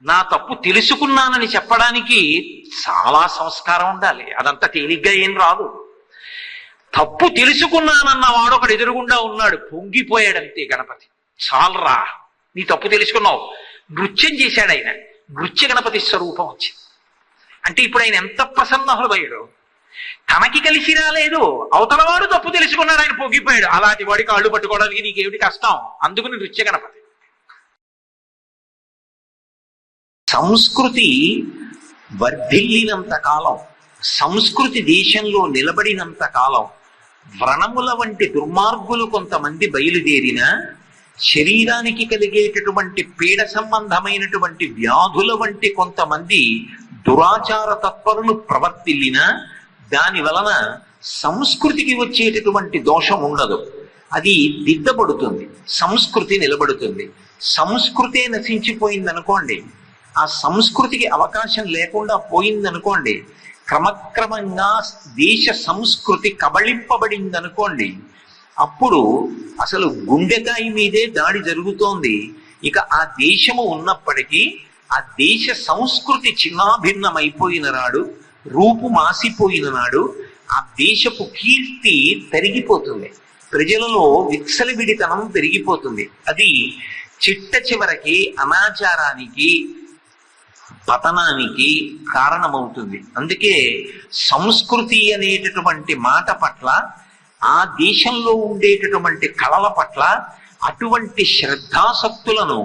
నా తప్పు తెలుసుకున్నానని చెప్పడానికి చాలా సంస్కారం ఉండాలి. అదంతా తేలిగ్గా ఏం రాదు. తప్పు తెలుసుకున్నానన్న వాడు ఒకడు ఎదురుగుండా ఉన్నాడు, పొంగిపోయాడంతే గణపతి. చాలరా, నీ తప్పు తెలుసుకున్నావు. నృత్యం చేశాడు ఆయన. నృత్య గణపతి స్వరూపం వచ్చింది. అంటే ఇప్పుడు ఆయన ఎంత ప్రసన్నహృదయుడు. తనకి కలిసి రాలేదు, అవతలవాడు తప్పు తెలుసుకున్నాడు, ఆయన పొంగిపోయాడు. అలాంటి వాడి కాళ్ళు పట్టుకోవడానికి నీకేమిటి కష్టం? అందుకని నృత్య గణపతి. సంస్కృతి వర్ధిల్లినంత కాలం, సంస్కృతి దేశంలో నిలబడినంత కాలం, వ్రణముల వంటి దుర్మార్గులు కొంతమంది బయలుదేరిన, శరీరానికి కలిగేటటువంటి పీడ సంబంధమైనటువంటి వ్యాధుల వంటి కొంతమంది దురాచార తత్పరులు ప్రవర్తిల్లిన, దాని వలన సంస్కృతికి వచ్చేటటువంటి దోషం ఉండదు. అది దిద్దబడుతుంది, సంస్కృతి నిలబడుతుంది. సంస్కృతే నశించిపోయిందనుకోండి, ఆ సంస్కృతికి అవకాశం లేకుండా పోయిందనుకోండి, క్రమక్రమంగా దేశ సంస్కృతి కబళింపబడిందనుకోండి, అప్పుడు అసలు గుండెకాయ మీదే దాడి జరుగుతోంది. ఇక ఆ దేశము ఉన్నప్పటికీ ఆ దేశ సంస్కృతి చిన్నాభిన్నమైపోయిన నాడు, రూపు మాసిపోయిన నాడు, ఆ దేశపు కీర్తి తరిగిపోతుంది, ప్రజలలో విచ్చలవిడితనం పెరిగిపోతుంది. అది చిట్ట చివరికి అనాచారానికి, పతనానికి కారణమవుతుంది. అందుకే సంస్కృతి అనేటటువంటి మాట పట్ల, ఆ దేశంలో ఉండేటటువంటి కళల పట్ల అటువంటి శ్రద్ధాసక్తులను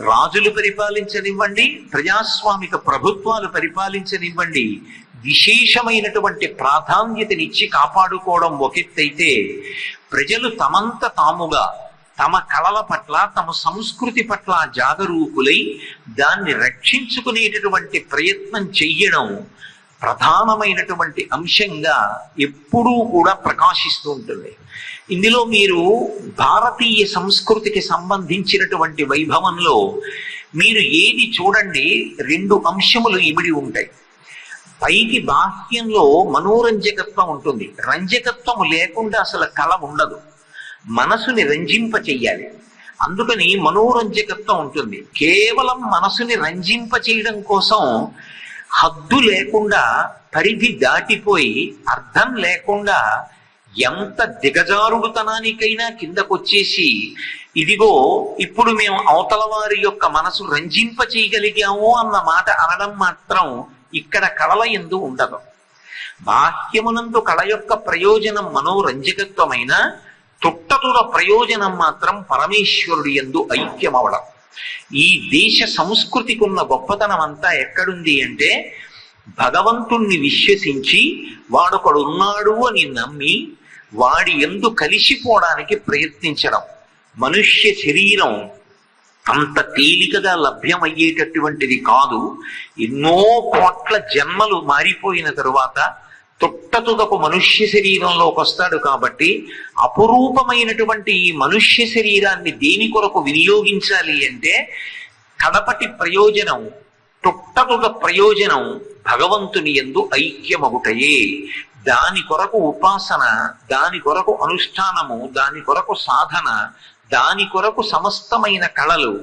రాజులు పరిపాలించనివ్వండి, ప్రజాస్వామిక ప్రభుత్వాలు పరిపాలించనివ్వండి, విశేషమైనటువంటి ప్రాధాన్యతనిచ్చి కాపాడుకోవడం ఒకెత్తైతే, ప్రజలు తమంత తాముగా తమ కళల పట్ల, తమ సంస్కృతి పట్ల జాగరూకులై దాన్ని రక్షించుకునేటటువంటి ప్రయత్నం చెయ్యడం ప్రధానమైనటువంటి అంశంగా ఎప్పుడూ కూడా ప్రకాశిస్తూ ఉంటుంది. ఇందులో మీరు భారతీయ సంస్కృతికి సంబంధించినటువంటి వైభవంలో మీరు ఏది చూడండి, రెండు అంశములు ఇమిడి ఉంటాయి. పైకి బాహ్యంలో మనోరంజకత్వం ఉంటుంది. రంజకత్వం లేకుండా అసలు కళ ఉండదు. మనసుని రంజింప చెయ్యాలి, అందుకని మనోరంజకత్వం ఉంటుంది. కేవలం మనసుని రంజింప చేయడం కోసం హద్దు లేకుండా, పరిధి దాటిపోయి, అర్థం లేకుండా ఎంత దిగజారుడుతనానికైనా కిందకొచ్చేసి, ఇదిగో ఇప్పుడు మేము అవతల వారి యొక్క మనసు రంజింప చేయగలిగాము అన్న మాట అనడం మాత్రం ఇక్కడ కళల యందు ఉండదు. బాహ్యమునందు కళ యొక్క ప్రయోజనం మనోరంజకత్వమైన, తుట్టతుల ప్రయోజనం మాత్రం పరమేశ్వరుడి యందు ఐక్యమవడం. ఈ దేశ సంస్కృతికి ఉన్న గొప్పతనం అంతా ఎక్కడుంది అంటే, భగవంతుణ్ణి విశ్వసించి వాడొకడున్నాడు అని నమ్మి వాడి యందు కలిసిపోవడానికి ప్రయత్నించడం. మనుష్య శరీరం అంత తేలికగా లభ్యమయ్యేటటువంటిది కాదు. ఎన్నో కోట్ల జన్మలు మారిపోయిన తరువాత తుట్టతుదకు మనుష్య శరీరంలోకి వస్తాడు. కాబట్టి అపురూపమైనటువంటి ఈ మనుష్య శరీరాన్ని దేని కొరకు వినియోగించాలి అంటే, కడపటి ప్రయోజనం, తుట్టతుద ప్రయోజనం భగవంతుని యందు ఐక్యమగుటయే. దాని కొరకు ఉపాసన, దాని కొరకు అనుష్ఠానము, దాని కొరకు సాధన, దాని కొరకు సమస్తమైన కళలు,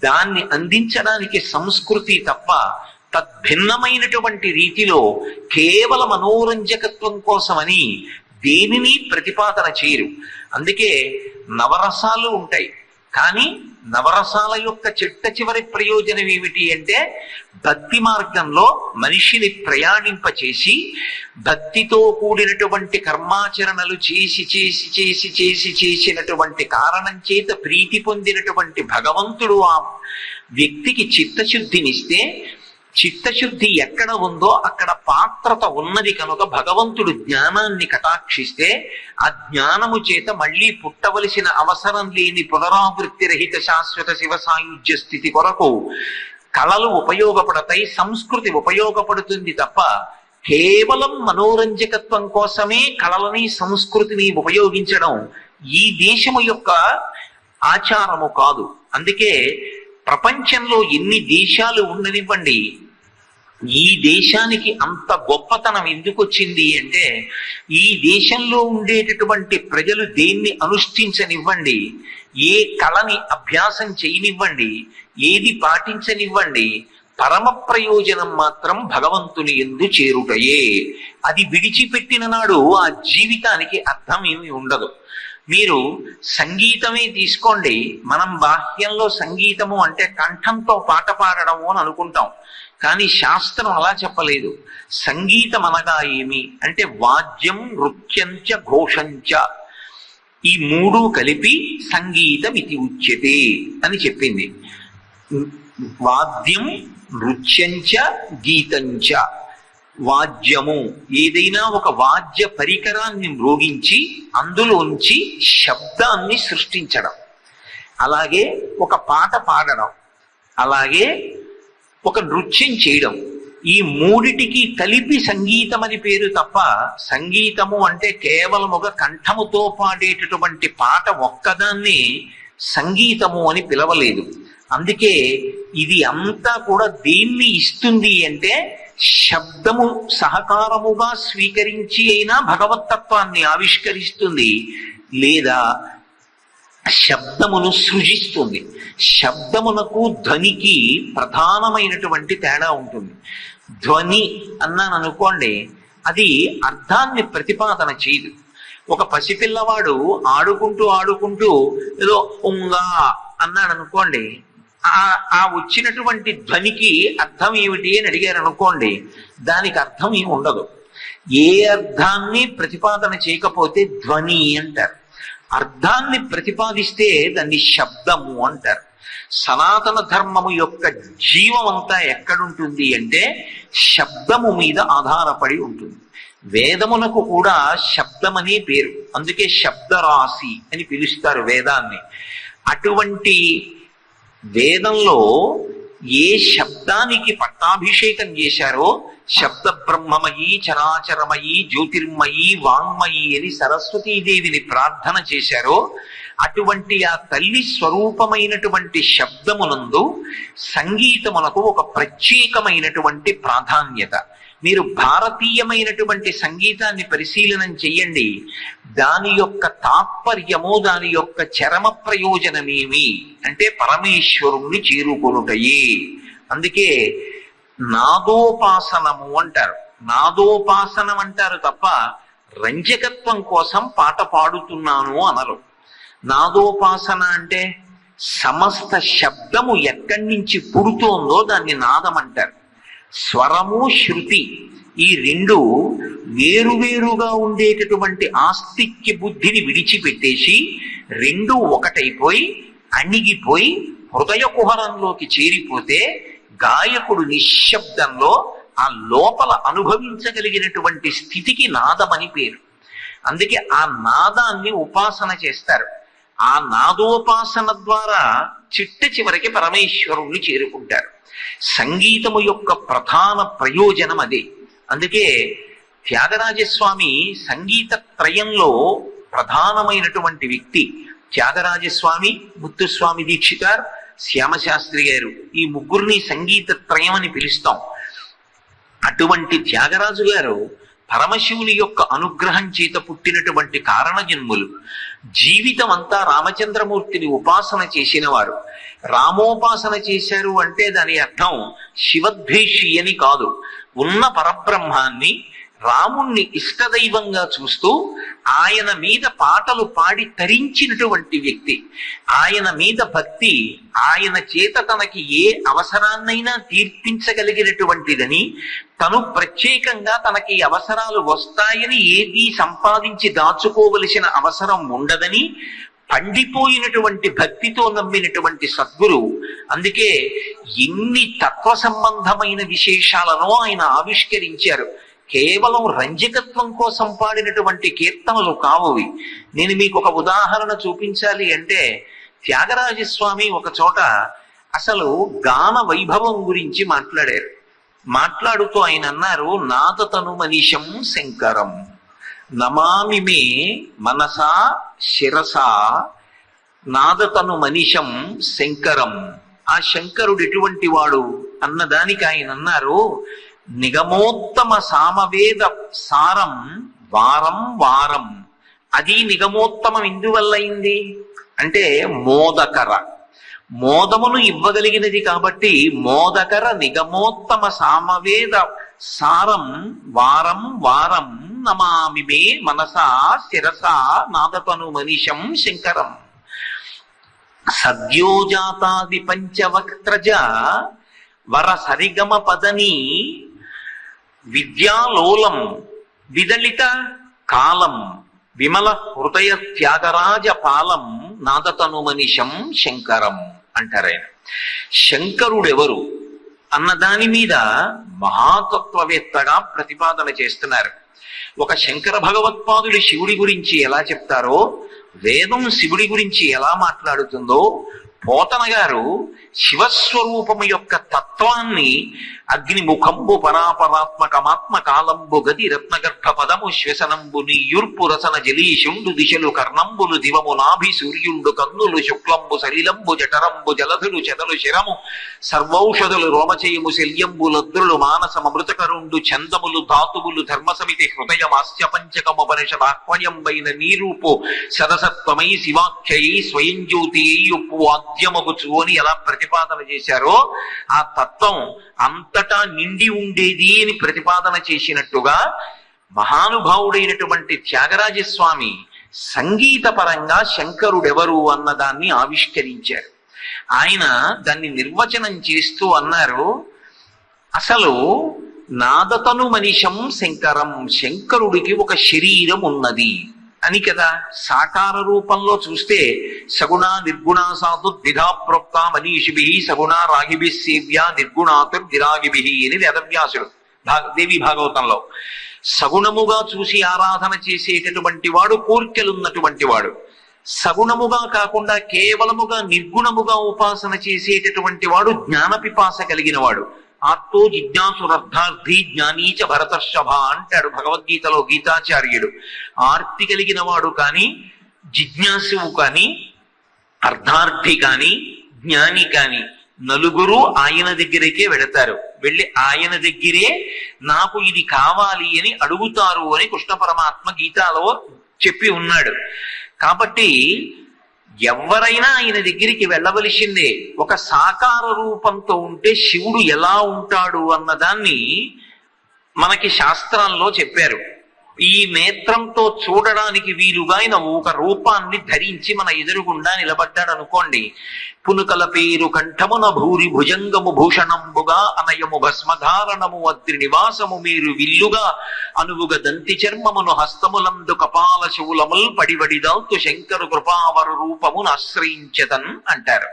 దాన్ని అందించడానికి సంస్కృతి తప్ప తద్భిన్నమైనటువంటి రీతిలో కేవల మనోరంజకత్వం కోసమని దేనిని ప్రతిపాదన చేయరు. అందుకే నవరసాలు ఉంటాయి, కానీ నవరసాల యొక్క చిట్ట చివరి ప్రయోజనం ఏమిటి అంటే, భక్తి మార్గంలో మనిషిని ప్రయాణింపచేసి, భక్తితో కూడినటువంటి కర్మాచరణలు చేసి చేసి చేసి చేసి చేసినటువంటి కారణం చేత ప్రీతి పొందినటువంటి భగవంతుడు ఆ వ్యక్తికి చిత్తశుద్ధినిస్తే, చిత్తశుద్ధి ఎక్కడ ఉందో అక్కడ పాత్రత ఉన్నది కనుక భగవంతుడు జ్ఞానాన్ని కటాక్షిస్తే, ఆ జ్ఞానము చేత మళ్ళీ పుట్టవలసిన అవసరం లేని పునరావృత్తి రహిత శాశ్వత శివ సాయుధ్య స్థితి కొరకు కళలు ఉపయోగపడతాయి, సంస్కృతి ఉపయోగపడుతుంది తప్ప కేవలం మనోరంజకత్వం కోసమే కళలని, సంస్కృతిని ఉపయోగించడం ఈ దేశము యొక్క ఆచారము కాదు. అందుకే ప్రపంచంలో ఎన్ని దేశాలు ఉండనివ్వండి, ఈ దేశానికి అంత గొప్పతనం ఎందుకు వచ్చింది అంటే, ఈ దేశంలో ఉండేటటువంటి ప్రజలు దేన్ని అనుష్ఠించనివ్వండి, ఏ కళని అభ్యాసం చేయనివ్వండి, ఏది పాటించనివ్వండి, పరమ ప్రయోజనం మాత్రం భగవంతుని యందు చేరుటయే. అది విడిచిపెట్టిన నాడు ఆ జీవితానికి అర్థం ఏమి ఉండదు. మీరు సంగీతమే తీసుకోండి. మనం బాహ్యంలో సంగీతము అంటే కంఠంతో పాట పాడడము అని అనుకుంటాం, కానీ శాస్త్రం అలా చెప్పలేదు. సంగీతం అనగా ఏమి అంటే వాద్యం, నృత్యంచ, ఘోషంచ, ఈ మూడు కలిపి సంగీతం ఇది ఉచ్యతే అని చెప్పింది. వాద్యం, నృత్యంచ, గీతంచ. వాద్యము ఏదైనా ఒక వాద్య పరికరాన్ని మ్రోగించి అందులోంచి శబ్దాన్ని సృష్టించడం, అలాగే ఒక పాట పాడడం, అలాగే ఒక నృత్యం చేయడం. ఈ మూడిటికి కలిపి సంగీతం అని పేరు తప్ప సంగీతము అంటే కేవలం ఒక కంఠముతో పాడేటటువంటి పాట ఒక్కదాన్ని సంగీతము అని పిలవలేదు. అందుకే ఇది అంతా కూడా దేన్ని ఇస్తుంది అంటే శబ్దము సహకారముగా స్వీకరించి అయినా భగవత్తత్వాన్ని ఆవిష్కరిస్తుంది, లేదా శబ్దమును సృజిస్తుంది. శబ్దమునకు ధ్వనికి ప్రధానమైనటువంటి తేడా ఉంటుంది. ధ్వని అన్నాను అనుకోండి, అది అర్థాన్ని ప్రతిపాదన చేయదు. ఒక పసిపిల్లవాడు ఆడుకుంటూ ఆడుకుంటూ ఏదో ఉంగా అన్నాడు అనుకోండి, ఆ వచ్చినటువంటి ధ్వనికి అర్థం ఏమిటి అని అడిగారు అనుకోండి, దానికి అర్థం ఏమి ఉండదు. ఏ అర్థాన్ని ప్రతిపాదన చేయకపోతే ధ్వని అంటారు. అర్థాన్ని ప్రతిపాదిస్తే దాన్ని శబ్దము అంటారు. సనాతన ధర్మము యొక్క జీవం అంతా ఎక్కడుంటుంది అంటే శబ్దము మీద ఆధారపడి ఉంటుంది. వేదమునకు కూడా శబ్దమనే పేరు, అందుకే శబ్దరాశి అని పిలుస్తారు వేదాన్ని. అటువంటి వేదంలో ఏ శబ్దానికి పట్టాభిషేకం చేశారో, శబ్ద బ్రహ్మమయీ, చరాచరమయీ, జ్యోతిర్మయీ, వాంగ్మయీ అని సరస్వతీదేవిని ప్రార్థన చేశారో, అటువంటి ఆ తల్లి స్వరూపమైనటువంటి శబ్దమునందు సంగీతమునకు ఒక ప్రత్యేకమైనటువంటి ప్రాధాన్యత. మీరు భారతీయమైనటువంటి సంగీతాన్ని పరిశీలనం చెయ్యండి, దాని యొక్క తాత్పర్యము, దాని యొక్క చరమ ప్రయోజనమేమి అంటే పరమేశ్వరుణ్ణి చేరుకొనుటయే. అందుకే నాదోపాసనము అంటారు. నాదోపాసనం అంటారు తప్ప రంజకత్వం కోసం పాట పాడుతున్నాను అనరు. నాదోపాసన అంటే సమస్త శబ్దము ఎక్కడి నుంచి పుడుతోందో దాన్ని నాదం అంటారు. స్వరము, శృతి ఈ రెండు వేరువేరుగా ఉండేటటువంటి ఆస్తిక్య బుద్ధిని విడిచిపెట్టేసి రెండు ఒకటైపోయి అణిగిపోయి హృదయ కుహరంలోకి చేరిపోతే గాయకుడు నిశ్శబ్దంలో ఆ లోపల అనుభవించగలిగినటువంటి స్థితికి నాదమని పేరు. అందుకే ఆ నాదాన్ని ఉపాసన చేస్తారు. ఆ నాదోపాసన ద్వారా చిట్ట చివరికి పరమేశ్వరుణ్ణి చేరుకుంటారు. సంగీతము యొక్క ప్రధాన ప్రయోజనం అదే. అందుకే త్యాగరాజస్వామి సంగీత త్రయంలో ప్రధానమైనటువంటి వ్యక్తి. త్యాగరాజస్వామి, ముత్తుస్వామి దీక్షితార్, శ్యామశాస్త్రి గారు, ఈ ముగ్గురిని సంగీత త్రయం అని పిలుస్తాం. అటువంటి త్యాగరాజు గారు పరమశివుని యొక్క అనుగ్రహం చేత పుట్టినటువంటి కారణజన్ములు. జీవితం అంతా రామచంద్రమూర్తిని ఉపాసన చేసిన వారు. రామోపాసన చేశారు అంటే దాని అర్థం శివద్వేషి అని కాదు. ఉన్న పరబ్రహ్మాన్ని, రాముణ్ణి ఇష్టదైవంగా చూస్తూ ఆయన మీద పాటలు పాడి తరించినటువంటి వ్యక్తి. ఆయన మీద భక్తి ఆయన చేత తనకి ఏ అవసరాన్నైనా తీర్పించగలిగినటువంటిదని, తను ప్రత్యేకంగా తనకి అవసరాలు వస్తాయని ఏదీ సంపాదించి దాచుకోవలసిన అవసరం ఉండదని పండిపోయినటువంటి భక్తితో నమ్మినటువంటి సద్గురు. అందుకే ఎన్ని తత్వ సంబంధమైన విశేషాలను ఆయన ఆవిష్కరించారు. కేవలం రంజకత్వం కోసం పాడినటువంటి కీర్తనలు కావువి. నేను మీకు ఒక ఉదాహరణ చూపించాలి అంటే, త్యాగరాజస్వామి ఒక చోట అసలు గాన వైభవం గురించి మాట్లాడారు. మాట్లాడుతూ ఆయన అన్నారు, నాదతను మనీషం శంకరం నమామి మే మనసా శిరసా నాదతను మనీషం శంకరం. ఆ శంకరుడు ఎటువంటి వాడు అన్నదానికి ఆయన అన్నారు, నిగమోత్తమ సామవేద సారం వారం వారం. అది నిగమోత్తమం ఎందువల్ల అయింది అంటే మోదకర, మోదమును ఇవ్వగలిగినది కాబట్టి మోదకర నిగమోత్తమ సామవేద సారం వారం వారం నమామి మే మనసా శిరసా నాదతను మనీషం శంకరం. సద్యోజాతాది పంచవక్త్రజ వర సరిగమ పదని విద్యాలోలం విదళిత కాలం విమల హృదయ త్యాగరాజ పాలం నాదతను మనీషం శంకరం అంటారాయన. శంకరుడెవరు అన్న దాని మీద మహాతత్వవేత్తగా ప్రతిపాదన చేస్తున్నారు. ఒక శంకర భగవత్పాదుడి శివుడి గురించి ఎలా చెప్తారో, వేదం శివుడి గురించి ఎలా మాట్లాడుతుందో, పోతన గారు శివస్వరూపము యొక్క తత్వాన్ని అగ్నిముఖంబు పరాపరాత్మకమాత్మ కాలంబు గది రత్నగర్భ పదము శ్వసనంబు నీయుర్పు రసన జలీషుండు దిశలు కర్ణంబులు దివము నాభి సూర్యుండు కన్నులు శుక్లంబు సలిలంబు జఠరంబు జలధులు చెదలు శిరము సర్వౌషధులు రోమచేయము శల్యంబు లద్రులు మానసమృతకరుండు చందములు ధాతువులు ధర్మసమితి హృదయమాస్య పంచకము పరిషదాహ్వయంబైన నీరూపు సదసత్వమై శివాఖ్యై స్వయం జ్యోతి ఉప్పు వాద్యమగుచు అని ఎలా ప్రతిపాదన చేశారో, ఆ తత్వం అంతటా నిండి ఉండేది అని ప్రతిపాదన చేసినట్టుగా మహానుభావుడైనటువంటి త్యాగరాజస్వామి సంగీతపరంగా శంకరుడెవరు అన్నదాన్ని ఆవిష్కరించారు. ఆయన దాన్ని నిర్వచనం చేస్తూ అన్నారు, అసలు నాదతను మనీషం శంకరం, శంకరుడికి ఒక శరీరం ఉన్నది అని కదా. సాకార రూపంలో చూస్తే సగుణ నిర్గుణ సాధు ద్విధా ప్రోక్త మనీషిభి సగుణ రాగిభి సేవ్య నిర్గుణాతుర్విరాగిభి అని వేదవ్యాసుడు దేవి భాగవతంలో. సగుణముగా చూసి ఆరాధన చేసేటటువంటి వాడు కోర్కెలున్నటువంటి వాడు, సగుణముగా కాకుండా కేవలముగా నిర్గుణముగా ఉపాసన చేసేటటువంటి వాడు జ్ఞాన పిపాస కలిగిన వాడు. ఆర్తో జిజ్ఞాసురర్థార్థి జ్ఞానీచ భరతర్షభ అంటాడు భగవద్గీతలో గీతాచార్యుడు. ఆర్తి కలిగిన వాడు కానీ, జిజ్ఞాసువు కానీ, అర్థార్థి కానీ, జ్ఞాని కానీ నలుగురు ఆయన దగ్గరికే వెడతారు. వెళ్ళి ఆయన దగ్గరే నాకు ఇది కావాలి అని అడుగుతారు అని కృష్ణ పరమాత్మ గీతాలో చెప్పి ఉన్నాడు. కాబట్టి ఎవరైనా ఆయన దగ్గరికి వెళ్ళవలసిందే. ఒక సాకార రూపంతో ఉంటే శివుడు ఎలా ఉంటాడు అన్నదాన్ని మనకి శాస్త్రాల్లో చెప్పారు. ఈ నేత్రంతో చూడడానికి వీలుగా ఆయన ఒక రూపాన్ని ధరించి మన ఎదురుగుండా నిలబడ్డాడు అనుకోండి. పునుకల పేరు కంఠమున భూరి భుజంగము భూషణంబుగా అనయము భస్మధారణము అద్రి నివాసము మీరు విల్లుగా అనువుగ దంతి చర్మమును హస్తములందు కపాల శూలముల్ పడివడిదాల్తు శంకరు కృపావరు రూపమును ఆశ్రయించతన్ అంటారు.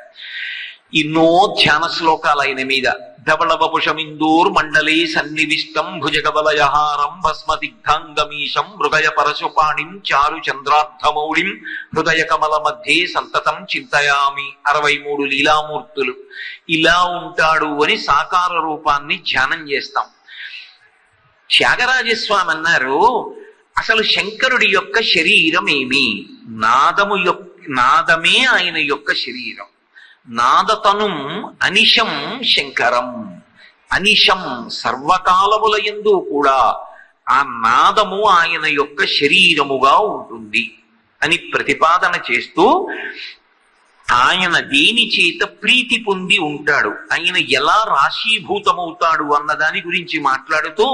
ఎన్నో ధ్యాన శ్లోకాలు ఆయన మీద. ధవళవపుషమిందూర్ మండలే సన్నివిష్టం భుజగబలయహారం భస్మదిగ్ధాంగమీశం మృగయ పరశుపాణిం చారు చంద్రార్ధమౌళిం హృదయ కమల మధ్యే సంతతం చింతయామి. 63 లీలామూర్తులు ఇలా ఉంటాడు అని సాకార రూపాన్ని ధ్యానం చేస్తాం. త్యాగరాజస్వామి అన్నారు, అసలు శంకరుడి యొక్క శరీరం ఏమి? నాదమే ఆయన యొక్క శరీరం. నాదతనుం అనిశం శంకరం. అనిశం సర్వకాలముల యందు కూడా ఆ నాదము ఆయన యొక్క శరీరముగా ఉంటుంది అని ప్రతిపాదన చేస్తూ, ఆయన దేని చేత ప్రీతి పొంది ఉంటాడు, ఆయన ఎలా రాశీభూతమవుతాడు అన్న దాని గురించి మాట్లాడుతూ,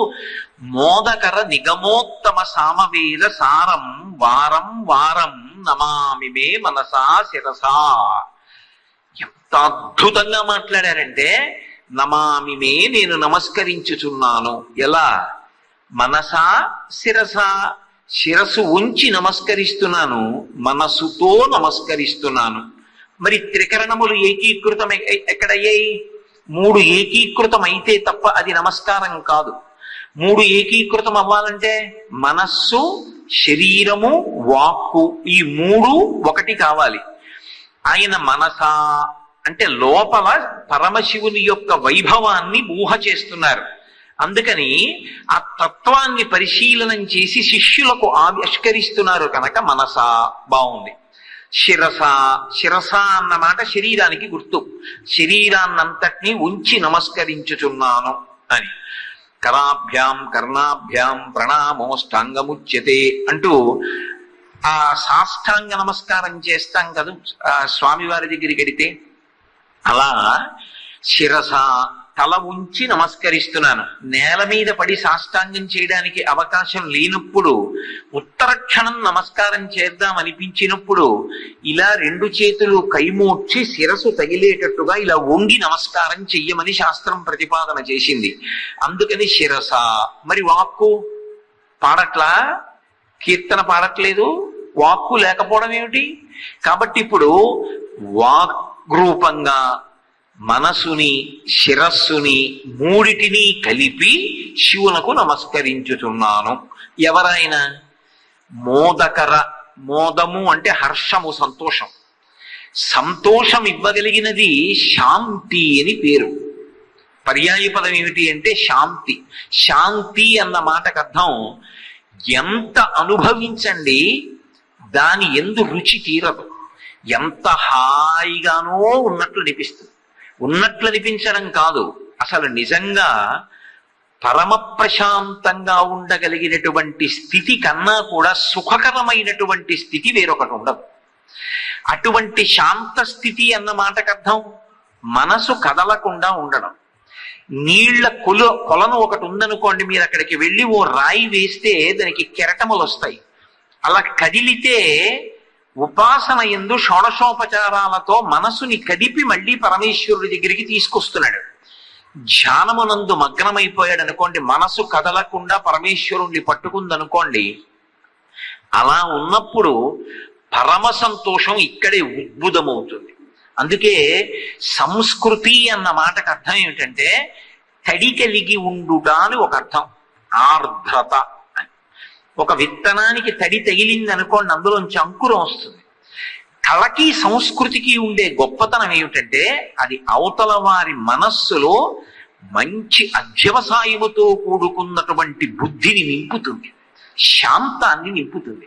మోదకర నిగమోత్తమ సామవేద సారం వారం వారం నమామి మే మనసా శిరసా. ఎంత అద్భుతంగా మాట్లాడారంటే, నమామిమే నేను నమస్కరించుచున్నాను. ఎలా? మనసా శిరసా, శిరస్సు ఉంచి నమస్కరిస్తున్నాను, మనసుతో నమస్కరిస్తున్నాను. మరి త్రికరణములు ఏకీకృతం ఎక్కడయ్యాయి? 3 ఏకీకృతం అయితే తప్ప అది నమస్కారం కాదు. 3 ఏకీకృతం అవ్వాలంటే మనస్సు, శరీరము, వాక్కు ఈ 3 ఒకటి కావాలి. ఆయన మనసా అంటే లోపల పరమశివుని యొక్క వైభవాన్ని ఊహ చేస్తున్నారు. అందుకని ఆ తత్వాన్ని పరిశీలనం చేసి శిష్యులకు ఆవిష్కరిస్తున్నారు కనుక మనసా బాగుంది. శిరస, శిరస అన్నమాట శరీరానికి గుర్తు. శరీరాన్నంతటినీ ఉంచి నమస్కరించుచున్నాను అని. కరాభ్యాం కర్ణాభ్యాం ప్రణామోష్టాంగముచ్యతే అంటూ ఆ సాష్టాంగ నమస్కారం చేస్తాం కదా స్వామివారి దగ్గరికి వెడితే, అలా శిరస తల ఉంచి నమస్కరిస్తున్నాను. నేల మీద పడి సాష్టాంగం చేయడానికి అవకాశం లేనప్పుడు, ఉత్తరక్షణం నమస్కారం చేద్దాం అనిపించినప్పుడు ఇలా రెండు చేతులు కైమోడ్చి శిరసు తగిలేటట్టుగా ఇలా వంగి నమస్కారం చెయ్యమని శాస్త్రం ప్రతిపాదన చేసింది. అందుకని శిరస. మరి వాక్కు పాడట్లా, కీర్తన పాడట్లేదు, వాక్కు లేకపోవడం ఏమిటి? కాబట్టి ఇప్పుడు వాగ్రూపంగా మనసుని శిరస్సుని మూడిటిని కలిపి శివునకు నమస్కరించుతున్నాను. ఎవరైనా మోదకర, మోదము అంటే హర్షము, సంతోషం. సంతోషం ఇవ్వగలిగినది శాంతి అని పేరు. పర్యాయ పదం ఏమిటి అంటే శాంతి. శాంతి అన్న మాటకు అర్థం ఎంత అనుభవించండి దాని ఎందు రుచి తీరదు. ఎంత హాయిగానో ఉన్నట్లు అనిపిస్తుంది. ఉన్నట్లు అనిపించడం కాదు, అసలు నిజంగా పరమ ప్రశాంతంగా ఉండగలిగినటువంటి స్థితి కన్నా కూడా సుఖకరమైనటువంటి స్థితి వేరొకటి ఉండదు. అటువంటి శాంత స్థితి అన్న మాటకు అర్థం మనసు కదలకుండా ఉండడం. నీళ్ల కొలను ఒకటి ఉందనుకోండి, మీరు అక్కడికి వెళ్ళి ఓ రాయి వేస్తే దానికి కెరటములు వస్తాయి. అలా కదిలితే ఉపాసన యందు షోడశోపచారాలతో మనసుని కదిపి మళ్ళీ పరమేశ్వరుడి దగ్గరికి తీసుకొస్తున్నాడు. ధ్యానమునందు మగ్నమైపోయాడు అనుకోండి, మనసు కదలకుండా పరమేశ్వరుణ్ణి పట్టుకుందనుకోండి, అలా ఉన్నప్పుడు పరమ సంతోషం ఇక్కడే ఉద్భుతమవుతుంది. అందుకే సంస్కృతి అన్న మాటకు అర్థం ఏమిటంటే తడి కలిగి ఉండుట అని ఒక అర్థం. ఆర్ద్రత అని. ఒక విత్తనానికి తడి తగిలింది అనుకోండి, అందులోంచి అంకురం వస్తుంది. కళకి సంస్కృతికి ఉండే గొప్పతనం ఏమిటంటే అది అవతల వారి మనస్సులో మంచి అధ్యవసాయముతో కూడుకున్నటువంటి బుద్ధిని నింపుతుంది, శాంతాన్ని నింపుతుంది.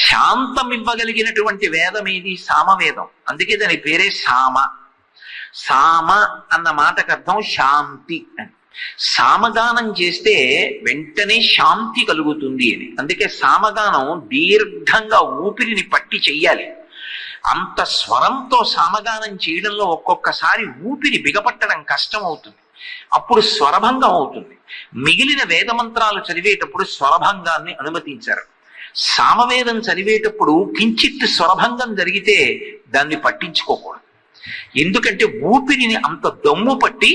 శాంతం ఇవ్వగలిగినటువంటి వేదం ఏది? సామవేదం. అందుకే దాని పేరే సామ. సామ అన్న మాటకు అర్థం శాంతి అని. సామగానం చేస్తే వెంటనే శాంతి కలుగుతుంది అని. అందుకే సామగానం దీర్ఘంగా ఊపిరిని పట్టి చెయ్యాలి. అంత స్వరంతో సామగానం చేయడంలో ఒక్కొక్కసారి ఊపిరి బిగపట్టడం కష్టం అవుతుంది, అప్పుడు స్వరభంగం అవుతుంది. మిగిలిన వేదమంత్రాలు చదివేటప్పుడు స్వరభంగాన్ని అనుమతించారు. సామవేదం చదివేటప్పుడు కించిత్ స్వరభంగం జరిగితే దాన్ని పట్టించుకోకూడదు. ఎందుకంటే ఊపిరిని అంత దమ్ము పట్టి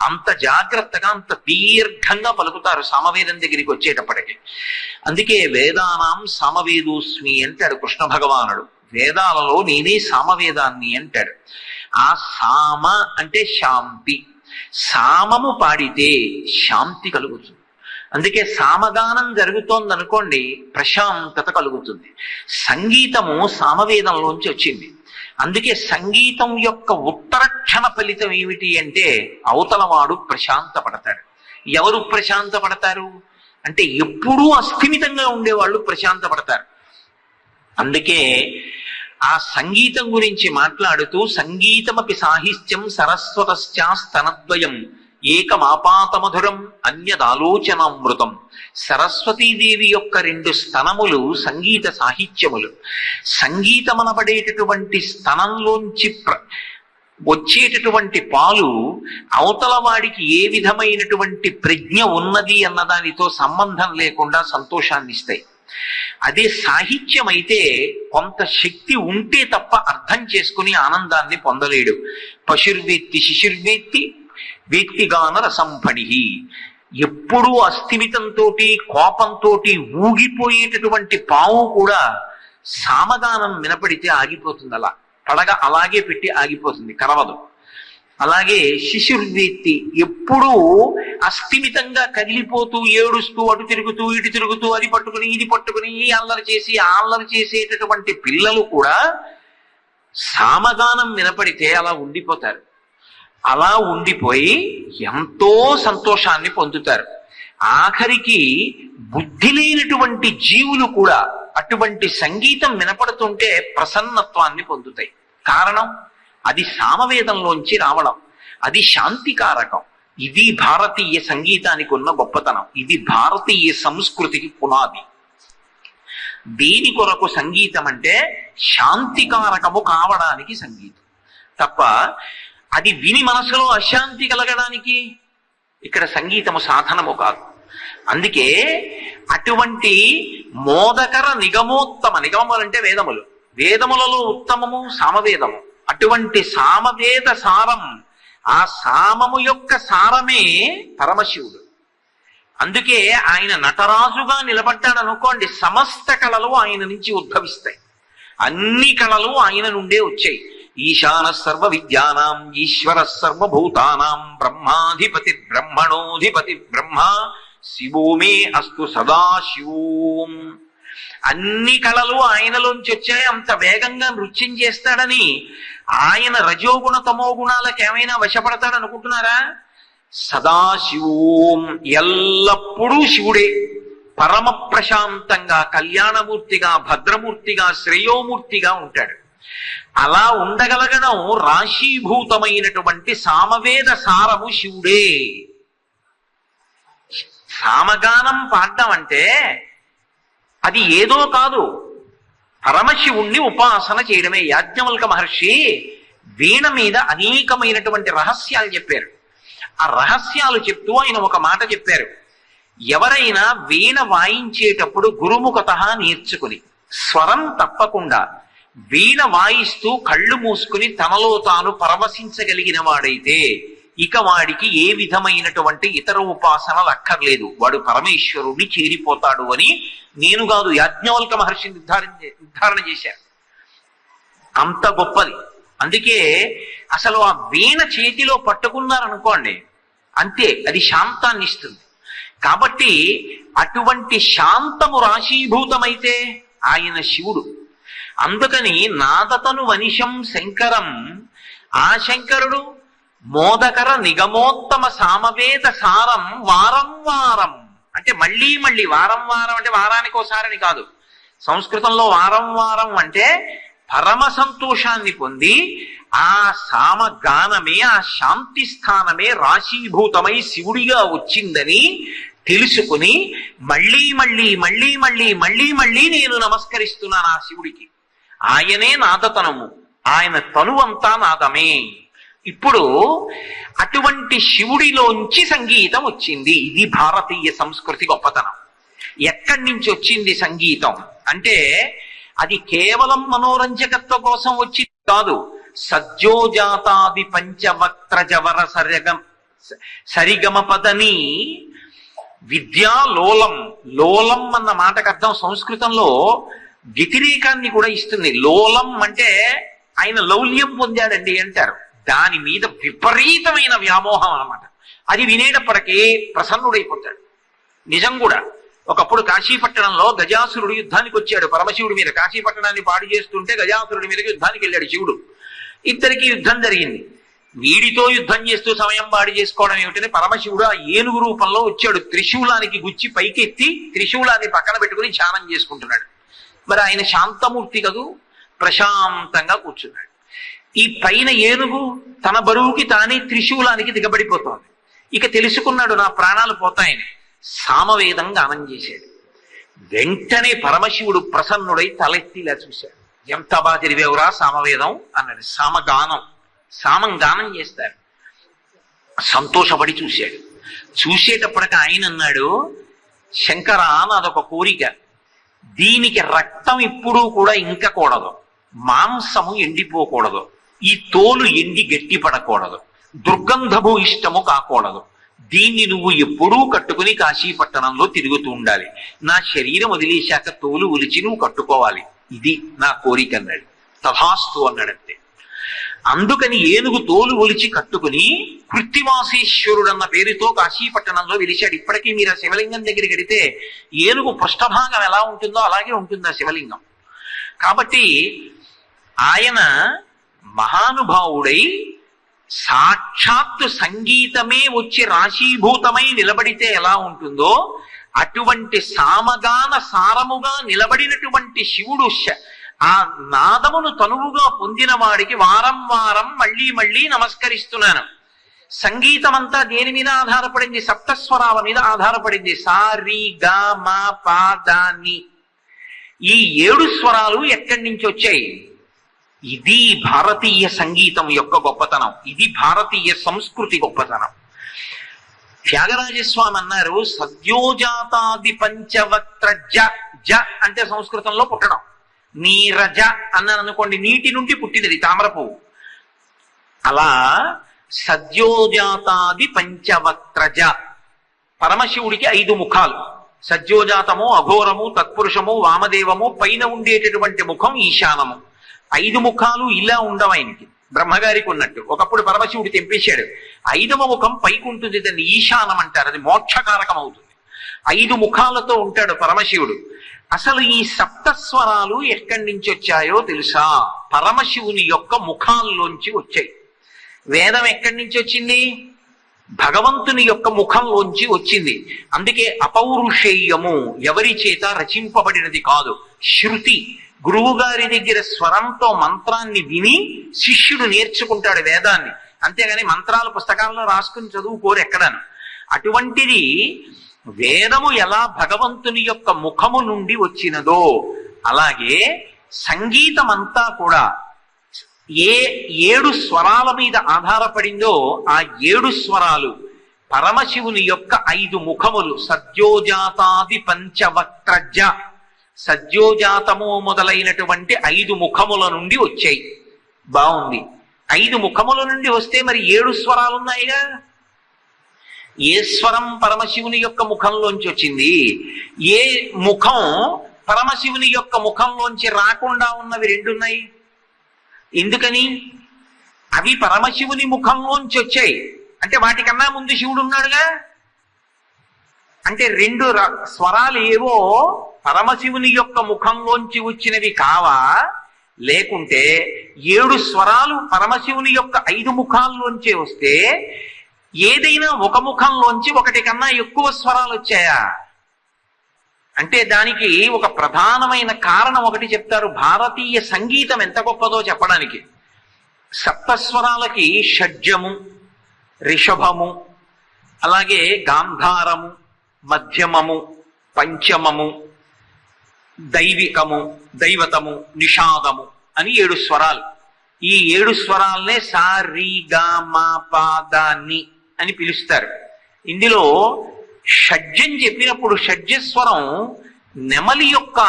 అంత జాగ్రత్తగా అంత దీర్ఘంగా పలుకుతారు సామవేదం దగ్గరికి వచ్చేటప్పటికి. అందుకే వేదానాం సామవేదోస్మి అంటాడు కృష్ణ భగవానుడు. వేదాలలో నేనే సామవేదాన్ని అంటాడు. ఆ సామ అంటే శాంతి. సామము పాడితే శాంతి కలుగుతుంది. అందుకే సామగానం జరుగుతోంది అనుకోండి, ప్రశాంతత కలుగుతుంది. సంగీతము సామవేదంలోంచి వచ్చింది. అందుకే సంగీతం యొక్క ఉత్తరక్షణ ఫలితం ఏమిటి అంటే అవతలవాడు ప్రశాంత పడతాడు. ఎవరు ప్రశాంత పడతారు అంటే ఎప్పుడూ అస్థిమితంగా ఉండేవాళ్ళు ప్రశాంత పడతారు. అందుకే ఆ సంగీతం గురించి మాట్లాడుతూ సంగీతమపి సాహిత్యం సరస్వతశ్చాస్తనద్వయం ఏకమాపాతమధురం అన్యదాలోచనామృతం. సరస్వతీదేవి యొక్క రెండు స్తనములు సంగీత సాహిత్యములు. సంగీతమనబడేటటువంటి స్తనంలోంచి వచ్చేటటువంటి పాలు అవతల వాడికి ఏ విధమైనటువంటి ప్రజ్ఞ ఉన్నది అన్నదానితో సంబంధం లేకుండా సంతోషాన్ని ఇస్తాయి. అదే సాహిత్యం అయితే కొంత శక్తి ఉంటే తప్ప అర్థం చేసుకుని ఆనందాన్ని పొందలేడు. పశుర్వేత్తి శిశుర్వేత్తి వేత్తిగాన రసంఫణి. ఎప్పుడూ అస్థిమితంతో కోపంతో ఊగిపోయేటటువంటి పాము కూడా సామగానం వినపడితే ఆగిపోతుంది. అలా పడగ అలాగే పెట్టి ఆగిపోతుంది, కరవదు. అలాగే శిశుర్వేత్తి ఎప్పుడూ అస్థిమితంగా కదిలిపోతూ ఏడుస్తూ అటు తిరుగుతూ ఇటు తిరుగుతూ అది పట్టుకుని ఇది పట్టుకుని ఈ అల్లరి చేసి ఆ అల్లరి చేసేటటువంటి పిల్లలు కూడా సామగానం వినపడితే అలా ఉండిపోతారు. అలా ఉండిపోయి ఎంతో సంతోషాన్ని పొందుతారు. ఆఖరికి బుద్ధి లేనటువంటి జీవులు కూడా అటువంటి సంగీతం వినపడుతుంటే ప్రసన్నత్వాన్ని పొందుతాయి. కారణం అది సామవేదంలోంచి రావడం, అది శాంతికారకం. ఇది భారతీయ సంగీతానికి ఉన్న గొప్పతనం, ఇది భారతీయ సంస్కృతికి పునాది. దీని కొరకు సంగీతం అంటే శాంతికారకము కావడానికి సంగీతం తప్ప అది విని మనసులో అశాంతి కలగడానికి ఇక్కడ సంగీతము సాధనము కాదు. అందుకే అటువంటి మోదకర నిగమోత్తమ, నిగమములంటే వేదములు, వేదములలో ఉత్తమము సామవేదము, అటువంటి సామవేద సారం, ఆ సామము యొక్క సారమే పరమశివుడు. అందుకే ఆయన నటరాజుగా నిలబడ్డాడు అనుకోండి, సమస్త కళలు ఆయన నుంచి ఉద్భవిస్తాయి, అన్ని కళలు ఆయన నుండే వచ్చాయి. ఈశాన సర్వ విద్యానాం ఈశ్వర సర్వభూతానాం బ్రహ్మాధిపతి బ్రహ్మణోధిపతి బ్రహ్మ శివో మే అస్తు సదాశివోం. అన్ని కళలు ఆయనలోంచి వచ్చాయి. అంత వేగంగా నృత్యం చేస్తాడని ఆయన రజోగుణ తమో గుణాలకు ఏమైనా వశపడతాడనుకుంటున్నారా? సదాశివోం, ఎల్లప్పుడూ శివుడే, పరమ ప్రశాంతంగా కళ్యాణమూర్తిగా భద్రమూర్తిగా శ్రేయోమూర్తిగా ఉంటాడు. అలా ఉండగలగడం రాశీభూతమైనటువంటి సామవేద సారము శివుడే. సామగానం పాడడం అంటే అది ఏదో కాదు, పరమశివుణ్ణి ఉపాసన చేయడమే. యాజ్ఞవల్క మహర్షి వీణ మీద అనేకమైనటువంటి రహస్యాలు చెప్పారు. ఆ రహస్యాలు చెప్తూ ఆయన ఒక మాట చెప్పారు. ఎవరైనా వీణ వాయించేటప్పుడు గురుముఖత నేర్చుకుని స్వరం తప్పకుండా వీణ వాయిస్తూ కళ్ళు మూసుకుని తనలో తాను పరవశించగలిగిన వాడైతే ఇక వాడికి ఏ విధమైనటువంటి ఇతర ఉపాసనలు అక్కర్లేదు, వాడు పరమేశ్వరుణ్ణి చేరిపోతాడు అని నేను కాదు, యాజ్ఞవల్క మహర్షి నిర్ధారణ చేశారు. అంత గొప్పది. అందుకే అసలు ఆ వీణ చేతిలో పట్టుకున్నారనుకోండి అంతే, అది శాంతాన్ని ఇస్తుంది. కాబట్టి అటువంటి శాంతము రాశీభూతమైతే ఆయన శివుడు. అందుకని నాదతను వనిషం శంకరం, ఆ శంకరుడు మోదకర నిగమోత్తమ సామవేద సారం వారం వారం అంటే మళ్ళీ మళ్ళీ, వారం వారం అంటే వారానికి ఒకసారని కాదు. సంస్కృతంలో వారం వారం అంటే పరమ సంతోషాన్ని పొంది ఆ సామగానమే, ఆ శాంతి స్థానమే రాశీభూతమై శివుడిగా వచ్చిందని తెలుసుకుని మళ్ళీ మళ్ళీ మళ్ళీ మళ్ళీ మళ్ళీ మళ్ళీ నేను నమస్కరిస్తున్నాను ఆ శివుడికి. ఆయనే నాదతనము, ఆయన తనువంతా నాదమే. ఇప్పుడు అటువంటి శివుడిలోంచి సంగీతం వచ్చింది. ఇది భారతీయ సంస్కృతి గొప్పతనం. ఎక్కడి నుంచి వచ్చింది సంగీతం అంటే అది కేవలం మనోరంజకత్వ కోసం వచ్చింది కాదు. సజ్జోజాతాది పంచవక్త్రజవర సరిగమ పదని విద్యాలోలం. లోలం అన్న మాటకు అర్థం సంస్కృతంలో వ్యతిరేకాన్ని కూడా ఇస్తుంది. లోలం అంటే ఆయన లౌల్యం పొందాడండి అంటారు. దాని మీద విపరీతమైన వ్యామోహం అన్నమాట. అది వినేటప్పటికీ ప్రసన్నుడైపోతాడు. నిజం కూడా. ఒకప్పుడు కాశీపట్టణంలో గజాసురుడు యుద్ధానికి వచ్చాడు పరమశివుడి మీద. కాశీపట్టణాన్ని పాడు చేస్తుంటే గజాసురుడి మీదకి యుద్ధానికి వెళ్ళాడు శివుడు. ఇద్దరికి యుద్ధం జరిగింది. వీడితో యుద్ధం చేస్తూ సమయం పాడు చేసుకోవడం ఏమిటని పరమశివుడు ఆ ఏనుగు రూపంలో వచ్చాడు. త్రిశూలానికి గుచ్చి పైకెత్తి త్రిశూలాన్ని పక్కన పెట్టుకుని ధ్యానం చేసుకుంటున్నాడు. మరి ఆయన శాంతమూర్తి కదూ, ప్రశాంతంగా కూర్చున్నాడు. ఈ పైన ఏనుగు తన బరువుకి తానే త్రిశూలానికి దిగబడిపోతోంది. ఇక తెలుసుకున్నాడు నా ప్రాణాలు పోతాయని. సామవేదం గానం చేశాడు. వెంటనే పరమశివుడు ప్రసన్నుడై తలెత్తిలా చూశాడు. ఎంత బాగా తిరివేవురా సామవేదం అన్నాడు. సామగానం, సామం గానం చేస్తారు. సంతోషపడి చూశాడు. చూసేటప్పటికి ఆయన అన్నాడు, శంకర నాదొక కోరిక, దీనికి రక్తం ఇప్పుడు కూడా ఇంకకూడదు, మాంసము ఎండిపోకూడదు, ఈ తోలు ఎండి గట్టిపడకూడదు, దుర్గంధము ఇష్టము కాకూడదు. దీన్ని నువ్వు ఎప్పుడూ కట్టుకుని కాశీపట్టణంలో తిరుగుతూ ఉండాలి. నా శరీరం వదిలేశాక తోలు ఒలిచి నువ్వు కట్టుకోవాలి. ఇది నా కోరిక అన్నాడు. తథాస్తు అన్నాడంతే. అందుకని ఏనుగు తోలు ఒలిచి కట్టుకుని కృత్తివాసేశ్వరుడన్న పేరుతో కాశీపట్టణంలో వెలిశాడు. ఇప్పటికీ మీరు ఆ శివలింగం దగ్గరికి వెడితే ఏనుగు పృష్ఠభాగం ఎలా ఉంటుందో అలాగే ఉంటుంది ఆ శివలింగం. కాబట్టి ఆయన మహానుభావుడై సాక్షాత్తు సంగీతమే వచ్చి రాశీభూతమై నిలబడితే ఎలా ఉంటుందో అటువంటి సామగాన సారముగా నిలబడినటువంటి శివుడు ఆ నాదమును తనువుగా పొందిన వాడికి వారం వారం మళ్ళీ మళ్ళీ నమస్కరిస్తున్నాను. సంగీతం అంతా దేని మీద ఆధారపడింది? సప్తస్వరాల మీద ఆధారపడింది. సా రి గ మ ప ద ని. ఈ 7 స్వరాలు ఎక్కడి నుంచి వచ్చాయి? ఇది భారతీయ సంగీతం యొక్క గొప్పతనం, ఇది భారతీయ సంస్కృతి గొప్పతనం. త్యాగరాజస్వామి అన్నారు, సద్యోజాతాది పంచవక్త్ర జ. జ అంటే సంస్కృతంలో పుట్టడం. నీరజ అన్నాను అనుకోండి, నీటి నుండి పుట్టినది తామర పువ్వు. అలా సద్యోజాతాది పంచవక్త్రజ. పరమశివుడికి 5 ముఖాలు. సద్యోజాతము, అఘోరము, తత్పురుషము, వామదేవము, పైన ఉండేటటువంటి ముఖం ఈశానము. 5 ముఖాలు ఇలా ఉండవు ఆయనకి, బ్రహ్మగారికి ఉన్నట్టు. ఒకప్పుడు పరమశివుడు తెంపేశాడు. 5వ ముఖం పైకి ఉంటుంది, దాన్ని ఈశానం అంటారు. అది మోక్షకారకం అవుతుంది. 5 ముఖాలతో ఉంటాడు పరమశివుడు. అసలు ఈ సప్తస్వరాలు ఎక్కడి నుంచి వచ్చాయో తెలుసా? పరమశివుని యొక్క ముఖాల్లోంచి వచ్చాయి. వేదం ఎక్కడి నుంచి వచ్చింది? భగవంతుని యొక్క ముఖంలోంచి వచ్చింది. అందుకే అపౌరుషేయము, ఎవరి చేత రచింపబడినది కాదు. శృతి, గురువు గారి దగ్గర స్వరంతో మంత్రాన్ని విని శిష్యుడు నేర్చుకుంటాడు వేదాన్ని. అంతేగాని మంత్రాలు పుస్తకాల్లో రాసుకుని చదువుకోరు ఎక్కడాను. అటువంటిది వేదము ఎలా భగవంతుని యొక్క ముఖము నుండి వచ్చినదో, అలాగే సంగీతం అంతా కూడా ఏ 7 స్వరాల మీద ఆధారపడిందో ఆ 7 స్వరాలు పరమశివుని యొక్క 5 ముఖములు. సద్యోజాతాది పంచవక్త్రజ, సద్యోజాతము మొదలైనటువంటి 5 ముఖముల నుండి వచ్చాయి. బాగుంది. 5 ముఖముల నుండి వస్తే మరి 7 స్వరాలు ఉన్నాయిగా. ఏ స్వరం పరమశివుని యొక్క ముఖంలోంచి వచ్చింది? ఏ ముఖం పరమశివుని యొక్క ముఖంలోంచి రాకుండా ఉన్నవి 2 ఉన్నాయి. ఎందుకని? అవి పరమశివుని ముఖంలోంచి వచ్చాయి. అంటే వాటికన్నా ముందు శివుడు ఉన్నాడుగా. అంటే 2 స్వరాలు ఏవో పరమశివుని యొక్క ముఖంలోంచి వచ్చినవి కావా? లేకుంటే 7 స్వరాలు పరమశివుని యొక్క 5 ముఖాల్లోంచి వస్తే ఏదైనా ఒక ముఖంలోంచి ఒకటి కన్నా ఎక్కువ స్వరాలు వచ్చాయా? అంటే దానికి ఒక ప్రధానమైన కారణం ఒకటి చెప్తారు. భారతీయ సంగీతం ఎంత గొప్పదో చెప్పడానికి. సప్తస్వరాలకి షడ్జము, రిషభము, అలాగే గాంధారము, మధ్యమము, పంచమము, దైవికము, దైవతము, నిషాదము అని 7 స్వరాలు. ఈ 7 స్వరాలనే సా రి గా మా పా దా ని అని పిలుస్తారు. ఇందులో షడ్జం చెప్పినప్పుడు షడ్జస్వరం నెమలి యొక్క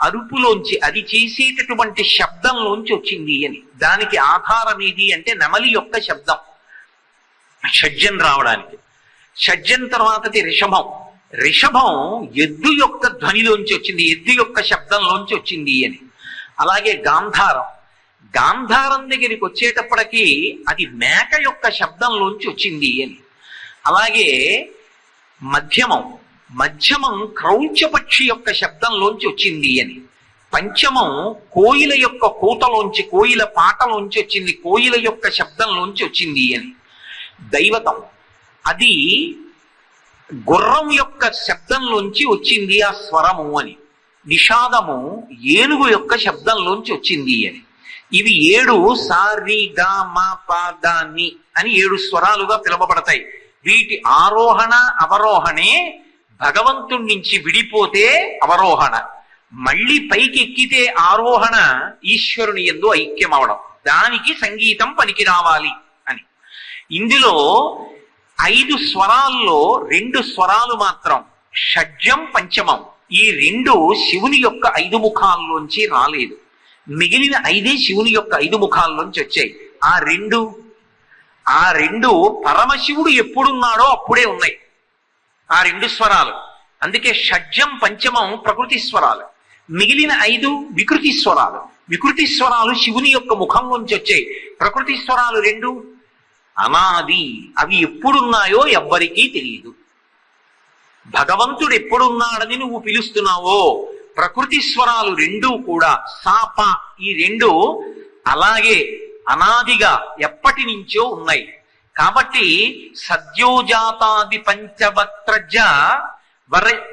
అరుపులోంచి, అది చేసేటటువంటి శబ్దంలోంచి వచ్చింది అని. దానికి ఆధారం ఏది అంటే నెమలి యొక్క శబ్దం షడ్జం రావడానికి. షడ్జం తర్వాతది రిషభం. రిషభం ఎద్దు యొక్క ధ్వనిలోంచి వచ్చింది, ఎద్దు యొక్క శబ్దంలోంచి వచ్చింది అని. అలాగే గాంధారం. గాంధారం దగ్గరికి వచ్చేటప్పటికి అది మేక యొక్క శబ్దంలోంచి వచ్చింది అని. అలాగే మధ్యమం. మధ్యమం క్రౌంచపక్షి యొక్క శబ్దంలోంచి వచ్చింది అని. పంచమం కోయిల యొక్క కూతలోంచి, కోయిల పాటలోంచి వచ్చింది, కోయిల యొక్క శబ్దంలోంచి వచ్చింది అని. దైవతం, అది గుర్రం యొక్క శబ్దంలోంచి వచ్చింది ఆ స్వరము అని. నిషాదము ఏనుగు యొక్క శబ్దంలోంచి వచ్చింది అని. ఇవి 7 సా రి గా మా పా దా ని అని 7 స్వరాలుగా పిలువబడతాయి. వీటి ఆరోహణ అవరోహణే భగవంతుడి నుంచి విడిపోతే అవరోహణ, మళ్ళీ పైకి ఎక్కితే ఆరోహణ ఈశ్వరుని యందు ఐక్యం అవడం. దానికి సంగీతం పనికి రావాలి అని. ఇందులో 5 స్వరాల్లో 2 స్వరాలు మాత్రం షడ్జం, పంచమం, ఈ 2 శివుని యొక్క 5 ముఖాల్లోంచి రాలేదు. మిగిలిన 5 శివుని యొక్క 5 ముఖాల్లోంచి వచ్చాయి. ఆ రెండు పరమశివుడు ఎప్పుడున్నాడో అప్పుడే ఉన్నాయి ఆ 2 స్వరాలు. అందుకే షడ్జం, పంచమం ప్రకృతి స్వరాలు, మిగిలిన 5 వికృతి స్వరాలు. వికృతి స్వరాలు శివుని యొక్క ముఖంలోంచి వచ్చాయి. ప్రకృతి స్వరాలు 2 అనాది, అవి ఎప్పుడున్నాయో ఎవ్వరికీ తెలియదు. భగవంతుడు ఎప్పుడున్నాడని నువ్వు పిలుస్తున్నావో ప్రకృతి స్వరాలు 2 కూడా సాప, ఈ 2 అలాగే అనాదిగా ఎప్పటి నుంచో ఉన్నాయి. కాబట్టి సద్యోజాతాది పంచవక్త్రజ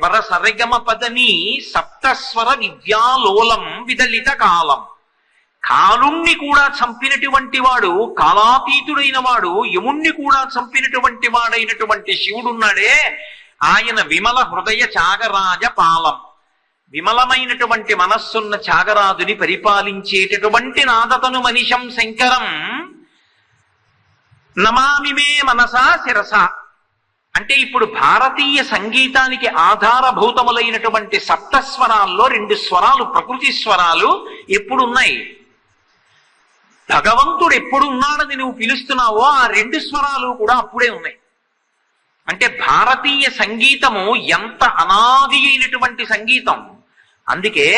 వర సరిగమ పదని సప్తస్వర విద్యాలోలం విదలిత కాలం. కాలుణ్ణి కూడా చంపినటువంటి వాడు, కాలాతీతుడైన వాడు, యముణ్ణి కూడా చంపినటువంటి వాడైనటువంటి శివుడున్నాడే, ఆయన విమల హృదయ త్యాగరాజ పాలం. విమలమైనటువంటి మనస్సున్న త్యాగరాజుని పరిపాలించేటటువంటి నాదతను మనిషం శంకరం నమామిమే మనసా శిరస. అంటే ఇప్పుడు భారతీయ సంగీతానికి ఆధారభూతములైనటువంటి సప్తస్వరాల్లో 2 స్వరాలు ప్రకృతి స్వరాలు ఎప్పుడున్నాయి? భగవంతుడు ఎప్పుడు ఉన్నాడని నువ్వు పిలుస్తున్నావో ఆ 2 స్వరాలు కూడా అప్పుడే ఉన్నాయి. అంటే భారతీయ సంగీతము ఎంత అనాది అయినటువంటి సంగీతం. అందుకే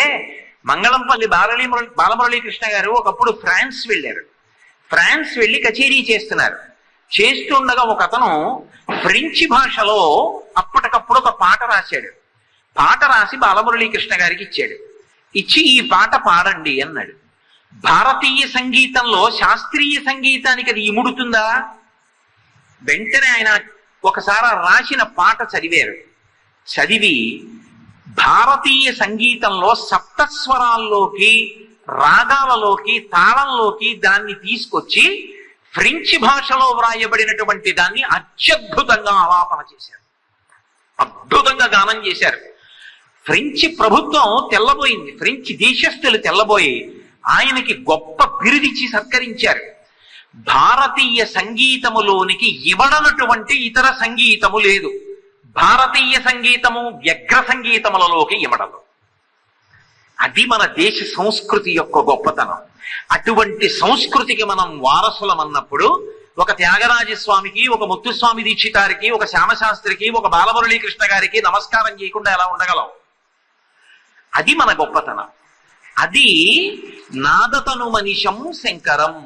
మంగళంపల్లి బాలమురళీకృష్ణ గారు ఒకప్పుడు ఫ్రాన్స్ వెళ్ళారు. ఫ్రాన్స్ వెళ్ళి కచేరీ చేస్తున్నారు. చేస్తుండగా ఒక అతను ఫ్రెంచి భాషలో అప్పటికప్పుడు ఒక పాట రాశాడు. పాట రాసి బాలమురళీకృష్ణ గారికి ఇచ్చాడు. ఇచ్చి ఈ పాట పాడండి అన్నాడు. భారతీయ సంగీతంలో శాస్త్రీయ సంగీతానికి అది ఇముడుతుందా? వెంటనే ఆయన ఒకసారి రాసిన పాట చదివారు. చదివి భారతీయ సంగీతంలో సప్తస్వరాల్లోకి రాగాలలోకి తాళంలోకి దాన్ని తీసుకొచ్చి ఫ్రెంచి భాషలో వ్రాయబడినటువంటి దాన్ని అత్యద్భుతంగా ఆలాపన చేశారు. అద్భుతంగా గానం చేశారు. ఫ్రెంచి ప్రభుత్వం తెల్లబోయింది. ఫ్రెంచి దేశస్థులు తెల్లబోయి ఆయనకి గొప్ప బిరుదిచ్చి సత్కరించారు. భారతీయ సంగీతములోనికి ఇవ్వడనటువంటి ఇతర సంగీతము లేదు. భారతీయ సంగీతము వ్యగ్ర సంగీతములలోకి ఇవ్వడదు. అది మన దేశ సంస్కృతి యొక్క గొప్పతనం. అటువంటి సంస్కృతికి మనం వారసులం అన్నప్పుడు ఒక త్యాగరాజస్వామికి, ఒక ముత్తుస్వామి దీక్షితారికి, ఒక శ్యామశాస్త్రికి, ఒక బాలమురళీకృష్ణ గారికి నమస్కారం చేయకుండా ఎలా ఉండగలం? అది మన గొప్పతనం. అది నాదతను మనిషం శంకరం.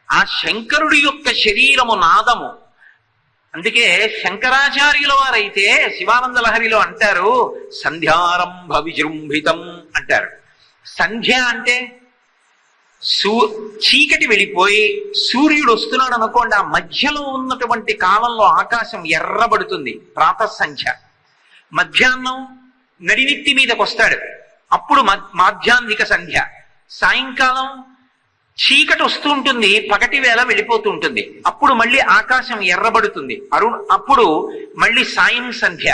ఆ శంకరుడి యొక్క శరీరము నాదము. అందుకే శంకరాచార్యుల వారైతే శివానంద లహరిలో అంటారు సంధ్యారంభ విజృంభితం అంటారు. సంధ్య అంటే చీకటి వెళ్ళిపోయి సూర్యుడు వస్తున్నాడు అనుకోండి, ఆ మధ్యలో ఉన్నటువంటి కాలంలో ఆకాశం ఎర్రబడుతుంది, ప్రాతః సంధ్య. మధ్యాహ్నం నడినెత్తి మీదకి వస్తాడు, అప్పుడు మాధ్యాహ్నిక సంధ్య. సాయంకాలం చీకటి వస్తూ ఉంటుంది, పగటి వేళ వెళ్ళిపోతూ ఉంటుంది, అప్పుడు మళ్ళీ ఆకాశం ఎర్రబడుతుంది, అప్పుడు మళ్ళీ సాయం సంధ్య.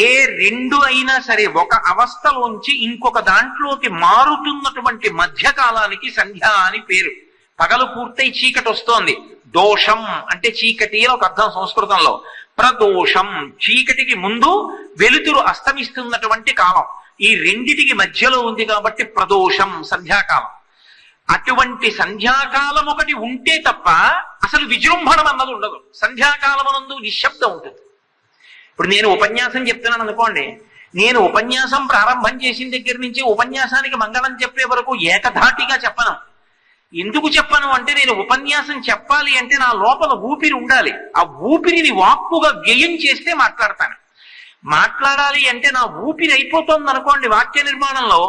ఏ 2 అయినా సరే ఒక అవస్థలోంచి ఇంకొక దాంట్లోకి మారుతున్నటువంటి మధ్యకాలానికి సంధ్య అని పేరు. పగలు పూర్తయి చీకటి వస్తోంది, దోషం అంటే చీకటి అని ఒక అర్థం సంస్కృతంలో. ప్రదోషం చీకటికి ముందు వెలుతురు అస్తమిస్తున్నటువంటి కాలం. ఈ రెండిటికి మధ్యలో ఉంది కాబట్టి ప్రదోషం సంధ్యాకాలం. అటువంటి సంధ్యాకాలం ఒకటి ఉంటే తప్ప అసలు విజృంభణం అన్నది ఉండదు. సంధ్యాకాలమునందు నిశ్శబ్దం ఉంటుంది. ఇప్పుడు నేను ఉపన్యాసం చెప్తున్నాను అనుకోండి, నేను ఉపన్యాసం ప్రారంభం చేసిన దగ్గర నుంచి ఉపన్యాసానికి మంగళం చెప్పే వరకు ఏకధాటిగా చెప్పను. ఎందుకు చెప్పను అంటే, నేను ఉపన్యాసం చెప్పాలి అంటే నా లోపల ఊపిరి ఉండాలి. ఆ ఊపిరిని వాక్కుగా వ్యయం చేస్తే మాట్లాడతాను. మాట్లాడాలి అంటే నా ఊపిరి అయిపోతుంది అనుకోండి, వాక్య నిర్మాణంలో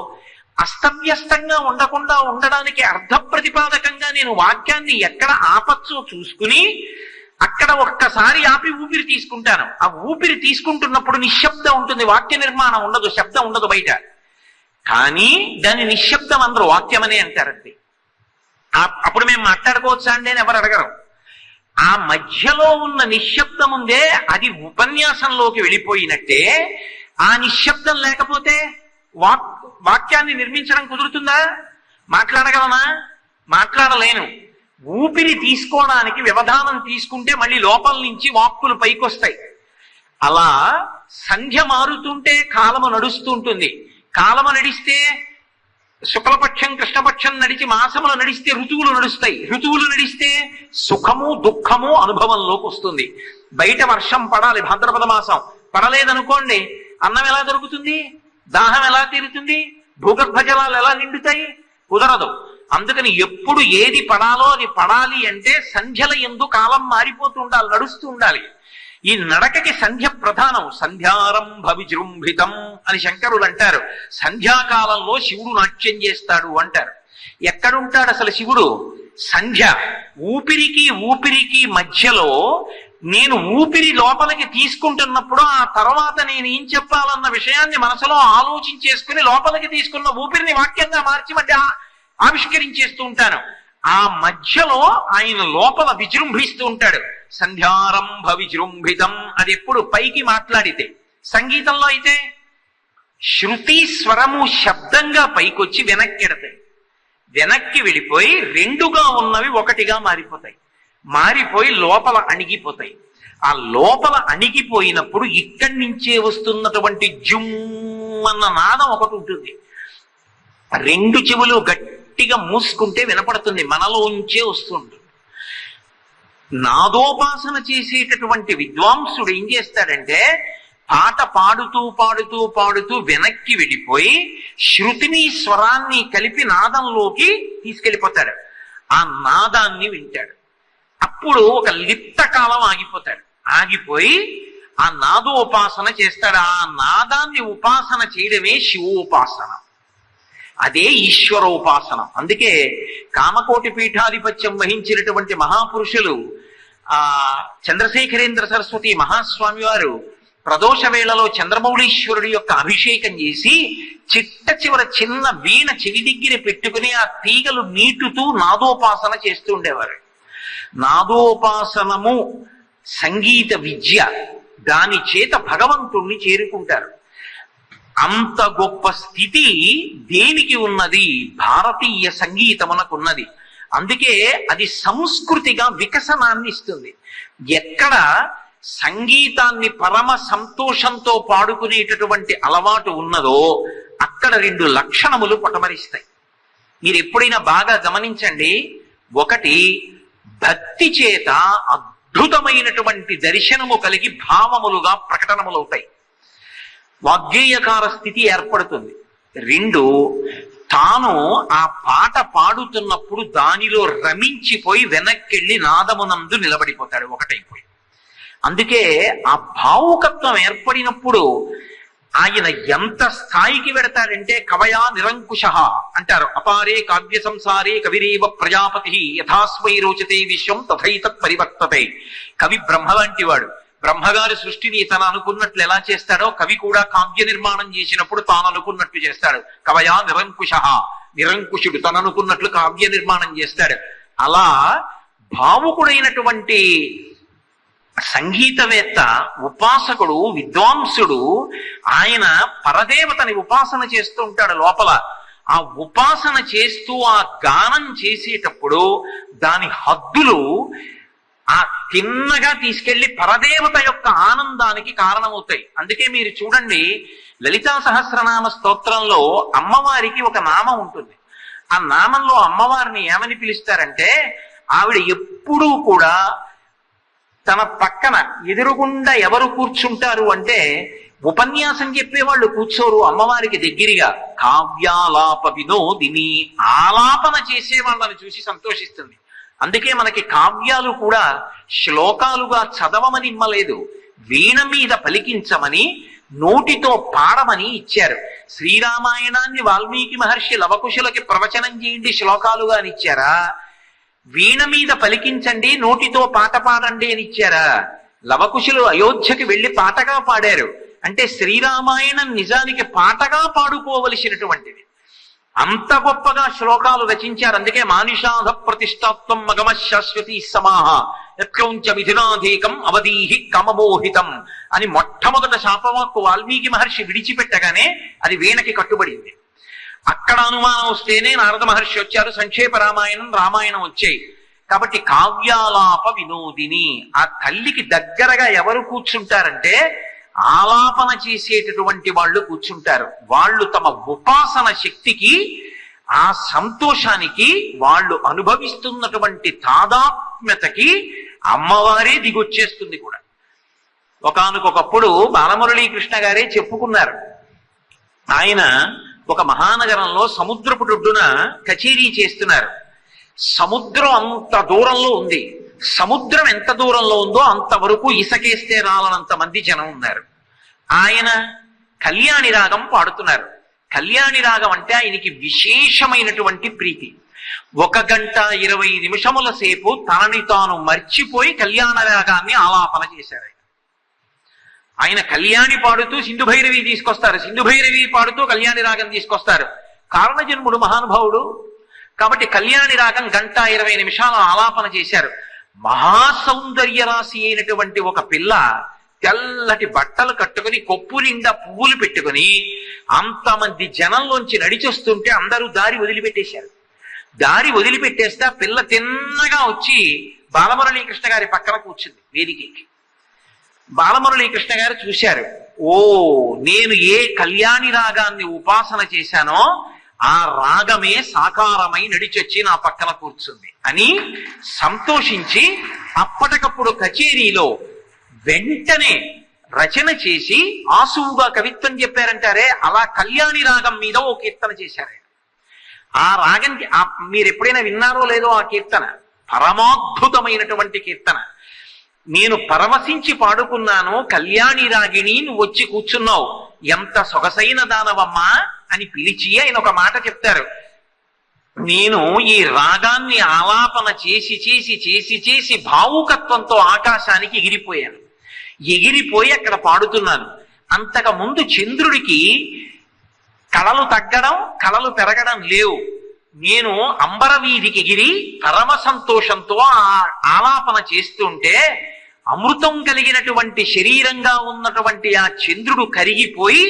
అస్తవ్యస్తంగా ఉండకుండా ఉండడానికి అర్థ ప్రతిపాదకంగా నేను వాక్యాన్ని ఎక్కడ ఆపచ్చో చూసుకుని అక్కడ ఒక్కసారి ఆపి ఊపిరి తీసుకుంటాను. ఆ ఊపిరి తీసుకుంటున్నప్పుడు నిశ్శబ్దం ఉంటుంది, వాక్య నిర్మాణం ఉండదు, శబ్దం ఉండదు బయట. కానీ దాని నిశ్శబ్దం అందరూ వాక్యమనే అంటారండి. అప్పుడు మేము మాట్లాడుకోవచ్చా అండి అని ఎవరు అడగరు. ఆ మధ్యలో ఉన్న నిశ్శబ్దం ఉందే అది ఉపన్యాసంలోకి వెళ్ళిపోయినట్టే. ఆ నిశ్శబ్దం లేకపోతే వాక్యాన్ని నిర్మించడం కుదురుతుందా? మాట్లాడగలనా? మాట్లాడలేను. ఊపిరి తీసుకోవడానికి వ్యవధానం తీసుకుంటే మళ్ళీ లోపల నుంచి వాక్కులు పైకొస్తాయి. అలా సంధ్య మారుతుంటే కాలము నడుస్తూ ఉంటుంది. కాలము నడిస్తే శుక్లపక్షం కృష్ణపక్షం నడిచి మాసములు నడిస్తే ఋతువులు నడుస్తాయి. ఋతువులు నడిస్తే సుఖము దుఃఖము అనుభవంలోకి వస్తుంది. బయట వర్షం పడాలి, భాద్రపద మాసం పడలేదనుకోండి, అన్నం ఎలా దొరుకుతుంది? దాహం ఎలా తీరుతుంది? భూగర్భ జలాలు ఎలా నిండుతాయి? కుదరదు. అందుకని ఎప్పుడు ఏది పడాలో అది పడాలి అంటే సంధ్యల యందు కాలం మారిపోతూ ఉండాలి, నడుస్తూ ఉండాలి. ఈ నడకకి సంధ్య ప్రధానం. సంధ్యారంభ విజృంభితం అని శంకరులు అంటారు. సంధ్యాకాలంలో శివుడు నాట్యం చేస్తాడు అంటారు. ఎక్కడుంటాడు అసలు శివుడు? సంధ్య. ఊపిరికి మధ్యలో నేను ఊపిరి లోపలికి తీసుకుంటున్నప్పుడు ఆ తర్వాత నేను ఏం చెప్పాలన్న విషయాన్ని మనసులో ఆలోచించేసుకుని లోపలికి తీసుకున్న ఊపిరిని వాక్యంగా మార్చి మధ్య ఆవిష్కరించేస్తూ ఉంటాను. ఆ మధ్యలో ఆయన లోపల విజృంభిస్తూ ఉంటాడు. సంధ్యారంభ విజృంభితం. అది ఎప్పుడు పైకి మాట్లాడితే. సంగీతంలో అయితే శృతి స్వరము శబ్దంగా పైకొచ్చి వెనక్కెడతాయి. వెనక్కి వెళ్ళిపోయి రెండుగా ఉన్నవి ఒకటిగా మారిపోతాయి. మారిపోయి లోపల అణిగిపోతాయి. ఆ లోపల అణిగిపోయినప్పుడు ఇక్కడి నుంచే వస్తున్నటువంటి జుమ్మన్న నాదం ఒకటి ఉంటుంది. రెండు చెవులు గట్టిగా మూసుకుంటే వినపడుతుంది, మనలోంచే వస్తుంటుంది. నాదోపాసన చేసేటటువంటి విద్వాంసుడు ఏం చేస్తాడంటే పాట పాడుతూ పాడుతూ పాడుతూ వెనక్కి వెళ్ళిపోయి శృతిని స్వరాన్ని కలిపి నాదంలోకి తీసుకెళ్ళిపోతాడు. ఆ నాదాన్ని వింటాడు. అప్పుడు ఒక లిప్త కాలం ఆగిపోతాడు. ఆగిపోయి ఆ నాదోపాసన చేస్తాడు. ఆ నాదాన్ని ఉపాసన చేయడమే శివోపాసన, అదే ఈశ్వరోపాసనం. అందుకే కామకోటి పీఠాధిపత్యం వహించినటువంటి మహాపురుషులు చంద్రశేఖరేంద్ర సరస్వతి మహాస్వామి వారు ప్రదోష వేళలో చంద్రమౌళీశ్వరుడి యొక్క అభిషేకం చేసి చిట్ట చివర చిన్న వీణ చెవి దగ్గర పెట్టుకుని ఆ తీగలు నీటుతూ నాదోపాసన చేస్తూ ఉండేవారు. నాదోపాసనము సంగీత విద్య, దాని చేత భగవంతుణ్ణి చేరుకుంటారు. అంత గొప్ప స్థితి దేనికి ఉన్నది? భారతీయ సంగీతమునకున్నది. అందుకే అది సంస్కృతిగా వికసనాన్ని ఇస్తుంది. ఎక్కడ సంగీతాన్ని పరమ సంతోషంతో పాడుకునేటటువంటి అలవాటు ఉన్నదో అక్కడ రెండు లక్షణములు పొటమరిస్తాయి. మీరు ఎప్పుడైనా బాగా గమనించండి. ఒకటి, భక్తి చేత అద్భుతమైనటువంటి దర్శనము కలిగి భావములుగా ప్రకటనములవుతాయి, వాగ్గేయకార స్థితి ఏర్పడుతుంది. రెండు, తాను ఆ పాట పాడుతున్నప్పుడు దానిలో రమించిపోయి వెనక్కెళ్ళి నాదమునందు నిలబడిపోతాడు, ఒకటైపోయి. అందుకే ఆ భావుకత్వం ఏర్పడినప్పుడు ఆయన ఎంత స్థాయికి వెడతాడంటే కవయా నిరంకుశ అంటారు. అపారే కావ్య సంసారే కవిరేవ ప్రజాపతి యథాస్మై రోచతే విశ్వం తథైతత్ పరివర్తతే. కవి బ్రహ్మ లాంటి వాడు. బ్రహ్మగారి సృష్టిని తను అనుకున్నట్లు ఎలా చేస్తాడో కవి కూడా కావ్య నిర్మాణం చేసినప్పుడు తాను అనుకున్నట్లు చేస్తాడు. కవయా నిరంకుశ, నిరంకుశుడు తను అనుకున్నట్లు కావ్య నిర్మాణం చేస్తాడు. అలా భావుకుడైనటువంటి సంగీతవేత్త, ఉపాసకుడు, విద్వాంసుడు ఆయన పరదేవతని ఉపాసన చేస్తూ ఉంటాడు లోపల. ఆ ఉపాసన చేస్తూ ఆ గానం చేసేటప్పుడు దాని హద్దులు ఆ తిన్నగా తీసుకెళ్లి పరదేవత యొక్క ఆనందానికి కారణమవుతాయి. అందుకే మీరు చూడండి, లలితా సహస్రనామ స్తోత్రంలో అమ్మవారికి ఒక నామం ఉంటుంది. ఆ నామంలో అమ్మవారిని ఏమని పిలుస్తారంటే, ఆవిడ ఎప్పుడూ కూడా తన పక్కన ఎదురుగుండా ఎవరు కూర్చుంటారు అంటే ఉపన్యాసం చెప్పేవాళ్ళు కూర్చోరు. అమ్మవారికి దగ్గరగా కావ్యాలాప వినోదిని, ఆలాపన చేసే వాళ్ళని చూసి సంతోషిస్తుంది. అందుకే మనకి కావ్యాలు కూడా శ్లోకాలుగా చదవమని ఇమ్మలేదు, వీణ మీద పలికించమని, నోటితో పాడమని ఇచ్చారు. శ్రీరామాయణాన్ని వాల్మీకి మహర్షి లవకుశులకి ప్రవచనం చేయండి శ్లోకాలుగా అని ఇచ్చారా? వీణ మీద పలికించండి, నోటితో పాట పాడండి అని ఇచ్చారా? లవకుశులు అయోధ్యకి వెళ్లి పాటగా పాడారు. అంటే శ్రీరామాయణం నిజానికి పాటగా పాడుకోవలసినటువంటిది. అంత గొప్పగా శ్లోకాలు రచించారు. అందుకే మానిషాధ ప్రతిష్టాత్వం మగమ శాశ్వతీ సమాహ యత్కౌంచ మిథునాధీకం అవధీహి కమమోహితం అని మొట్టమొదట శాపవాక్కు వాల్మీకి మహర్షి విడిచిపెట్టగానే అది వీణకి కట్టుబడింది. అక్కడ అనుమానం వస్తేనే నారద మహర్షి వచ్చారు, సంక్షేప రామాయణం, రామాయణం వచ్చాయి. కాబట్టి కావ్యాలాప వినోదిని, ఆ తల్లికి దగ్గరగా ఎవరు కూర్చుంటారంటే ఆలాపన చేసేటటువంటి వాళ్ళు కూర్చుంటారు. వాళ్ళు తమ ఉపాసన శక్తికి, ఆ సంతోషానికి, వాళ్ళు అనుభవిస్తున్నటువంటి తాదాత్మ్యతకి అమ్మవారే దిగొచ్చేస్తుంది కూడా. ఒకానొకప్పుడు బాలమురళీకృష్ణ గారే చెప్పుకున్నారు. ఆయన ఒక మహానగరంలో సముద్రపుడొడ్డున కచేరీ చేస్తున్నారు. సముద్రం అంత దూరంలో ఉంది. సముద్రం ఎంత దూరంలో ఉందో అంతవరకు ఇసకేస్తే రాలనంత మంది జనం ఉన్నారు. ఆయన కళ్యాణి రాగం పాడుతున్నారు. కళ్యాణి రాగం అంటే ఆయనకి విశేషమైనటువంటి ప్రీతి. 1 గంట 20 నిమిషముల సేపు తనని తాను మర్చిపోయి కళ్యాణ రాగాన్ని ఆలాపన చేశారు. ఆయన కళ్యాణి పాడుతూ సింధు భైరవి తీసుకొస్తారు, సింధు భైరవి పాడుతూ కళ్యాణి రాగం తీసుకొస్తారు. కారణజన్ముడు మహానుభావుడు కాబట్టి కళ్యాణి రాగం 1 గంట 20 నిమిషాల ఆలాపన చేశారు. మహాసౌందర్య రాశి అయినటువంటి ఒక పిల్ల తెల్లటి బట్టలు కట్టుకుని కొప్పు నిండా పువ్వులు పెట్టుకుని అంతమంది జనంలోంచి నడిచొస్తుంటే అందరూ దారి వదిలిపెట్టేశారు. దారి వదిలిపెట్టేస్తే ఆ పిల్ల తిన్నగా వచ్చి బాలమురళీకృష్ణ గారి పక్కన కూర్చుంది వేదికకి. బాలమురళీకృష్ణ గారు చూశారు, ఓ నేను ఏ కళ్యాణి రాగాన్ని ఉపాసన చేశానో ఆ రాగమే సాకారమై నడిచొచ్చి నా పక్కన కూర్చుంది అని సంతోషించి అప్పటికప్పుడు కచేరీలో వెంటనే రచన చేసి ఆసువుగా కవిత్వం చెప్పారంటారే, అలా కళ్యాణి రాగం మీద ఓ కీర్తన చేశారు. ఆ రాగంకి మీరు ఎప్పుడైనా విన్నారో లేదో ఆ కీర్తన పరమాద్భుతమైనటువంటి కీర్తన. నేను పరవశించి పాడుకున్నాను, కళ్యాణి రాగిణి నువ్వు వచ్చి కూర్చున్నావు, ఎంత సొగసైన దానవమ్మా అని పిలిచి ఆయన ఒక మాట చెప్తారు. నేను ఈ రాగాన్ని ఆలాపన చేసి చేసి చేసి చేసి భావుకత్వంతో ఆకాశానికి ఎగిరిపోయాను. ఎగిరిపోయి అక్కడ పాడుతున్నాను. అంతకు ముందు చంద్రుడికి కళలు తగ్గడం కళలు పెరగడం లేవు. నేను అంబరవీధికి ఎగిరి పరమ సంతోషంతో ఆలాపన చేస్తుంటే అమృతం కలిగినటువంటి శరీరంగా ఉన్నటువంటి ఆ చంద్రుడు కరిగిపోయి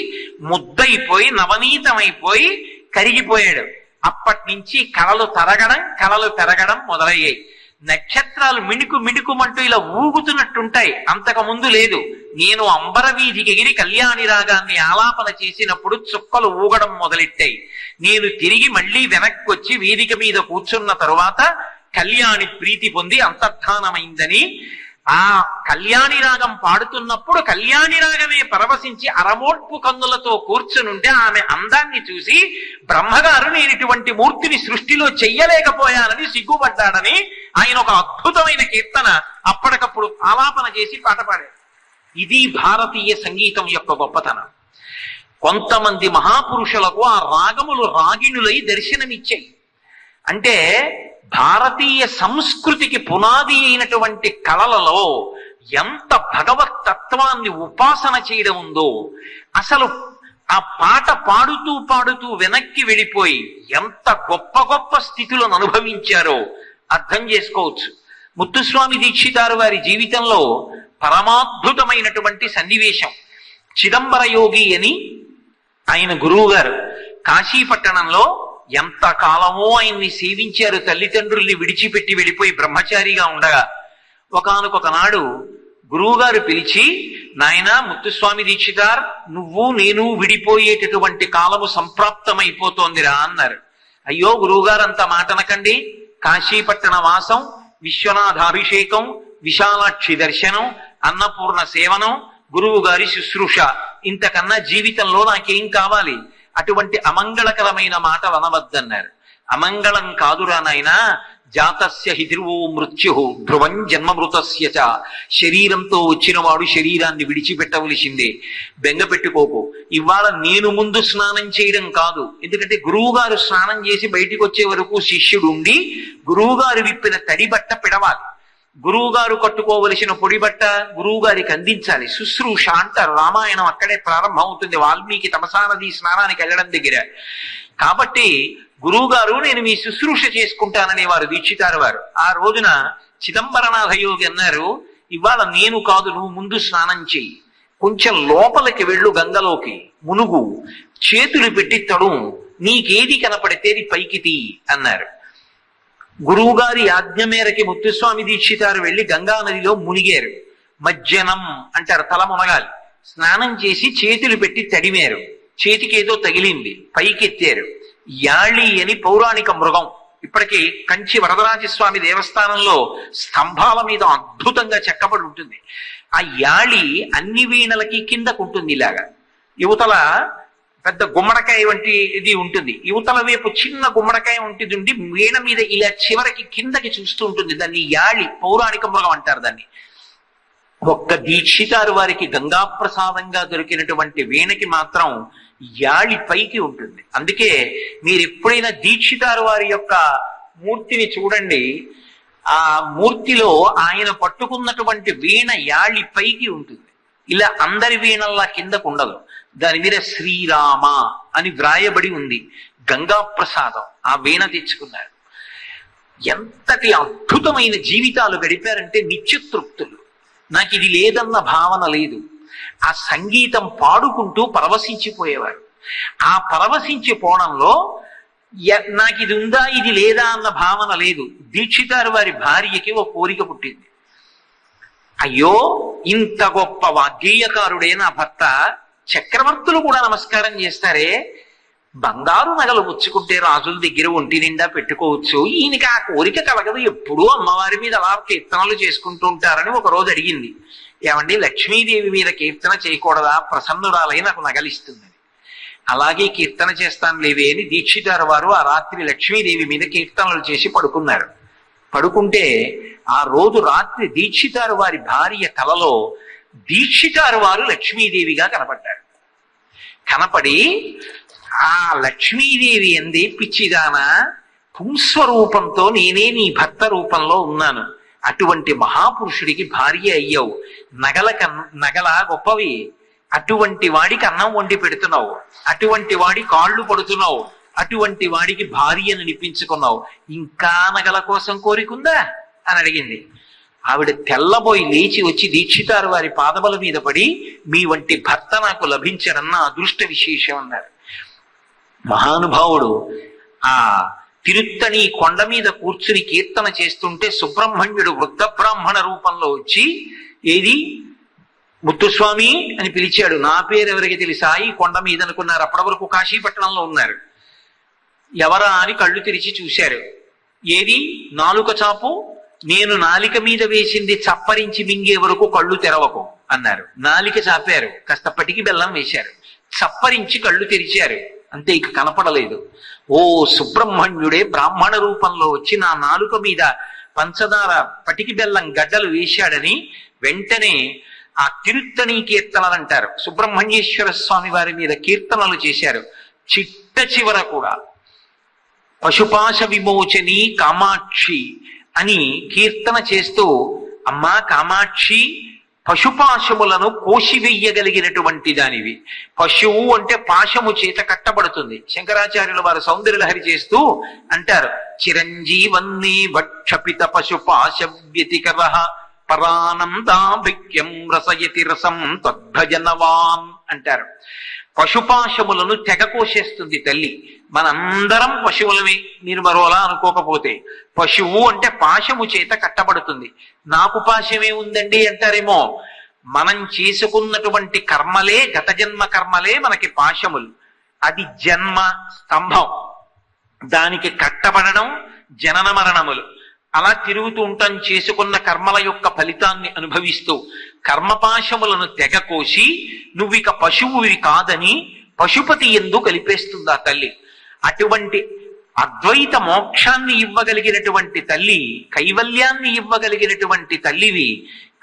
ముద్దయిపోయి నవనీతమైపోయి కరిగిపోయాడు. అప్పటి నుంచి కళలు తరగడం కళలు పెరగడం మొదలయ్యాయి. నక్షత్రాలు మిణుకు మిణుకుమంటూ ఇలా ఊగుతున్నట్టుంటాయి, అంతకు ముందు లేదు. నేను అంబరవీధికి ఎగిరి కళ్యాణి రాగాన్ని ఆలాపన చేసినప్పుడు చుక్కలు ఊగడం మొదలెట్టాయి. నేను తిరిగి మళ్ళీ వెనక్కి వచ్చి వేదిక మీద కూర్చున్న తరువాత కళ్యాణి ప్రీతి పొంది అంతర్ధానమైందని ఆ కళ్యాణి రాగం పాడుతున్నప్పుడు కళ్యాణి రాగమే పరవశించి అరమోట్పు కన్నులతో కూర్చునుంటే ఆమె అందాన్ని చూసి బ్రహ్మగారు నేను ఇటువంటి మూర్తిని సృష్టిలో చెయ్యలేకపోయానని సిగ్గుపడ్డాడని ఆయన ఒక అద్భుతమైన కీర్తన అప్పటికప్పుడు ఆలాపన చేసి పాట పాడారు. ఇది భారతీయ సంగీతం యొక్క గొప్పతనం. కొంతమంది మహాపురుషులకు ఆ రాగములు రాగిణులై దర్శనమిచ్చాయి. అంటే భారతీయ సంస్కృతికి పునాది అయినటువంటి కళలలో ఎంత భగవత్ తత్వాన్ని ఉపాసన చేయడం ఉందో, అసలు ఆ పాట పాడుతూ పాడుతూ వెనక్కి వెళ్ళిపోయి ఎంత గొప్ప గొప్ప స్థితులను అనుభవించారో అర్థం చేసుకోవచ్చు. ముత్తుస్వామి దీక్షితారు వారి జీవితంలో పరమాద్భుతమైనటువంటి సన్నివేశం. చిదంబర యోగి అని ఆయన గురువు గారు కాశీపట్టణంలో ఎంత కాలమో ఆయన్ని సేవించారు. తల్లిదండ్రుల్ని విడిచిపెట్టి వెళ్ళిపోయి బ్రహ్మచారిగా ఉండగా ఒకానొక నాడు గురువుగారు పిలిచి, నాయనా ముత్తుస్వామి దీక్షితార్, నువ్వు నేను విడిపోయేటటువంటి కాలము సంప్రాప్తమైపోతోందిరా అన్నారు. అయ్యో గురువుగారు అంత మాటనకండి, కాశీపట్టణ వాసం, విశ్వనాథాభిషేకం, విశాలాక్షి దర్శనం, అన్నపూర్ణ సేవనం, గురువు గారి శుశ్రూష, ఇంతకన్నా జీవితంలో నాకేం కావాలి? అటువంటి అమంగళకరమైన మాట వనవద్దన్నారు. అమంగళం కాదురా నాయనా, జాతస్య హి ధ్రువో మృత్యు ధ్రువం జన్మమృతస్య చ. శరీరంతో వచ్చిన వాడు శరీరాన్ని విడిచిపెట్టవలసిందే, బెంగ పెట్టుకోకు. ఇవాళ నేను ముందు స్నానం చేయడం కాదు, ఎందుకంటే గురువుగారు స్నానం చేసి బయటికి వచ్చే వరకు శిష్యుడు ఉండి గురువుగారు విప్పిన తడి బట్ట పిడవాలి. గురువుగారు కట్టుకోవలసిన పొడి బట్ట గురువుగారికి అందించాలి. శుశ్రూష అంటారు. రామాయణం అక్కడే ప్రారంభం అవుతుంది, వాల్మీకి తమసానది స్నానానికి వెళ్ళడం దగ్గర. కాబట్టి గురువుగారు నేను మీ శుశ్రూష చేసుకుంటానని వారు దీక్షితారు వారు. ఆ రోజున చిదంబరనాథ యోగి అన్నారు, ఇవాళ నేను కాదు, నువ్వు ముందు స్నానం చెయ్యి, కొంచెం లోపలికి వెళ్ళు, గంగలోకి మునుగు, చేతులు పెట్టి తడు, నీకేది కనపడితేది పైకి తీ అన్నారు. గురువుగారి ఆజ్ఞ మేరకి ముత్తుస్వామి దీక్షితారు వెళ్లి గంగా నదిలో మునిగారు. మజ్జనం అంటారు, తల మునగాలి. స్నానం చేసి చేతులు పెట్టి తడిమారు, చేతికి ఏదో తగిలింది, పైకెత్తారు. యాళి అని పౌరాణిక మృగం, ఇప్పటికీ కంచి వరదరాజస్వామి దేవస్థానంలో స్తంభాల మీద అద్భుతంగా చెక్కబడి ఉంటుంది. ఆ యాళి అన్ని వీణలకి కిందకుంటుంది, ఇలాగా యువతల పెద్ద గుమ్మడికాయ వంటి ఇది ఉంటుంది, యువతల వైపు చిన్న గుమ్మడికాయ ఉంటుంది ఉండి వీణ మీద ఇలా చివరికి కిందకి చూస్తూ ఉంటుంది. దాన్ని యాళి, పౌరాణిక మృగం అంటారు దాన్ని. ఒక్క దీక్షితారు వారికి గంగా ప్రసాదంగా దొరికినటువంటి వీణకి మాత్రం యాళి పైకి ఉంటుంది. అందుకే మీరు ఎప్పుడైనా దీక్షితారు వారి యొక్క మూర్తిని చూడండి, ఆ మూర్తిలో ఆయన పట్టుకున్నటువంటి వీణ యాళి పైకి ఉంటుంది, ఇలా అందరి వీణల్లా కిందకు ఉండదు. దాని మీద శ్రీరామ అని వ్రాయబడి ఉంది. గంగా ప్రసాదం, ఆ వీణ తెచ్చుకున్నారు. ఎంతటి అద్భుతమైన జీవితాలు గడిపారంటే నిత్యతృప్తులు. నాకు ఇది లేదన్న భావన లేదు. ఆ సంగీతం పాడుకుంటూ పరవశించిపోయేవారు. ఆ పరవశించిపోవడంలో నాకు ఇది ఉందా ఇది లేదా అన్న భావన లేదు. దీక్షితారు వారి భార్యకి ఒక కోరిక పుట్టింది. అయ్యో, ఇంత గొప్ప వాగ్గేయకారుడే నా భర్త, చక్రవర్తులు కూడా నమస్కారం చేస్తారే, బంగారు నగలు పుచ్చుకుంటే రాజుల దగ్గర ఒంటి నిండా పెట్టుకోవచ్చు, ఈయనకి ఆ కోరిక కలగదు, ఎప్పుడూ అమ్మవారి మీద అలా కీర్తనలు చేసుకుంటూ ఉంటారని ఒక రోజు అడిగింది. ఏమండి, లక్ష్మీదేవి మీద కీర్తన చేయకూడదా? ప్రసన్నురాలై నాకు నగలిస్తుంది. అలాగే కీర్తన చేస్తాను లేవే అని దీక్షితారు వారు ఆ రాత్రి లక్ష్మీదేవి మీద కీర్తనలు చేసి పడుకున్నారు. పడుకుంటే ఆ రోజు రాత్రి దీక్షితారు వారి భార్య కలలో దీక్షితారు వారు లక్ష్మీదేవిగా కనపడ్డారు. కనపడి, ఆ లక్ష్మీదేవి ఎందే, పిచ్చిదానా, పుంస్వరూపంతో నేనే నీ భర్త రూపంలో ఉన్నాను, అటువంటి మహాపురుషుడికి భార్య అయ్యావు, నగల గొప్పవి, అటువంటి వాడికి అన్నం వండి పెడుతున్నావు, అటువంటి వాడి కాళ్ళు పడుతున్నావు, అటువంటి వాడికి భార్యను నిపించుకున్నావు, ఇంకా నగల కోసం కోరికుందా అని అడిగింది. ఆవిడ తెల్లబోయి లేచి వచ్చి దీక్షితారు వారి పాదముల మీద పడి, మీ వంటి భర్త నాకు లభించడన్న అదృష్ట విశేషం అన్నారు. మహానుభావుడు ఆ తిరుత్తని కొండ మీద కూర్చుని కీర్తన చేస్తుంటే సుబ్రహ్మణ్యుడు వృద్ధ బ్రాహ్మణ రూపంలో వచ్చి, ఏది ముత్తుస్వామి అని పిలిచాడు. నా పేరు ఎవరికి తెలుసా? ఈ కొండ మీద అనుకున్నారు. అప్పటి వరకు కాశీపట్టణంలో ఉన్నారు. ఎవరా అని కళ్ళు తెరిచి చూశారు. ఏది నాలుక చాపు, నేను నాలిక మీద వేసింది చప్పరించి మింగే వరకు కళ్ళు తెరవకు అన్నారు. నాలిక చాపారు, కాస్త పటికి బెల్లం వేశారు, చప్పరించి కళ్ళు తెరిచారు, అంతే, ఇక కనపడలేదు. ఓ సుబ్రహ్మణ్యుడే బ్రాహ్మణ రూపంలో వచ్చి నా నాలుక మీద పంచదార పటికి బెల్లం గడ్డలు వేశాడని వెంటనే ఆ తిరుత్తని కీర్తనలు అంటారు. సుబ్రహ్మణ్యేశ్వర స్వామి వారి మీద కీర్తనలు చేశారు. చిట్ట చివర కూడా పశుపాశ విమోచని కామాక్షి అని కీర్తన చేస్తూ, అమ్మా కామాక్షి, పశుపాశములను కోసివెయ్యగలిగినటువంటి దానివి. పశువు అంటే పాశము చేత కట్టబడుతుంది. శంకరాచార్యుల వారు సౌందర్యలహరి చేస్తూ అంటారు, చిరంజీవన్నీ భక్షపిత పశుపాశ వ్యతికర పరానందాభిక్యం రసయతి రసం తద్భజనవాన్ అంటారు. పశుపాశములను తెగ కోసేస్తుంది తల్లి. మనందరం పశువులమే, మీరు మరోలా అనుకోకపోతే. పశువు అంటే పాశము చేత కట్టబడుతుంది. నాకు పాశమే ఉందండి అంటారేమో. మనం చేసుకున్నటువంటి కర్మలే, గత జన్మ కర్మలే మనకి పాశములు. అది జన్మ స్తంభం, దానికి కట్టబడడం జనన మరణములు. అలా తిరుగుతూ ఉంటాం చేసుకున్న కర్మల యొక్క ఫలితాన్ని అనుభవిస్తూ. కర్మపాశములను తెగ కోసి నువ్విక పశువువి కాదని పశుపతి యందు కలిపేస్తుంది ఆ తల్లి. అటువంటి అద్వైత మోక్షాన్ని ఇవ్వగలిగినటువంటి తల్లి, కైవల్యాన్ని ఇవ్వగలిగినటువంటి తల్లివి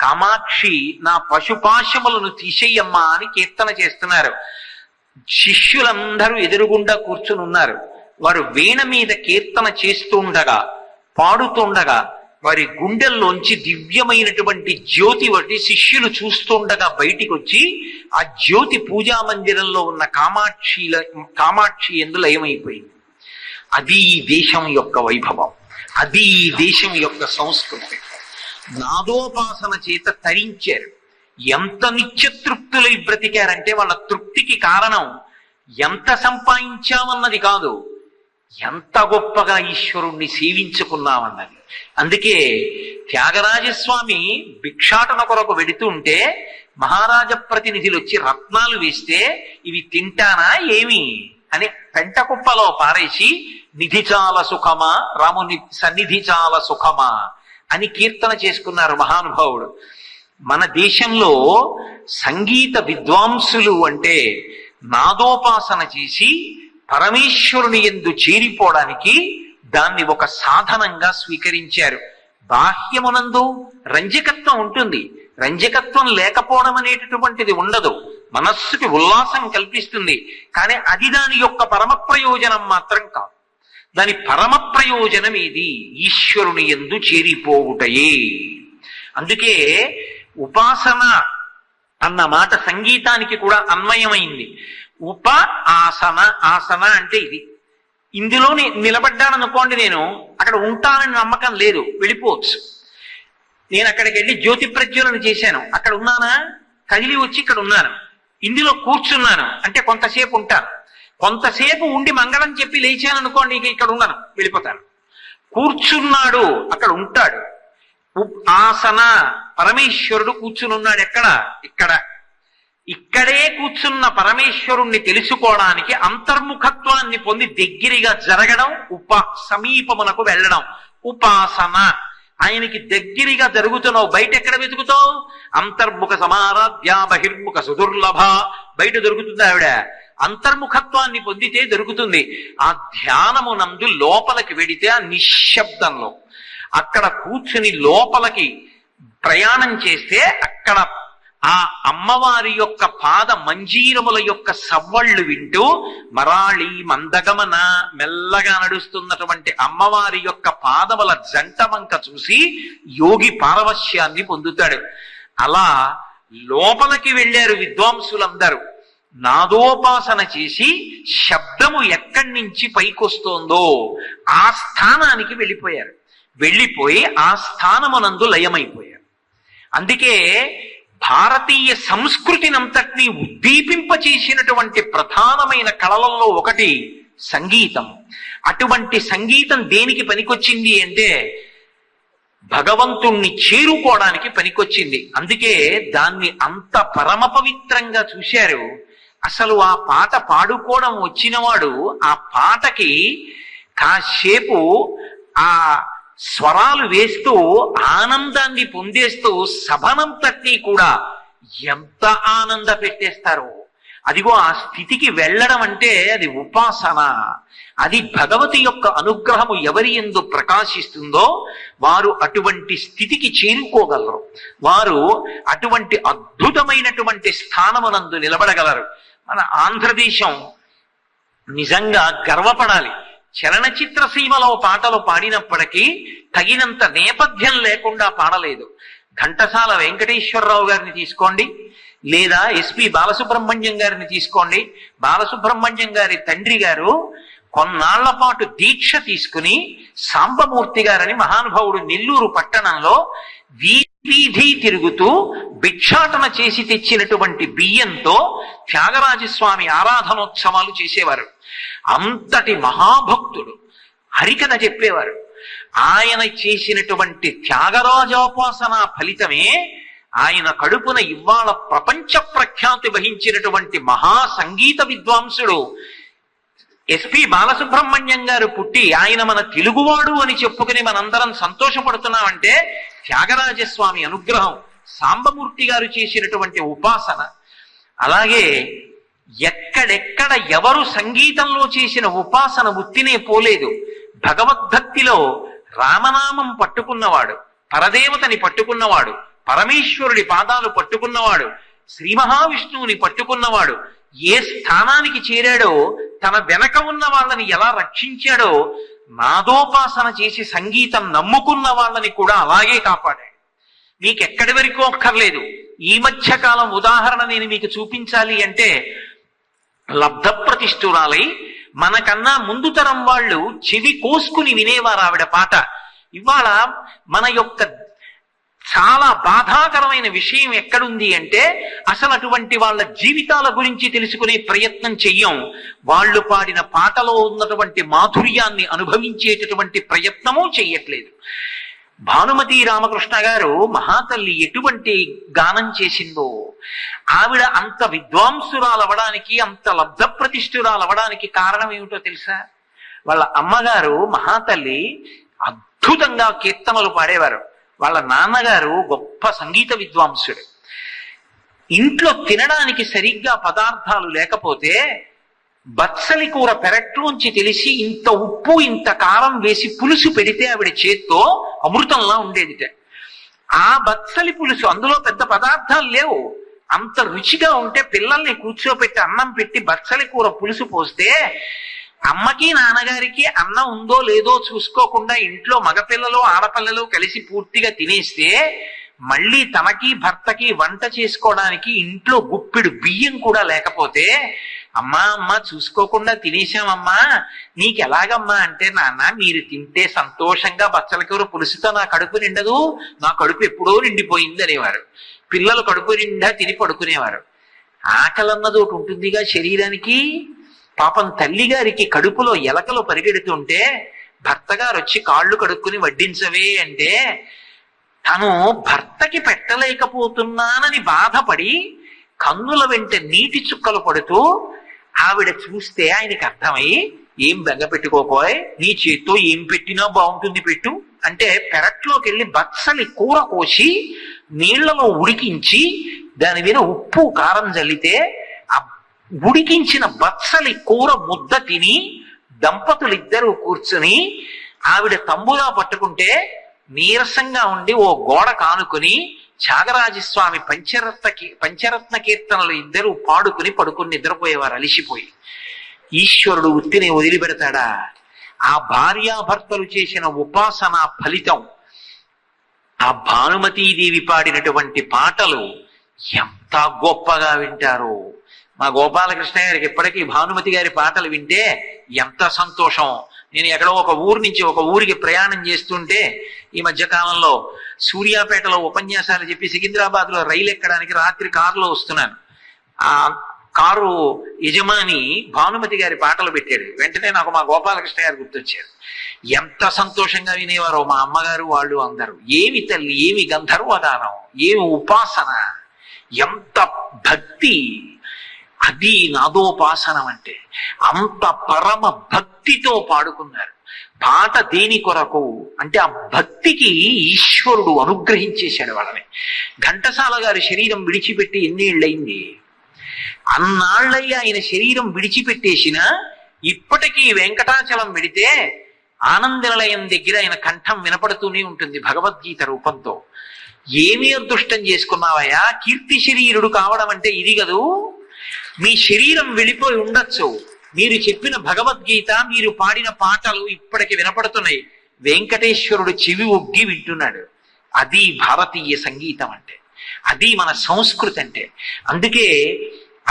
కామాక్షి, నా పశుపాశములను తీసేయమ్మా అని కీర్తన చేస్తున్నారు. శిష్యులందరూ ఎదురుగుండా కూర్చుని ఉన్నారు. వారు వీణ మీద కీర్తన చేస్తుండగా, పాడుతుండగా వారి గుండెల్లోంచి దివ్యమైనటువంటి జ్యోతి ఒకటి శిష్యులు చూస్తుండగా బయటికి వచ్చి ఆ జ్యోతి పూజా మందిరంలో ఉన్న కామాక్షి యందు లయమైపోయింది. అది ఈ దేశం యొక్క వైభవం, అది ఈ దేశం యొక్క సంస్కృతి. నాదోపాసన చేత తరించారు. ఎంత నిత్యతృప్తులై బ్రతికారంటే వాళ్ళ తృప్తికి కారణం ఎంత సంపాదించామన్నది కాదు, ఎంత గొప్పగా ఈశ్వరుణ్ణి సేవించుకున్నామన్నది. అందుకే త్యాగరాజస్వామి భిక్షాటన కొరకు వెడుతుంటే మహారాజ ప్రతినిధులు వచ్చి రత్నాలు వేస్తే ఇవి తింటానా ఏమి అని పెంట కుప్పలో పారేసి, నిధి చాలా సుఖమా, రాముని సన్నిధి చాలా సుఖమా అని కీర్తన చేసుకున్నారు మహానుభావుడు. మన దేశంలో సంగీత విద్వాంసులు అంటే నాదోపాసన చేసి పరమేశ్వరుని యందు చేరిపోవడానికి దాన్ని ఒక సాధనంగా స్వీకరించారు. బాహ్యమునందు రంజకత్వం ఉంటుంది, రంజకత్వం లేకపోవడం అనేటటువంటిది ఉండదు. మనస్సుకి ఉల్లాసం కల్పిస్తుంది, కానీ అది దాని యొక్క పరమ ప్రయోజనం మాత్రం కాదు. దాని పరమ ప్రయోజనం ఏది? ఈశ్వరుని యందు చేరిపోవుటయే. అందుకే ఉపాసన అన్న మాట సంగీతానికి కూడా అన్వయమైంది. ఉప ఆసన, ఆసన అంటే ఇది. ఇందులో నిలబడ్డాననుకోండి, నేను అక్కడ ఉంటానని నమ్మకం లేదు, వెళ్ళిపోవచ్చు. నేను అక్కడికి వెళ్ళి జ్యోతి ప్రజ్వలన చేశాను, అక్కడ ఉన్నానా? కదిలి వచ్చి ఇక్కడ ఉన్నాను, ఇందులో కూర్చున్నాను అంటే కొంతసేపు ఉంటాను. కొంతసేపు ఉండి మంగళం చెప్పి లేచాను అనుకోండి, ఇక ఇక్కడ ఉన్నాను, వెళ్ళిపోతాను. కూర్చున్నాడు అక్కడ ఉంటాడు. ఆసన పరమేశ్వరుడు కూర్చుని ఉన్నాడు ఎక్కడ? ఇక్కడ. ఇక్కడే కూర్చున్న పరమేశ్వరుణ్ణి తెలుసుకోవడానికి అంతర్ముఖత్వాన్ని పొంది దగ్గరగా జరగడం, సమీపమునకు వెళ్ళడం ఉపాసన. ఆయనకి దగ్గరగా జరుగుతున్నావు, బయట ఎక్కడ వెతుకుతావు? అంతర్ముఖ సమారాధ్య బహిర్ముఖ సుదుర్లభ, బయట దొరుకుతుంది ఆవిడ. అంతర్ముఖత్వాన్ని పొందితే దొరుకుతుంది. ఆ ధ్యానమునందు లోపలికి వెడితే ఆ నిశ్శబ్దంలో అక్కడ కూర్చుని లోపలికి ప్రయాణం చేస్తే అక్కడ ఆ అమ్మవారి యొక్క పాద మంజీరముల యొక్క సవ్వళ్ళు వింటూ మరాళి మందగమన మెల్లగా నడుస్తున్నటువంటి అమ్మవారి యొక్క పాదముల జంట వంక చూసి యోగి పారవశ్యాన్ని పొందుతాడు. అలా లోపలికి వెళ్ళారు విద్వాంసులందరూ. నాదోపాసన చేసి శబ్దము ఎక్కడి నుంచి పైకొస్తోందో ఆ స్థానానికి వెళ్ళిపోయారు. వెళ్ళిపోయి ఆ స్థానమునందు లయమైపోయారు. అందుకే భారతీయ సంస్కృతినంతటినీ ఉద్దీపింపచేసినటువంటి ప్రధానమైన కళలలో ఒకటి సంగీతం. అటువంటి సంగీతం దేనికి పనికొచ్చింది అంటే భగవంతుణ్ణి చేరుకోవడానికి పనికొచ్చింది. అందుకే దాన్ని అంత పరమ పవిత్రంగా చూశారు. అసలు ఆ పాట పాడుకోవడం వచ్చినవాడు ఆ పాటకి కాసేపు ఆ స్వరాలు వేస్తూ ఆనందాన్ని పొందేస్తూ సభనంతటినీ కూడా ఎంత ఆనంద పెట్టేస్తారో. అదిగో ఆ స్థితికి వెళ్ళడం అంటే అది ఉపాసన. అది భగవతి యొక్క అనుగ్రహము ఎవరి యందు ప్రకాశిస్తుందో వారు అటువంటి స్థితికి చేరుకోగలరు. వారు అటువంటి అద్భుతమైనటువంటి స్థానమునందు నిలబడగలరు. మన ఆంధ్రదేశం నిజంగా గర్వపడాలి. చలనచిత్ర సీమలో పాటలు పాడినప్పటికీ తగినంత నేపథ్యం లేకుండా పాడలేదు. ఘంటసాల వెంకటేశ్వరరావు గారిని తీసుకోండి, లేదా ఎస్పి బాలసుబ్రహ్మణ్యం గారిని తీసుకోండి. బాలసుబ్రహ్మణ్యం గారి తండ్రి గారు కొన్నాళ్ల పాటు దీక్ష తీసుకుని సాంబమూర్తి గారని మహానుభావుడు నెల్లూరు పట్టణంలో వీధి తిరుగుతూ భిక్షాటన చేసి తెచ్చినటువంటి బియ్యంతో త్యాగరాజస్వామి ఆరాధనోత్సవాలు చేసేవారు. అంతటి మహాభక్తుడు, హరికథ చెప్పేవారు. ఆయన చేసినటువంటి త్యాగరాజోపాసన ఫలితమే ఆయన కడుపున ఇవాళ ప్రపంచ ప్రఖ్యాతి వహించినటువంటి మహా సంగీత విద్వాంసుడు ఎస్పి బాలసుబ్రహ్మణ్యం గారు పుట్టి ఆయన మన తెలుగువాడు అని చెప్పుకుని మనందరం సంతోషపడుతున్నామంటే త్యాగరాజస్వామి అనుగ్రహం, సాంబమూర్తి గారు చేసినటువంటి ఉపాసన. అలాగే ఎక్కడెక్కడ ఎవరు సంగీతంలో చేసిన ఉపాసన ఉత్తినే పోలేదు. భగవద్భక్తిలో రామనామం పట్టుకున్నవాడు, పరదేవతని పట్టుకున్నవాడు, పరమేశ్వరుడి పాదాలు పట్టుకున్నవాడు, శ్రీ మహావిష్ణువుని పట్టుకున్నవాడు ఏ స్థానానికి చేరాడో, తన వెనక ఉన్న వాళ్ళని ఎలా రక్షించాడో, నాదోపాసన చేసి సంగీతం నమ్ముకున్న వాళ్ళని కూడా అలాగే కాపాడాడు. మీకెక్కడి వరకు అక్కర్లేదు. ఈ మధ్య కాలం ఉదాహరణ నేను మీకు చూపించాలి అంటే, లబ్ధ ప్రతిష్ఠురాలై మనకన్నా ముందు తరం వాళ్ళు చెవి కోసుకుని వినేవారు ఆవిడ పాట. ఇవాళ మన యొక్క చాలా బాధాకరమైన విషయం ఎక్కడుంది అంటే, అసలు అటువంటి వాళ్ళ జీవితాల గురించి తెలుసుకునే ప్రయత్నం చెయ్యం. వాళ్ళు పాడిన పాటలో ఉన్నటువంటి మాధుర్యాన్ని అనుభవించేటటువంటి ప్రయత్నమూ చెయ్యట్లేదు. భానుమతి రామకృష్ణ గారు మహాతల్లి ఎటువంటి గానం చేసిందో, ఆవిడ అంత విద్వాంసురాలవడానికి, అంత లబ్ధ ప్రతిష్ఠురాలవడానికి కారణం ఏమిటో తెలుసా? వాళ్ళ అమ్మగారు మహాతల్లి అద్భుతంగా కీర్తనలు పాడేవారు. వాళ్ళ నాన్నగారు గొప్ప సంగీత విద్వాంసుడు. ఇంట్లో తినడానికి సరిగ్గా పదార్థాలు లేకపోతే బత్సలి కూర పెరట్లోంచి తెలిసి ఇంత ఉప్పు ఇంత కారం వేసి పులుసు పెడితే ఆవిడ చేత్తో అమృతంలా ఉండేదిట. ఆ బత్సలి పులుసు, అందులో పెద్ద పదార్థాలు లేవు, అంత రుచిగా ఉంటే పిల్లల్ని కూర్చోపెట్టి అన్నం పెట్టి బత్సలి కూర పులుసు పోస్తే అమ్మకి నాన్నగారికి అన్నం ఉందో లేదో చూసుకోకుండా ఇంట్లో మగపిల్లలు ఆడపిల్లలు కలిసి పూర్తిగా తినేస్తే మళ్ళీ తనకి భర్తకి వంట చేసుకోవడానికి ఇంట్లో గుప్పిడు బియ్యం కూడా లేకపోతే, అమ్మా అమ్మా చూసుకోకుండా తినేశామమ్మా, నీకెలాగమ్మా అంటే, నాన్న మీరు తింటే సంతోషంగా బచ్చల కూర పులుసుతో నా కడుపు నిండదు, నా కడుపు ఎప్పుడో నిండిపోయింది అనేవారు. పిల్లలు కడుపు నిండా తిని పడుకునేవారు. ఆకలన్నది ఒకటి ఉంటుందిగా శరీరానికి. పాపం తల్లిగారికి కడుపులో ఎలకలు పరిగెడుతుంటే భర్త గారు వచ్చి కాళ్ళు కడుక్కుని వడ్డించవే అంటే, తను భర్తకి పెట్టలేకపోతున్నానని బాధపడి కన్నుల వెంట నీటి చుక్కలు పడుతూ ఆవిడ చూస్తే ఆయనకి అర్థమై, ఏం బెంగ పెట్టుకోపోయ్, నీ చేత్తో ఏం పెట్టినా బాగుంటుంది పెట్టు అంటే, పెరట్లోకి వెళ్ళి బచ్చలి కూర కోసి నీళ్లలో ఉడికించి దాని మీద ఉప్పు కారం జల్లితే ఆ ఉడికించిన బచ్చలి కూర ముద్ద తిని దంపతులిద్దరూ కూర్చుని ఆవిడ తంబులా పట్టుకుంటే నీరసంగా ఉండి ఓ గోడ కానుకుని త్యాగరాజస్వామి పంచరత్న కీర్తనలు ఇద్దరు పాడుకుని పడుకుని నిద్రపోయేవారు అలిసిపోయి. ఈశ్వరుడు ఉత్తిని వదిలిపెడతాడా? ఆ భార్యాభర్తలు చేసిన ఉపాసన ఫలితం. ఆ భానుమతీదేవి పాడినటువంటి పాటలు ఎంత గొప్పగా వింటారు. మా గోపాలకృష్ణ గారికి ఎప్పటికీ భానుమతి గారి పాటలు వింటే ఎంత సంతోషం. నేను ఎక్కడో ఒక ఊరు నుంచి ఒక ఊరికి ప్రయాణం చేస్తుంటే, ఈ మధ్య కాలంలో సూర్యాపేటలో ఉపన్యాసాలు చెప్పి సికింద్రాబాద్ లో రైలు ఎక్కడానికి రాత్రి కారులో వస్తున్నాను. ఆ కారు యజమాని భానుమతి గారి పాటలు పెట్టాడు. వెంటనే నాకు మా గోపాలకృష్ణ గారు గుర్తొచ్చారు. ఎంత సంతోషంగా వినేవారో మా అమ్మగారు వాళ్ళు అందరూ. ఏమి తల్లి, ఏమి గంధర్వదానం, ఏమి ఉపాసన, ఎంత భక్తి. అది నాదోపాసనం అంటే. అంత పరమ భక్తితో పాడుకున్నారు. పాట దేని కొరకు అంటే, ఆ భక్తికి ఈశ్వరుడు అనుగ్రహించేశాడు వాళ్ళని. ఘంటసాల గారి శరీరం విడిచిపెట్టి ఎన్నేళ్ళయింది? అన్నాళ్ళయ్యి ఆయన శరీరం విడిచిపెట్టేసిన ఇప్పటికీ వెంకటాచలం విడితే ఆనంద నిలయం దగ్గర ఆయన కంఠం వినపడుతూనే ఉంటుంది భగవద్గీత రూపంతో. ఏమీ అదృష్టం చేసుకున్నావయ్యా, కీర్తి శరీరుడు కావడం అంటే ఇది కదూ. మీ శరీరం వెళ్ళిపోయి ఉండొచ్చు, మీరు చెప్పిన భగవద్గీత, మీరు పాడిన పాటలు ఇప్పటికి వినపడుతున్నాయి. వెంకటేశ్వరుడు చెవి ఒగ్గి వింటున్నాడు. అది భారతీయ సంగీతం అంటే, అది మన సంస్కృతి అంటే. అందుకే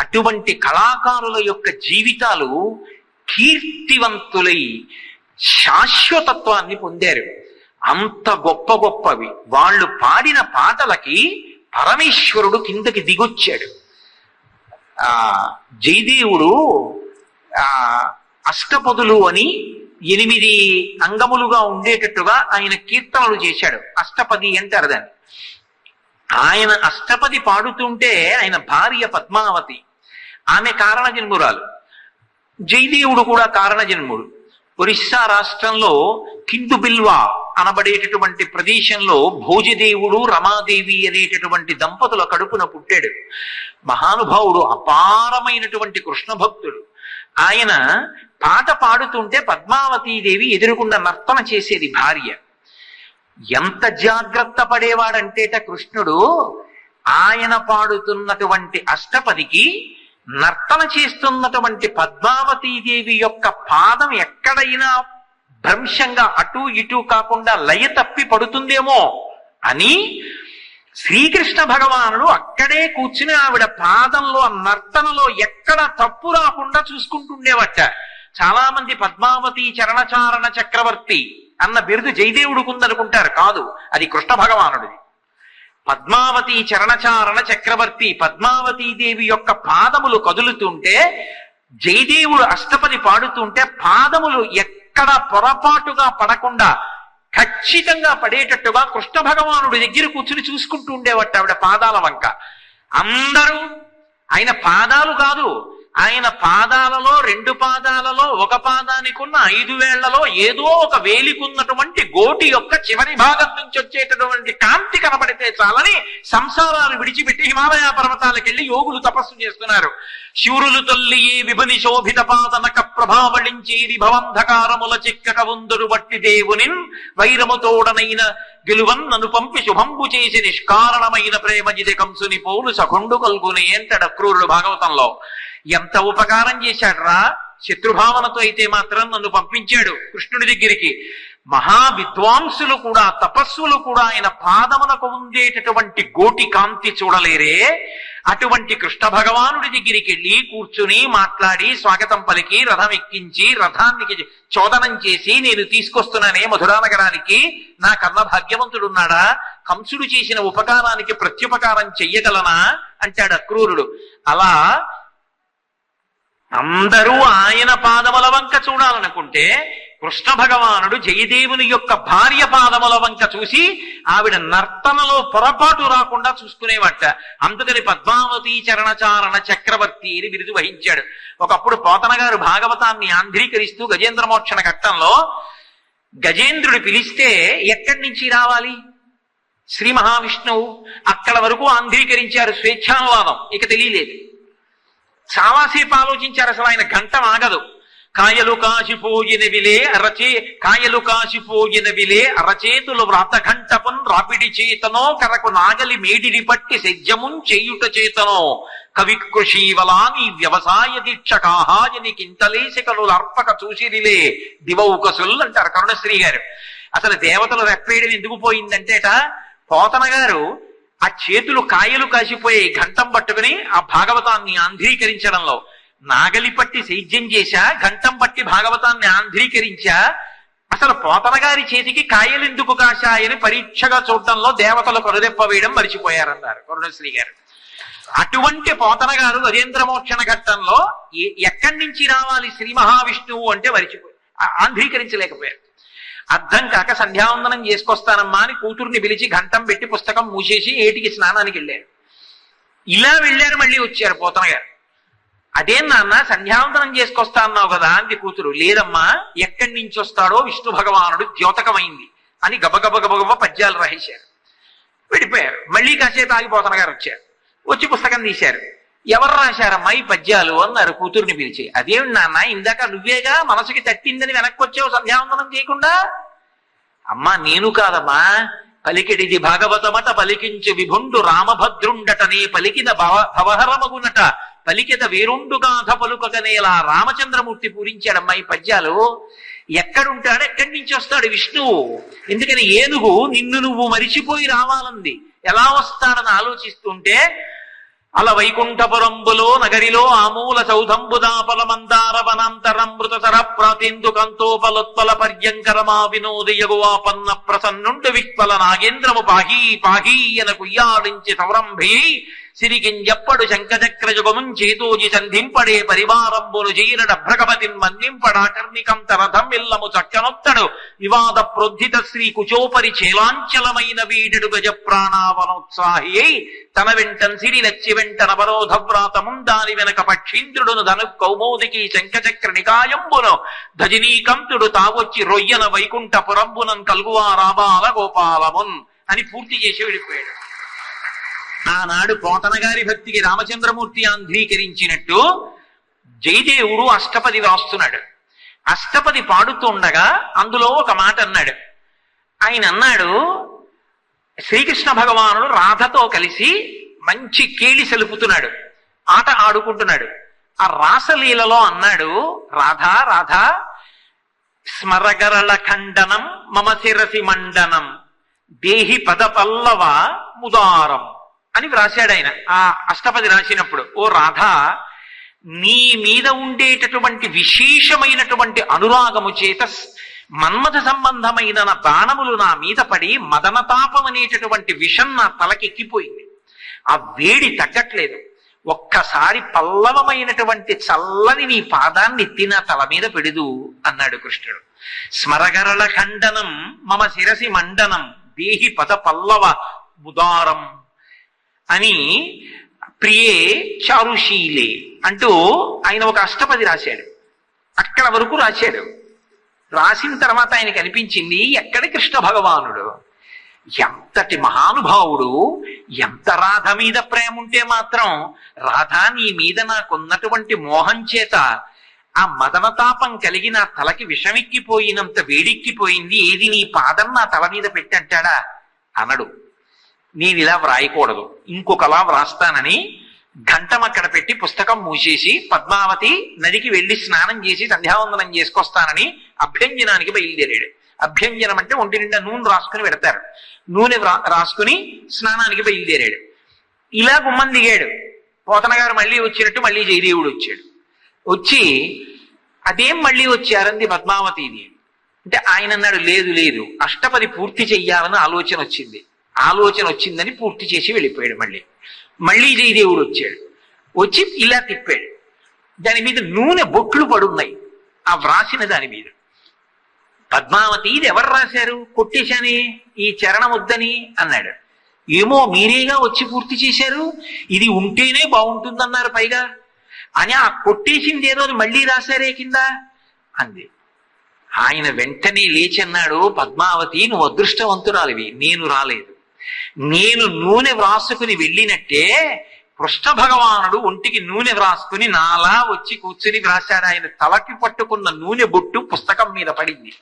అటువంటి కళాకారుల యొక్క జీవితాలు కీర్తివంతులై శాశ్వతత్వాన్ని పొందారు. అంత గొప్ప గొప్పవి. వాళ్ళు పాడిన పాటలకి పరమేశ్వరుడు కిందకి దిగొచ్చాడు. జయదేవుడు అష్టపదులు అని 8 అంగములుగా ఉండేటట్టుగా ఆయన కీర్తనలు చేశాడు. అష్టపది అంటారు దాన్ని. ఆయన అష్టపది పాడుతుంటే ఆయన భార్య పద్మావతి, ఆమె కారణ జన్మురాలు. జయదేవుడు కూడా కారణ జన్ముడు. ఒరిస్సా రాష్ట్రంలో కిందుబిల్వా అనబడేటటువంటి ప్రదేశంలో భోజదేవుడు రమాదేవి అనేటటువంటి దంపతుల కడుపున పుట్టాడు. మహానుభావుడు, అపారమైనటువంటి కృష్ణ భక్తుడు. ఆయన పాట పాడుతుంటే పద్మావతీదేవి ఎదురుగుండా నర్తన చేసేది భార్య. ఎంత జాగ్రత్త పడేవాడంటేట కృష్ణుడు, ఆయన పాడుతున్నటువంటి అష్టపదికి నర్తన చేస్తున్నటువంటి పద్మావతీదేవి యొక్క పాదం ఎక్కడైనా భ్రంశంగా అటు ఇటు కాకుండా లయ తప్పి పడుతుందేమో అని శ్రీకృష్ణ భగవానుడు అక్కడే కూర్చుని ఆవిడ పాదంలో నర్తనలో ఎక్కడ తప్పు రాకుండా చూసుకుంటుండేవట. చాలా మంది పద్మావతి చరణచారణ చక్రవర్తి అన్న బిరుదు జయదేవుడికి ఉందనుకుంటారు. కాదు, అది కృష్ణ భగవానుడిది. పద్మావతి చరణచారణ చక్రవర్తి. పద్మావతీదేవి యొక్క పాదములు కదులుతుంటే, జయదేవుడు అష్టపది పాడుతుంటే పాదములు ఎక్కడ పొరపాటుగా పడకుండా ఖచ్చితంగా పడేటట్టుగా కృష్ణ భగవానుడి దగ్గర కూర్చుని చూసుకుంటూ ఉండేవట ఆవిడ పాదాల వంక. అందరూ ఆయన పాదాలు కాదు, ఆయన పాదాలలో 2 పాదాలలో ఒక పాదానికి ఉన్న 5 వేళ్లలో ఏదో ఒక వేలికున్నటువంటి గోటి యొక్క చివరి భాగం నుంచి వచ్చేటటువంటి కాంతి కనబడితే చాలని సంసారాలు విడిచిపెట్టి హిమాలయ పర్వతాలకు వెళ్ళి యోగులు తపస్సు చేస్తున్నారు. శూరులు తల్లి ఏ విభుని శోభిత పాదనక ప్రభావళించేది భవంధకారముల చిక్కక ఉందురు బట్టి దేవుని వైరముతోడనైన గెలువన్ నన్ను పంపి శుభంబు చేసి నిష్కారణమైన ప్రేమజిది కంసుని పోలు సఖుండు కల్గుని అంటాడు అక్రూరుడు భాగవతంలో. ఎంత ఉపకారం చేశాడు రా, శత్రుభావనతో అయితే మాత్రం నన్ను పంపించాడు కృష్ణుడి దగ్గరికి. మహా విద్వాంసులు కూడా తపస్సులు కూడా ఆయన పాదమునకు ఉండేటటువంటి గోటి కాంతి చూడలేరే. అటువంటి కృష్ణ భగవానుడి దగ్గరికి వెళ్ళి కూర్చుని మాట్లాడి స్వాగతం పలికి రథం ఎక్కించి రథానికి చోదనం చేసి నేను తీసుకొస్తున్నానే మధురానగరానికి, నా కన్న భాగ్యవంతుడున్నాడా, కంసుడు చేసిన ఉపకారానికి ప్రత్యుపకారం చెయ్యగలనా అంటాడు అక్రూరుడు. అలా అందరూ ఆయన పాదముల వంక చూడాలనుకుంటే కృష్ణ భగవానుడు జయదేవుని యొక్క భార్య పాదముల వంక చూసి ఆవిడ నర్తనలో పొరపాటు రాకుండా చూసుకునేవట. అందుకని పద్మావతి చరణచారణ చక్రవర్తి అని బిరుదు వహించాడు. ఒకప్పుడు పోతన గారు భాగవతాన్ని ఆంధ్రీకరిస్తూ గజేంద్ర మోక్షణ ఘట్టంలో గజేంద్రుడు పిలిస్తే ఎక్కడి నుంచి రావాలి? శ్రీ మహావిష్ణువు. అక్కడ వరకు ఆంధ్రీకరించారు స్వేచ్ఛానువాదం, ఇక తెలియలేదు. చాలాసేపు ఆలోచించారు, అసలు ఆయన ఘంటం ఆగదు. కాయలు కాసిపోయినవిలే అరచేతులు వ్రాత ఘంటపున్ రాపిడి చేతనో కరకు నాగలి మేడిని పట్టి సెజ్జమున్ చేయుట చేతనో కవి కృషీవలా నీ వ్యవసాయ దీక్ష కాహాయని కింతలేశకలు అర్పక చూసిరిలే దివౌకసుల్ అంటారు కరుణశ్రీ గారు. అసలు దేవతలు రెప్పేయడం ఎందుకు పోయిందంటేట, పోతన గారు ఆ చేతులు కాయలు కాసిపోయే ఘంటం పట్టుకుని ఆ భాగవతాన్ని ఆంధ్రీకరించడంలో నాగలి పట్టి సైజ్యం చేశా, ఘంటం పట్టి భాగవతాన్ని ఆంధ్రీకరించా. అసలు పోతన గారి చేతికి కాయలు ఎందుకు కాశాయని పరీక్షగా చూడటంలో దేవతలు కరుదెప్ప వేయడం మరిచిపోయారన్నారు కరుణశ్రీ గారు. అటువంటి పోతన గారు గజేంద్ర మోక్షణ ఘట్టంలో ఎక్కడి నుంచి రావాలి శ్రీ మహావిష్ణువు అంటే మరిచిపోయారు, ఆంధ్రీకరించలేకపోయారు. అర్థం కాక సంధ్యావందనం చేసుకొస్తానమ్మా అని కూతుర్ని పిలిచి ఘంటం పెట్టి పుస్తకం మూసేసి ఏటికి స్నానానికి వెళ్ళారు. ఇలా వెళ్ళారు, మళ్ళీ వచ్చారు పోతన గారు. అదేం నాన్న సంధ్యావందనం చేసుకొస్తా అన్నావు కదా అంది కూతురు. లేదమ్మా, ఎక్కడి నుంచి వస్తాడో విష్ణు భగవానుడు ద్యోతకమైంది అని గబగబ పద్యాలు రాసేశారు. వెళ్ళిపోయారు. మళ్ళీ కాసేపు ఆగి పోతన గారు వచ్చారు. వచ్చి పుస్తకం తీశారు. ఎవరు రాశారమ్మా ఈ పద్యాలు అన్నారు కూతుర్ని పిలిచి. అదేమి నాన్న, ఇందాక నువ్వేగా మనసుకి తట్టిందని వెనక్కి వచ్చావు సంధ్యావందనం చేయకుండా. అమ్మా నేను కాదమ్మా, పలికిడిది భాగవతమట పలికించు విభుండు రామభద్రుండటనే పలికిన భవహరమగునట పలికిద వేరుండు గాథ పలుకగనేలా రామచంద్రమూర్తి పూరించాడమ్మా ఈ పద్యాలు. ఎక్కడుంటాడు, ఎక్కడి నుంచి వస్తాడు విష్ణువు? ఎందుకని ఏనుగు నిన్ను నువ్వు మరిచిపోయి రావాలంది. ఎలా వస్తాడని ఆలోచిస్తుంటే అల వైకుంఠపురంబులో నగరిలో ఆమూల చౌధంబుదాపల మందార వనాంతరమృతసర ప్రాతిందు కంతోపలోత్పల పర్యంకరమా వినోదయగువాపన్న ప్రసన్నుండు విక్వల నాగేంద్రము పాహీ పాహీ ఎన కుయ్యాడించి సౌరంభి సిరికింజప్పడు శంఖచక్రయుగముం చేతోజి సంధింపడే పరివారంబును జీరడ భ్రగపతిన్ మన్నింపడాకర్ణికం తరథం ఇల్లము చక్కనొత్తడు వివాద ప్రోద్ధిత శ్రీ కుచోపరి చేలాంచలమైన వీడెడు గజ ప్రాణావనోత్సాహి తన వెంటన్ సిరి నచ్చి వెంటన అవరోధ వ్రాతముం దాని వెనక పక్షీంద్రుడును ధను కౌమోదికి శంఖచక్ర నికాయంబును ధజినీకంతుడు తావొచ్చి రొయ్యన వైకుంఠపురంబునం కల్గువా రాబాల గోపాలమున్ అని పూర్తి చేసి వెళ్ళిపోయాడు. ఆనాడు పోతన గారి భక్తికి రామచంద్రమూర్తి ఆంధ్రీకరించినట్టు జయదేవుడు అష్టపది రాస్తున్నాడు. అష్టపది పాడుతుండగా అందులో ఒక మాట అన్నాడు. ఆయన అన్నాడు, శ్రీకృష్ణ భగవానుడు రాధతో కలిసి మంచి కేళి సెలుపుతున్నాడు, ఆట ఆడుకుంటున్నాడు. ఆ రాసలీలలో అన్నాడు, రాధా రాధా స్మరగరళ ఖండనం మమ శిరసి మండనం దేహి పద పల్లవ ముదారం అని వ్రాశాడు ఆయన. ఆ అష్టపది రాసినప్పుడు, ఓ రాధా, నీ మీద ఉండేటటువంటి విశేషమైనటువంటి అనురాగము చేత మన్మథ సంబంధమైన నా బాణములు నా మీద పడి మదనతాపం అనేటటువంటి విషం నా తలకెక్కిపోయింది. ఆ వేడి తగ్గట్లేదు. ఒక్కసారి పల్లవమైనటువంటి చల్లని నీ పాదాన్ని ఎత్తి నా తల మీద పెడుదు అన్నాడు కృష్ణుడు. స్మరగరళ ఖండనం మమ శిరసి మండనం దేహి పద పల్లవ ముదారం అని ప్రియే చారుశీలే అంటూ ఆయన ఒక అష్టపది రాశాడు. అక్కడ వరకు రాశాడు. రాసిన తర్వాత ఆయనకి అనిపించింది, ఎక్కడి కృష్ణ భగవానుడు, ఎంతటి మహానుభావుడు, ఎంత రాధ మీద ప్రేమ ఉంటే మాత్రం రాధా నీ మీద నాకున్నటువంటి మోహం చేత ఆ మదనతాపం కలిగి నా తలకి విషమెక్కిపోయినంత వేడెక్కిపోయింది, ఏది నీ పాదం నా తల మీద పెట్టంటాడా అనడు. నేను ఇలా వ్రాయకూడదు, ఇంకొకలా వ్రాస్తానని ఘంటం అక్కడ పెట్టి పుస్తకం మూసేసి పద్మావతి నదికి వెళ్లి స్నానం చేసి సంధ్యావందనం చేసుకొస్తానని అభ్యంజనానికి బయలుదేరాడు. అభ్యంజనం అంటే ఒంటి నిండా నూనె రాసుకుని పెడతారు. నూనె రాసుకుని స్నానానికి బయలుదేరాడు. ఇలా గుమ్మం దిగాడు. పోతన గారు మళ్ళీ వచ్చినట్టు మళ్ళీ జయదేవుడు వచ్చాడు. వచ్చి అదేం మళ్ళీ వచ్చారంది పద్మావతిది అంటే ఆయన అన్నాడు, లేదు లేదు, అష్టపది పూర్తి చెయ్యాలని ఆలోచన వచ్చింది. ఆలోచన వచ్చిందని పూర్తి చేసి వెళ్ళిపోయాడు. మళ్ళీ జయదేవుడు వచ్చాడు. వచ్చి ఇలా తిప్పాడు. దాని మీద నూనె బొట్లు పడున్నాయి ఆ వ్రాసిన దాని మీద. పద్మావతి ఇది ఎవరు రాశారు? కొట్టేశాని, ఈ చరణం వద్దని అన్నాడు. ఏమో మీరేగా వచ్చి పూర్తి చేశారు, ఇది ఉంటేనే బాగుంటుందన్నారు పైగా అని ఆ కొట్టేసింది ఏదో మళ్ళీ రాశారే కింద అంది. ఆయన వెంటనే లేచి అన్నాడు, పద్మావతి నువ్వు అదృష్టవంతురాలివి, నేను రాలేదు. నేను నూనె వ్రాసుకుని వెళ్ళినట్టే కృష్ణ భగవానుడు ఒంటికి నూనె వ్రాసుకుని నాలా వచ్చి కూర్చుని వ్రాశాడు. ఆయన తలకి పట్టుకున్న నూనె బొట్టు పుస్తకం మీద పడింది.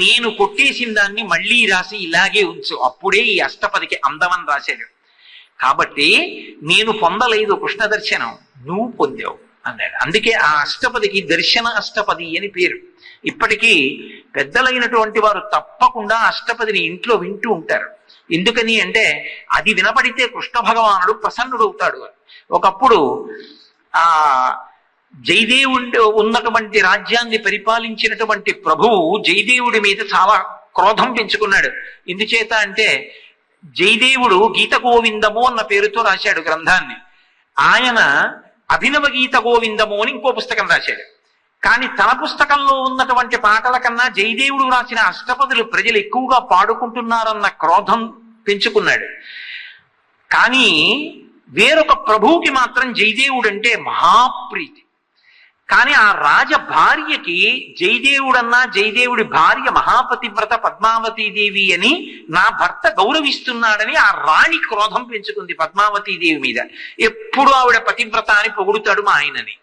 నేను కొట్టేసిన దాన్ని మళ్ళీ రాసి ఇలాగే ఉంచు, అప్పుడే ఈ అష్టపదికి అందమని రాశాడు. కాబట్టి నేను పొందలేదు కృష్ణ దర్శనం, నువ్వు పొందావు అన్నాడు. అందుకే ఆ అష్టపదికి దర్శన అష్టపది అని పేరు. ఇప్పటికీ పెద్దలైనటువంటి వారు తప్పకుండా అష్టపదిని ఇంట్లో వింటూ ఉంటారు. ఎందుకని అంటే అది వినపడితే కృష్ణ భగవానుడు ప్రసన్నుడవుతాడు. ఒకప్పుడు ఆ జయదేవుడు ఉన్నటువంటి రాజ్యాన్ని పరిపాలించినటువంటి ప్రభువు జయదేవుడి మీద చాలా క్రోధం పెంచుకున్నాడు. ఎందుచేత అంటే జయదేవుడు గీత గోవిందము అన్న పేరుతో రాశాడు గ్రంథాన్ని. ఆయన అభినవ గీత గోవిందము అని ఇంకో పుస్తకం రాశాడు. కానీ తన పుస్తకంలో ఉన్నటువంటి పాటల కన్నా జయదేవుడు రాసిన అష్టపదులు ప్రజలు ఎక్కువగా పాడుకుంటున్నారన్న క్రోధం పెంచుకున్నాడు. కానీ వేరొక ప్రభువుకి మాత్రం జయదేవుడు అంటే మహాప్రీతి. కానీ ఆ రాజ భార్యకి జయదేవుడన్నా జయదేవుడి భార్య మహాపతివ్రత పద్మావతీదేవి అని నా భర్త గౌరవిస్తున్నాడని ఆ రాణి క్రోధం పెంచుకుంది పద్మావతీదేవి మీద. ఎప్పుడు ఆవిడ పతివ్రత అని పొగుడుతాడు మా ఆయనని.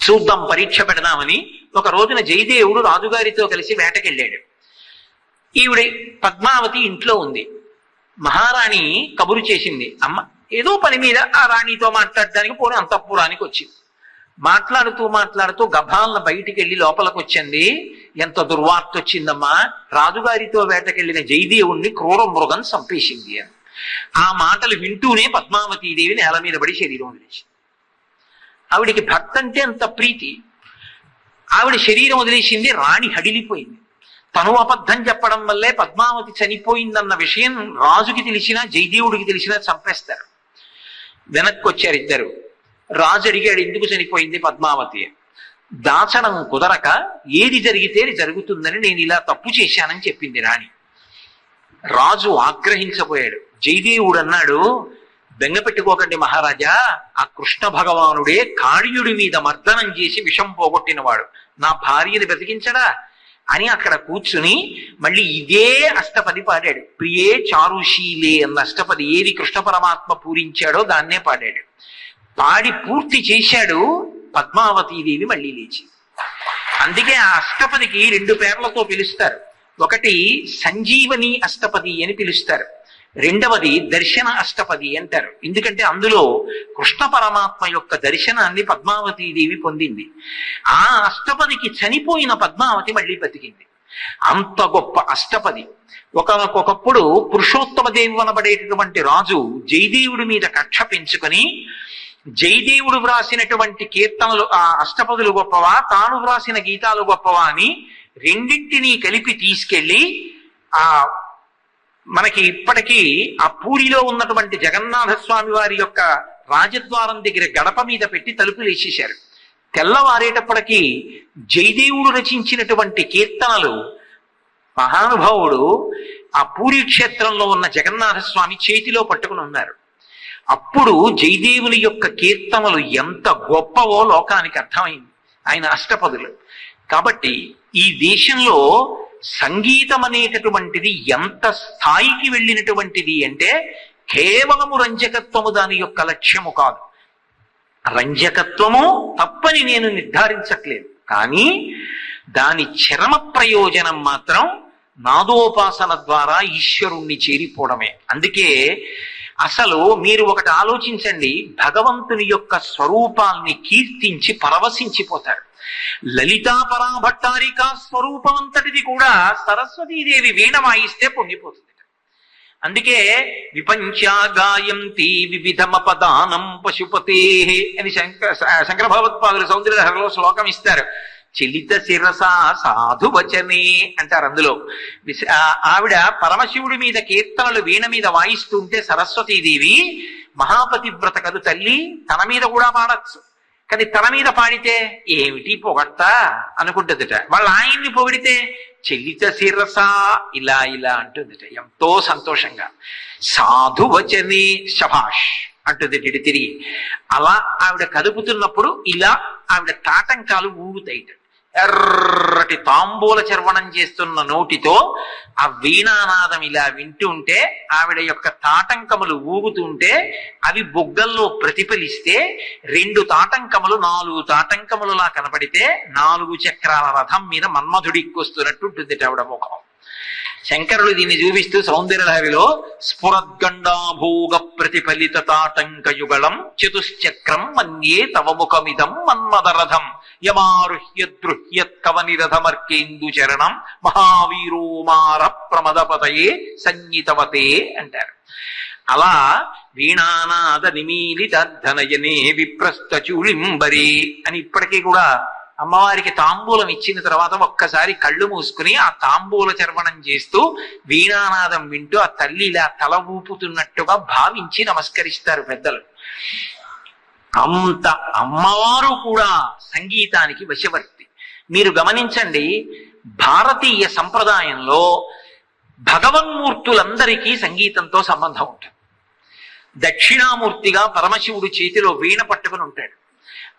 చూద్దాం, పరీక్ష పెడదామని ఒక రోజున జయదేవుడు రాజుగారితో కలిసి వేటకెళ్ళాడు. ఈవిడ పద్మావతి ఇంట్లో ఉంది. మహారాణి కబురు చేసింది, అమ్మ ఏదో పని మీద ఆ రాణితో మాట్లాడడానికి పోనీ అంతఃపురానికి వచ్చింది. మాట్లాడుతూ గభాలను బయటికి వెళ్ళి లోపలికి వచ్చింది. ఎంత దుర్వార్త వచ్చిందమ్మా, రాజుగారితో వేటకెళ్లిన జయదేవుణ్ణి క్రూర మృగం చంపేసింది అని. ఆ మాటలు వింటూనే పద్మావతీదేవి నేల మీద పడి శరీరం వదిలేసింది. ఆవిడికి భర్త అంటే అంత ప్రీతి. ఆవిడ శరీరం వదిలేసింది. రాణి హడిలిపోయింది. తను అబద్ధం చెప్పడం వల్లే పద్మావతి చనిపోయిందన్న విషయం రాజుకి తెలిసినా జయదేవుడికి తెలిసినా చంపేస్తారు. వెనక్కి వచ్చారు ఇద్దరు. రాజు అడిగాడు, ఎందుకు చనిపోయింది పద్మావతి? దాచడం కుదరక ఏది జరిగితే జరుగుతుందని నేను ఇలా తప్పు చేశానని చెప్పింది రాణి. రాజు ఆగ్రహించబోయాడు. జయదేవుడు అన్నాడు, బెంగ పెట్టుకోకండి మహారాజా, ఆ కృష్ణ భగవానుడే కాళీయుడి మీద మర్దనం చేసి విషం పోగొట్టినవాడు, నా భార్యని బ్రతికించడా అని అక్కడ కూర్చుని మళ్ళీ ఇదే అష్టపది పాడాడు. ప్రియే చారుశీలే అన్న అష్టపది ఏది కృష్ణ పరమాత్మ పూరించాడో దాన్నే పాడాడు. పాడి పూర్తి చేశాడు. పద్మావతీదేవి మళ్ళీ లేచి. అందుకే ఆ అష్టపదికి 2 పేర్లతో పిలుస్తారు. ఒకటి సంజీవని అష్టపది అని పిలుస్తారు, రెండవది దర్శన అష్టపది అంటారు. ఎందుకంటే అందులో కృష్ణ పరమాత్మ యొక్క దర్శనాన్ని పద్మావతీదేవి పొందింది. ఆ అష్టపదికి చనిపోయిన పద్మావతి మళ్ళీ బతికింది. అంత గొప్ప అష్టపది. ఒకప్పుడు పురుషోత్తమ దేవి అనబడేటటువంటి రాజు జయదేవుడి మీద కక్ష పెంచుకొని జయదేవుడు వ్రాసినటువంటి కీర్తనలు ఆ అష్టపదులు గొప్పవా, తాను వ్రాసిన గీతాలు గొప్పవా అని రెండింటినీ కలిపి తీసుకెళ్లి ఆ మనకి ఇప్పటికీ ఆ పూరిలో ఉన్నటువంటి జగన్నాథ స్వామి వారి యొక్క రాజద్వారం దగ్గర గడప మీద పెట్టి తలుపులు వేసేశారు. తెల్లవారేటప్పటికీ జయదేవుడు రచించినటువంటి కీర్తనలు మహానుభావుడు ఆ పూరి క్షేత్రంలో ఉన్న జగన్నాథ స్వామి చేతిలో పట్టుకుని ఉన్నారు. అప్పుడు జయదేవుని యొక్క కీర్తనలు ఎంత గొప్పవో లోకానికి అర్థమైంది, ఆయన అష్టపదులు. కాబట్టి ఈ దేశంలో సంగీతం అనేటటువంటిది ఎంత స్థాయికి వెళ్ళినటువంటిది అంటే కేవలము రంజకత్వము దాని యొక్క లక్ష్యము కాదు. రంజకత్వము తప్పని నేను నిర్ధారించట్లేదు, కానీ దాని చరమ ప్రయోజనం మాత్రం నాదోపాసన ద్వారా ఈశ్వరుణ్ణి చేరిపోవడమే. అందుకే అసలు మీరు ఒకటి ఆలోచించండి, భగవంతుని యొక్క స్వరూపాల్ని కీర్తించి పరవశించిపోతారు. లలితా పరాభట్టారిక స్వరూపం అంతటిది కూడా సరస్వతీదేవి వీణ వాయిస్తే పొంగిపోతుంది. అందుకే విపంచా గాయంతి వివిధమపదానం పశుపతే అని శంకర భగవత్పాదులు సౌందర్యలహరిలో శ్లోకం ఇస్తారు. చలిత శిరస సాధువచనే అంటారు. అందులో ఆవిడ పరమశివుడి మీద కీర్తనలు వీణ మీద వాయిస్తుంటే సరస్వతీదేవి మహాపతివ్రత కదు తల్లి, తన మీద కూడా పాడచ్చు. కానీ తన మీద పాడితే ఏమిటి పొగట్టా అనుకుంటుందిట. వాళ్ళ ఆయన్ని పొగిడితే చెల్లిత శిరస ఇలా ఇలా అంటుందిట, ఎంతో సంతోషంగా. సాధువచనే శభాష్ అంటుంది తిరిగి. అలా ఆవిడ కదుపుతున్నప్పుడు ఇలా ఆవిడ తాటంకాలు ఊగుతాయిట. ఎర్రటి తాంబూల చర్వణం చేస్తున్న నోటితో ఆ వీణానాదం ఇలా వింటుంటే, ఆవిడ యొక్క తాటంకములు ఊగుతుంటే అవి బొగ్గల్లో ప్రతిఫలిస్తే 2 తాటంకములు 4 తాటంకములులా కనపడితే 4 చక్రాల రథం మీద మన్మధుడిక్కొస్తున్నట్టు ఉంటుంది ఆవిడ ముఖం. శంకరులు దీన్ని చూపిస్తూ సౌందర్యలహరిలో స్ఫురద్గండాభోగ ప్రతిఫలిత తాటంకయుగళం చతుశ్చక్రం మన్యే తవ ముఖమిదం మన్మదరథం యమారుహ్యద్రుహ్యత్ కవనిరథమర్కేందు చరణం మహావీరోమార ప్రమదపతయే సంగీతవతే అంటారు. అలా వీణానాద నిమీలితర్ధనయనే విప్రస్థ చూళింబరే అని ఇప్పటికీ కూడా అమ్మవారికి తాంబూలం ఇచ్చిన తర్వాత ఒక్కసారి కళ్ళు మూసుకుని ఆ తాంబూల చర్వణం చేస్తూ వీణానాదం వింటూ ఆ తల్లి ఇలా తల ఊపుతున్నట్టుగా భావించి నమస్కరిస్తారు పెద్దలు. అంత అమ్మవారు కూడా సంగీతానికి వశవర్తి. మీరు గమనించండి, భారతీయ సంప్రదాయంలో భగవన్మూర్తులందరికీ సంగీతంతో సంబంధం ఉంటుంది. దక్షిణామూర్తిగా పరమశివుడు చేతిలో వీణ పట్టుకుని ఉంటాడు.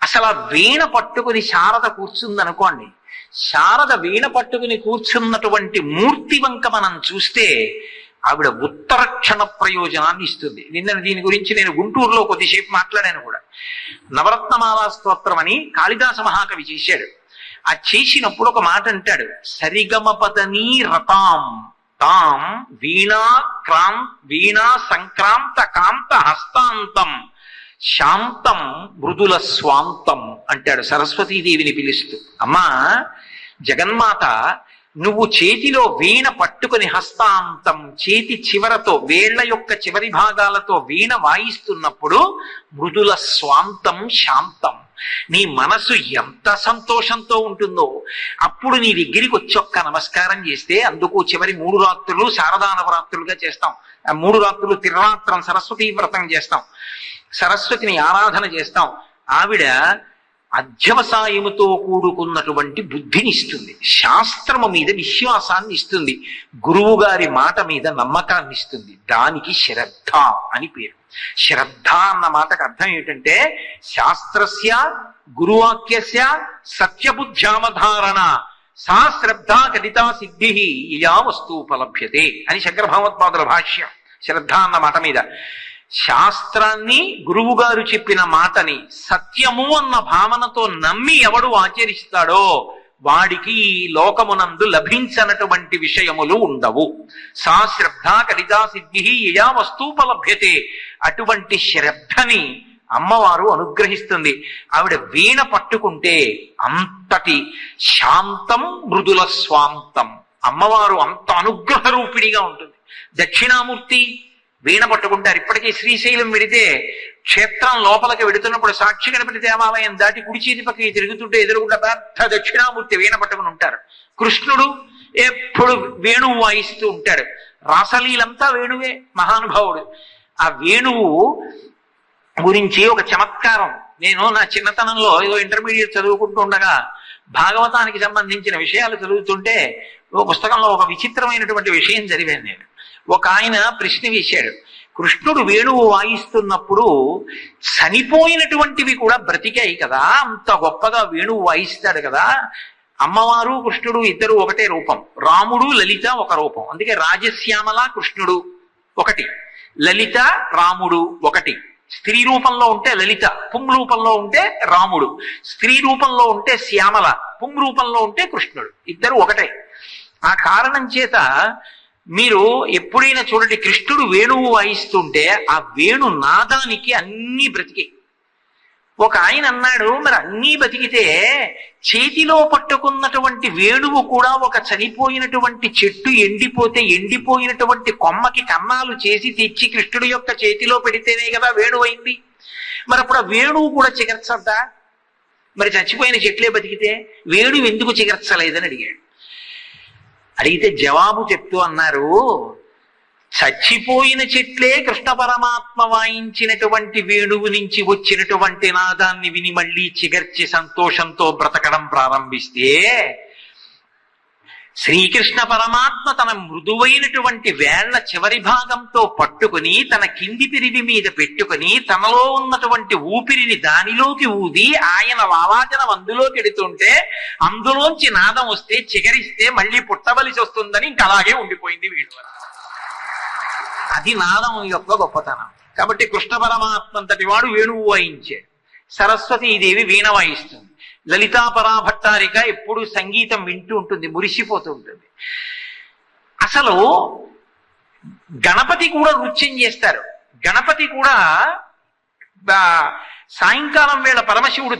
అసలు ఆ వీణ పట్టుకుని శారద కూర్చుందనుకోండి, శారద వీణ పట్టుకుని కూర్చున్నటువంటి మూర్తి వంక మనం చూస్తే ఆవిడ ఉత్తరక్షణ ప్రయోజనాన్ని ఇస్తుంది. నిన్న దీని గురించి నేను గుంటూరులో కొద్దిసేపు మాట్లాడాను కూడా. నవరత్నమాలా స్తోత్రం అని కాళిదాస మహాకవి చేశాడు. ఆ చేసినప్పుడు ఒక మాట అంటాడు, సరిగమపదనీ రతాం తాం వీణా సంక్రాంత కాంత హస్తాంతం శాంతం మృదుల స్వాంతం అంటాడు సరస్వతీదేవిని పిలుస్తూ. అమ్మా జగన్మాత, నువ్వు చేతిలో వీణ పట్టుకుని హస్తాంతం చేతి చివరతో వేళ్ల యొక్క చివరి భాగాలతో వీణ వాయిస్తున్నప్పుడు మృదుల స్వాంతం శాంతం, నీ మనసు ఎంత సంతోషంతో ఉంటుందో. అప్పుడు నీ దగ్గరికి వచ్చి ఒక్క నమస్కారం చేస్తే, అందుకు చివరి 3 రాత్రులు శారదా నవరాత్రులుగా చేస్తాం. 3 రాత్రులు తిర్రాత్రం సరస్వతీ వ్రతం చేస్తాం, సరస్వతిని ఆరాధన చేస్తాం. ఆవిడ అధ్యవసాయముతో కూడుకున్నటువంటి బుద్ధిని ఇస్తుంది, శాస్త్రము మీద విశ్వాసాన్ని ఇస్తుంది, గురువు గారి మాట మీద నమ్మకాన్ని ఇస్తుంది. దానికి శ్రద్ధ అని పేరు. శ్రద్ధ అన్న మాటకు అర్థం ఏమిటంటే శాస్త్రస్య గురువాక్యస్య సత్యబుద్ధ్యావధారణ సా శ్రద్ధ కథితా సిద్ధి యా వస్తూపలభ్యతే అని శంకర భగవత్పాదుల భాష్యం. శ్రద్ధ అన్న మాట మీద శాస్త్రాన్ని, గురువు గారు చెప్పిన మాటని సత్యము అన్న భావనతో నమ్మి ఎవడు ఆచరిస్తాడో వాడికి ఈ లోకమునందు లభించనటువంటి విషయములు ఉండవు. సా శ్రద్ధ కథితా సిద్ధి యా వస్తూపలభ్యతే. అటువంటి శ్రద్ధని అమ్మవారు అనుగ్రహిస్తుంది. ఆవిడ వీణ పట్టుకుంటే అంతటి శాంతం మృదుల స్వాంతం. అమ్మవారు అంత అనుగ్రహ రూపిణిగా ఉంటుంది. దక్షిణామూర్తి వీణ పట్టుకుంటారు. ఇప్పటికీ శ్రీశైలం వెడితే క్షేత్రం లోపలికి వెడుతున్నప్పుడు సాక్షి గణపతి దేవాలయం దాటి కుడి చేతి పక్కకి తిరుగుతుంటే ఎదురుగుండా పెద్ద దక్షిణామూర్తి వీణ పట్టుకుని ఉంటారు. కృష్ణుడు ఎప్పుడు వేణువు వాయిస్తూ ఉంటాడు. రాసలీలంతా వేణువే, మహానుభావుడు. ఆ వేణువు గురించి ఒక చమత్కారం, నేను నా చిన్నతనంలో ఏదో ఇంటర్మీడియట్ చదువుకుంటూ ఉండగా భాగవతానికి సంబంధించిన విషయాలు చదువుతుంటే ఓ పుస్తకంలో ఒక విచిత్రమైనటువంటి విషయం చదివాను నేను. ఒక ఆయన ప్రశ్న వేశాడు, కృష్ణుడు వేణువు వాయిస్తున్నప్పుడు చనిపోయినటువంటివి కూడా బ్రతికాయి కదా, అంత గొప్పగా వేణువు వాయిస్తాడు కదా, అమ్మవారు కృష్ణుడు ఇద్దరు ఒకటే రూపం, రాముడు లలిత ఒక రూపం, అందుకే రాజశ్యామల కృష్ణుడు ఒకటి, లలిత రాముడు ఒకటి. స్త్రీ రూపంలో ఉంటే లలిత, పుం రూపంలో ఉంటే రాముడు, స్త్రీ రూపంలో ఉంటే శ్యామల, పుం రూపంలో ఉంటే కృష్ణుడు, ఇద్దరు ఒకటే. ఆ కారణం చేత మీరు ఎప్పుడైనా చూడండి, కృష్ణుడు వేణువు వాయిస్తుంటే ఆ వేణు నాదానికి అన్నీ బ్రతికే. ఒక ఆయన అన్నాడు, మరి అన్నీ బతికితే చేతిలో పట్టుకున్నటువంటి వేణువు కూడా ఒక చనిపోయినటువంటి చెట్టు ఎండిపోతే ఎండిపోయినటువంటి కొమ్మకి కన్నాలు చేసి తెచ్చి కృష్ణుడి యొక్క చేతిలో పెడితేనే కదా వేణువైంది. మరి అప్పుడు ఆ వేణువు కూడా చిగర్చద్దా? మరి చచ్చిపోయిన చెట్లే బతికితే వేణువు ఎందుకు చిగర్చలేదని అడిగాడు. అడిగితే జవాబు చెప్తూ అన్నారు, చచ్చిపోయిన చెట్లే కృష్ణ పరమాత్మ వాయించినటువంటి వేణువు నుంచి వచ్చినటువంటి నాదాన్ని విని మళ్ళీ చిగర్చి సంతోషంతో బ్రతకడం ప్రారంభిస్తే, శ్రీకృష్ణ పరమాత్మ తన మృదువైనటువంటి వేళ్ల చివరి భాగంతో పట్టుకుని తన కింది పిరివి మీద పెట్టుకుని తనలో ఉన్నటువంటి ఊపిరిని దానిలోకి ఊది ఆయన వావాచనం అందులోకి ఎడుతుంటే అందులోంచి నాదం వస్తే చిగరిస్తే మళ్ళీ పుట్టవలసి వస్తుందని ఇంక అలాగే ఉండిపోయింది వీడు. అది నాదం యొక్క గొప్పతనం. కాబట్టి కృష్ణ పరమాత్మ అంతటి వాడు వేణువు వాయించాడు, సరస్వతీదేవి వీణ వాయిస్తుంది, లలితా పరాభట్టారిక ఎప్పుడు సంగీతం వింటూ ఉంటుంది, మురిసిపోతూ ఉంటుంది. అసలు గణపతి కూడా నృత్యం చేస్తారు. గణపతి కూడా సాయంకాలం వేళ పరమశివుడు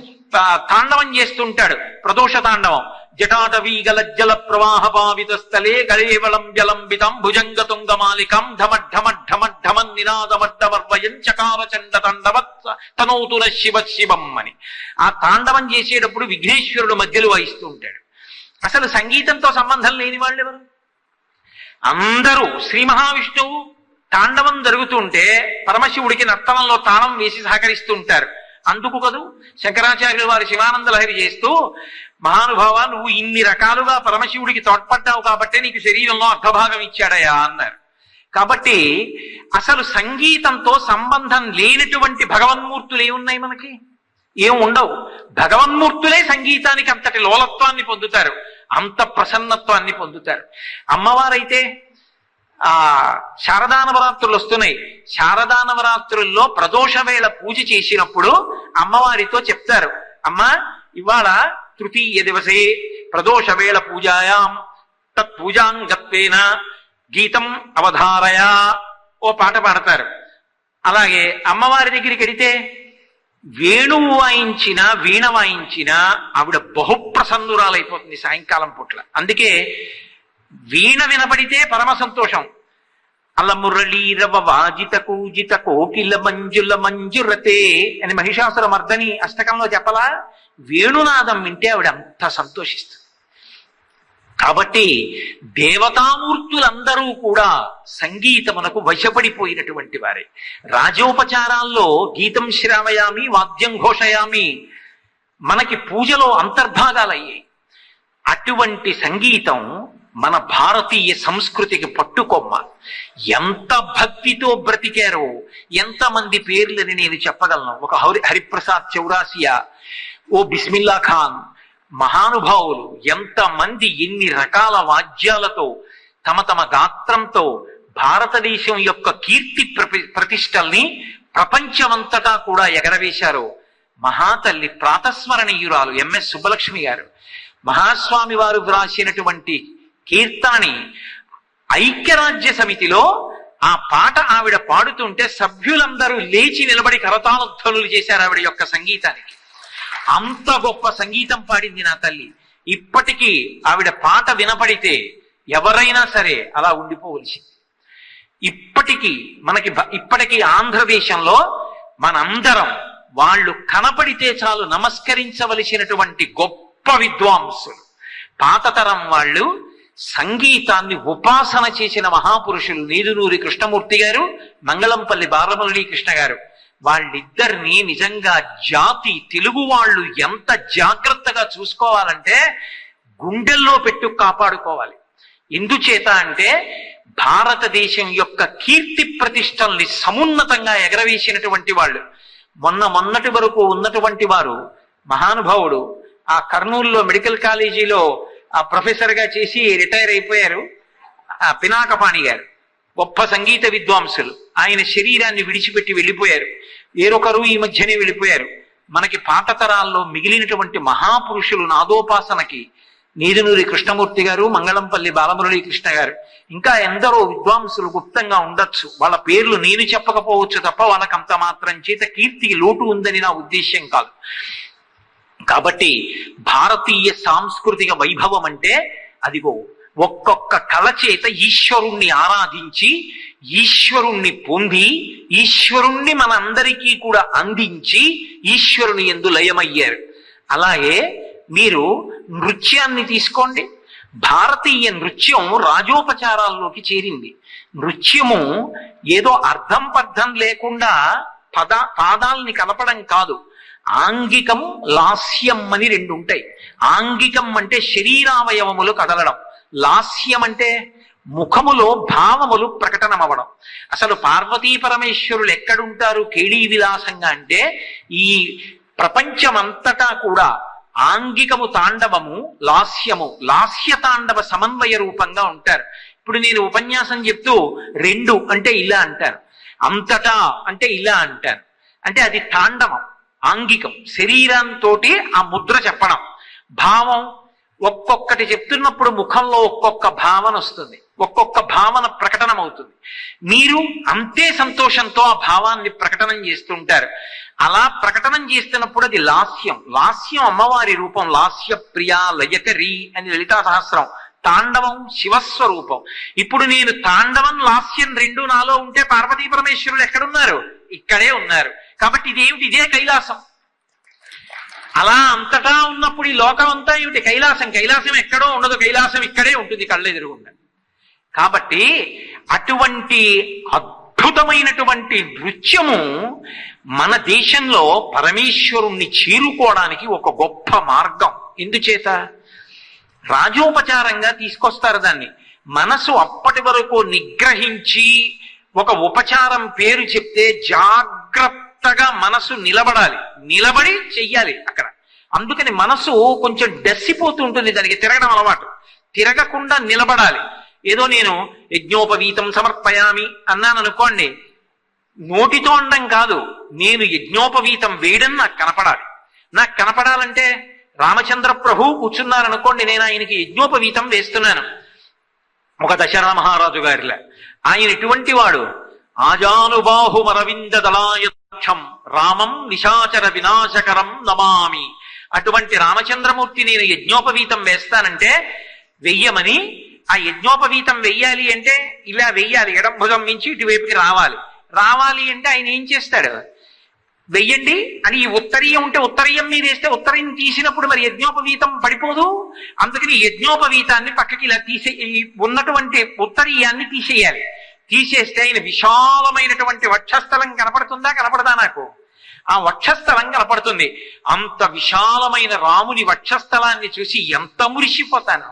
తాండవం చేస్తుంటాడు, ప్రదోష తాండవం. జటాటవీ గలజ్జల ప్రవాహ పావిత స్థలే గళేవళం జలంబితం భుజంగ తుంగమాలికం ఢమఢమఢమఢమన్ నినాదమడ్డమర్వయం చకారచండ తండవత్ తనౌతున శివ శివం అని ఆ తాండవం చేసేటప్పుడు విఘ్నేశ్వరుడు మధ్యలో వాయిస్తూ ఉంటాడు. అసలు సంగీతంతో సంబంధం లేని వాళ్ళు ఎవరు? అందరూ శ్రీ మహావిష్ణువు తాండవం జరుగుతుంటే పరమశివుడికి నర్తనంలో తాళం వేసి సహకరిస్తూ ఉంటారు. అందుకు కదూ శంకరాచార్యులు వారి శివానంద లహరి చేస్తూ, మహానుభావ నువ్వు ఇన్ని రకాలుగా పరమశివుడికి తోడ్పడ్డావు కాబట్టే నీకు శరీరంలో అర్ధభాగం ఇచ్చాడయా అన్నారు. కాబట్టి అసలు సంగీతంతో సంబంధం లేనటువంటి భగవన్మూర్తులు ఏమున్నాయి మనకి? ఏం ఉండవు. భగవన్మూర్తులే సంగీతానికి అంతటి లోలత్వాన్ని పొందుతారు, అంత ప్రసన్నత్వాన్ని పొందుతారు. అమ్మవారైతే శారదా నవరాత్రులు వస్తున్నాయి. శారదా నవరాత్రుల్లో ప్రదోష వేళ పూజ చేసినప్పుడు అమ్మవారితో చెప్తారు, అమ్మా ఇవాళ తృతీయ దివసే ప్రదోష వేళ పూజాయాం తత్పూజాంగత్వేన గీతం అవధారయా ఓ పాట పాడతారు. అలాగే అమ్మవారి దగ్గరికి వెడితే వేణువు వాయించిన వీణ వాయించిన ఆవిడ బహుప్రసన్నురాలైపోతుంది సాయంకాలం పూట్ల. అందుకే వీణ వినపడితే పరమ సంతోషం. అలమురళీరవ వాజిత కూజిత కోకిల మంజుల మంజురతే అని మహిషాసుర మర్దని అష్టకంలో చెప్పలా? వేణునాదం వింటే ఆవిడ అంత సంతోషిస్తుంది. కాబట్టి దేవతామూర్తులందరూ కూడా సంగీతమునకు వశపడిపోయినటువంటి వారే. రాజోపచారాల్లో గీతం శ్రావయామి వాద్యం ఘోషయామి మనకి పూజలో అంతర్భాగాలయ్యాయి. అటువంటి సంగీతం మన భారతీయ సంస్కృతికి పట్టుకొమ్మ. ఎంత భక్తితో బ్రతికారో ఎంతమంది పేర్లని నేను చెప్పగలను. ఒక హరిప్రసాద్ చౌరాసియా, ఓ బిస్మిల్లా ఖాన్, మహానుభావులు ఎంతమంది ఎన్ని రకాల వాద్యాలతో తమ తమ గాత్రంతో భారతదేశం యొక్క కీర్తి ప్రతిష్టల్ని ప్రపంచమంతటా కూడా ఎగరవేశారో. మహాతల్లి ప్రాతస్మరణీయురాలు ఎంఎస్ సుబ్బలక్ష్మి గారు మహాస్వామి వారు వ్రాసినటువంటి కీర్తనని ఐక్యరాజ్య సమితిలో ఆ పాట ఆవిడ పాడుతుంటే సభ్యులందరూ లేచి నిలబడి కరతాళధ్వనులు చేశారు ఆవిడ యొక్క సంగీతానికి. అంత గొప్ప సంగీతం పాడింది నా తల్లి. ఇప్పటికీ ఆవిడ పాట వినపడితే ఎవరైనా సరే అలా ఉండిపోవలసింది. ఇప్పటికీ ఆంధ్రదేశంలో మనందరం వాళ్ళు కనపడితే చాలు నమస్కరించవలసినటువంటి గొప్ప విద్వాంసులు. పాతతరం వాళ్ళు సంగీతాన్ని ఉపాసన చేసిన మహాపురుషులు నీదునూరి కృష్ణమూర్తి గారు, మంగళంపల్లి బాలమురళీ కృష్ణ గారు. వాళ్ళిద్దరినీ నిజంగా జాతి తెలుగు వాళ్ళు ఎంత జాగ్రత్తగా చూసుకోవాలంటే గుండెల్లో పెట్టు కాపాడుకోవాలి. ఎందుచేత అంటే భారతదేశం యొక్క కీర్తి ప్రతిష్టల్ని సమున్నతంగా ఎగరవేసినటువంటి వాళ్ళు. మొన్నటి వరకు ఉన్నటువంటి వారు మహానుభావుడు ఆ కర్నూలులో మెడికల్ కాలేజీలో ఆ ప్రొఫెసర్ గా చేసి రిటైర్ అయిపోయారు ఆ పినాకపాణి గారు. గొప్ప సంగీత విద్వాంసులు. ఆయన శరీరాన్ని విడిచిపెట్టి వెళ్ళిపోయారు. వేరొకరు ఈ మధ్యనే వెళ్ళిపోయారు. మనకి పాత తరాల్లో మిగిలినటువంటి మహాపురుషులు నాదోపాసనకి నీదునూరి కృష్ణమూర్తి గారు, మంగళంపల్లి బాలమురళీ కృష్ణ గారు, ఇంకా ఎందరో విద్వాంసులు గుప్తంగా ఉండొచ్చు. వాళ్ళ పేర్లు నేను చెప్పకపోవచ్చు తప్ప వాళ్ళకి అంత మాత్రం చేత కీర్తికి లోటు ఉందని నా ఉద్దేశ్యం కాదు. కాబట్టి భారతీయ సాంస్కృతిక వైభవం అంటే అదిగో ఒక్కొక్క కళ చేత ఈశ్వరుణ్ణి ఆరాధించి, ఈశ్వరుణ్ణి పొంది, ఈశ్వరుణ్ణి మనందరికీ కూడా అందించి ఈశ్వరుని యందు లయమయ్యారు. అలాగే మీరు నృత్యాన్ని తీసుకోండి. భారతీయ నృత్యం రాజోపచారాల్లోకి చేరింది. నృత్యము ఏదో అర్థం పర్థం లేకుండా పాదాల్ని కలపడం కాదు. ఆంగికం, లాస్యం అని రెండు ఉంటాయి. ఆంగికం అంటే శరీరావయవములు కదలడం, లాస్యం అంటే ముఖములో భావములు ప్రకటనమవడం. అసలు పార్వతీ పరమేశ్వరులు ఎక్కడుంటారు కేళీ విలాసంగా అంటే ఈ ప్రపంచమంతటా కూడా ఆంగికము తాండవము, లాస్యము, లాస్య తాండవ సమన్వయ రూపంగా ఉంటారు. ఇప్పుడు నేను ఉపన్యాసం చెప్తూ రెండు అంటే ఇలా అంటారు, అంతటా అంటే ఇలా అంటారు. అంటే అది తాండవం, ఆంగికం, శరీరంతో ఆ ముద్ర చెప్పడం. భావం ఒక్కొక్కటి చెప్తున్నప్పుడు ముఖంలో ఒక్కొక్క భావన వస్తుంది, ఒక్కొక్క భావన ప్రకటనమవుతుంది. మీరు అంతే సంతోషంతో ఆ భావాన్ని ప్రకటనం చేస్తుంటారు. అలా ప్రకటనం చేస్తున్నప్పుడు అది లాస్యం. లాస్యం అమ్మవారి రూపం, లాస్య ప్రియా లయకరి అని లలితా సహస్రం. తాండవం శివస్వరూపం. ఇప్పుడు నేను తాండవం, లాస్యం రెండు నాలో ఉంటే పార్వతీ పరమేశ్వరులు ఎక్కడున్నారు? ఇక్కడే ఉన్నారు. కాబట్టి ఇదేమిటి? ఇదే కైలాసం. అలా అంతటా ఉన్నప్పుడు ఈ లోకం అంతా ఏమిటి? కైలాసం. కైలాసం ఎక్కడో ఉండదు, కైలాసం ఇక్కడే ఉంటుంది, కళ్ళ ఎదురుగుండా. కాబట్టి అటువంటి అద్భుతమైనటువంటి నృత్యము మన దేశంలో పరమేశ్వరుణ్ణి చేరుకోవడానికి ఒక గొప్ప మార్గం. ఎందుచేత? రాజోపచారంగా తీసుకొస్తారు దాన్ని. మనసు అప్పటి వరకు నిగ్రహించి ఒక ఉపచారం పేరు చెప్తే జాగ్రత్తగా మనసు నిలబడాలి, నిలబడి చెయ్యాలి అక్కడ. అందుకని మనసు కొంచెం డెస్సిపోతూ ఉంటుంది, దానికి తిరగడం అలవాటు. తిరగకుండా నిలబడాలి. ఏదో నేను యజ్ఞోపవీతం సమర్పయామి అన్నాను అనుకోండి, నోటితో అనడం కాదు, నేను యజ్ఞోపవీతం వేయడం నాకు కనపడాలి. నాకు కనపడాలంటే రామచంద్ర ప్రభు కూర్చున్నారనుకోండి, నేను ఆయనకి యజ్ఞోపవీతం వేస్తున్నాను. ఒక దశరథ మహారాజు గారిలా ఆయన ఎటువంటి వాడు? ఆజానుబాహుమరవింద దళాయక్షం రామం నిశాచర వినాశకరం నమామి. అటువంటి రామచంద్రమూర్తి నేను యజ్ఞోపవీతం వేస్తానంటే వెయ్యమని, ఆ యజ్ఞోపవీతం వెయ్యాలి అంటే ఇలా వెయ్యాలి, ఎడం భుజం నుంచి ఇటువైపుకి రావాలి. రావాలి అంటే ఆయన ఏం చేస్తాడు? వెయ్యండి అని ఈ ఉత్తరీయం ఉంటే ఉత్తరీయం మీద వేస్తే ఉత్తరీయం తీసినప్పుడు మరి యజ్ఞోపవీతం పడిపోదు. అందుకని యజ్ఞోపవీతాన్ని పక్కకి ఇలా ఉన్నటువంటి ఉత్తరీయాన్ని తీసేయాలి. తీసేస్తే ఆయన విశాలమైనటువంటి వక్షస్థలం కనపడుతుందా? కనపడదా? నాకు ఆ వక్షస్థలం కనపడుతుంది. అంత విశాలమైన రాముని వక్షస్థలాన్ని చూసి ఎంత మురిసిపోతాను.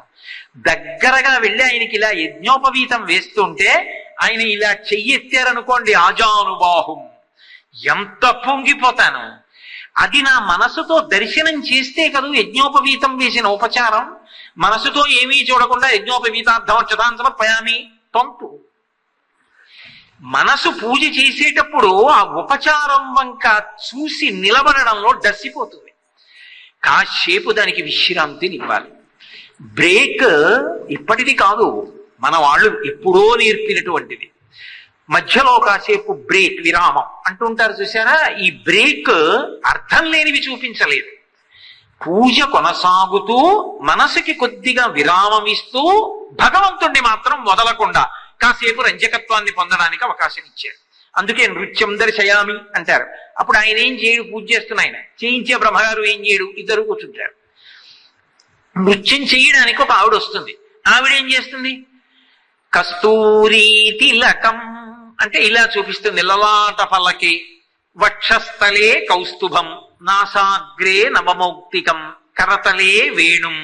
దగ్గరగా వెళ్ళి ఆయనకి ఇలా యజ్ఞోపవీతం వేస్తుంటే ఆయన ఇలా చెయ్యెత్తారనుకోండి, ఆజానుబాహుం, ఎంత పొంగిపోతాను. అది నా మనసుతో దర్శనం చేస్తే కదా యజ్ఞోపవీతం వేసిన ఉపచారం. మనసుతో ఏమీ చూడకుండా యజ్ఞోపవీతార్థం సమర్పయామి తంతు. మనసు పూజ చేసేటప్పుడు ఆ ఉపచారం వంక చూసి నిలబడడంలో డస్సిపోతుంది. కాసేపు దానికి విశ్రాంతినివ్వాలి. బ్రేక్ ఇప్పటిది కాదు, మన వాళ్ళు ఎప్పుడో నేర్పినటువంటిది. మధ్యలో కాసేపు బ్రేక్, విరామం అంటుంటారు చూసారా? ఈ బ్రేక్ అర్థం లేనివి చూపించలేదు. పూజ కొనసాగుతూ మనసుకి కొద్దిగా విరామం ఇస్తూ భగవంతుణ్ణి మాత్రం వదలకుండా కాసేపు రంజకత్వాన్ని పొందడానికి అవకాశం ఇచ్చారు. అందుకే నృత్యం దర్శయామి అంటారు. అప్పుడు ఆయన ఏం చేయడు? పూజ చేస్తున్న ఆయన చేయించే బ్రహ్మగారు ఏం చేయడు? ఇద్దరు కూర్చుంటారు. నృత్యం చేయడానికి ఒక ఆవిడ వస్తుంది. ఆవిడ ఏం చేస్తుంది? కస్తూరి తిలకం అంటే ఇలా చూపిస్తుంది. లలాట పల్లకి, వక్షస్థలే కౌస్తుభం, నాసాగ్రే నవమౌక్తికం, కరతలే వేణుం,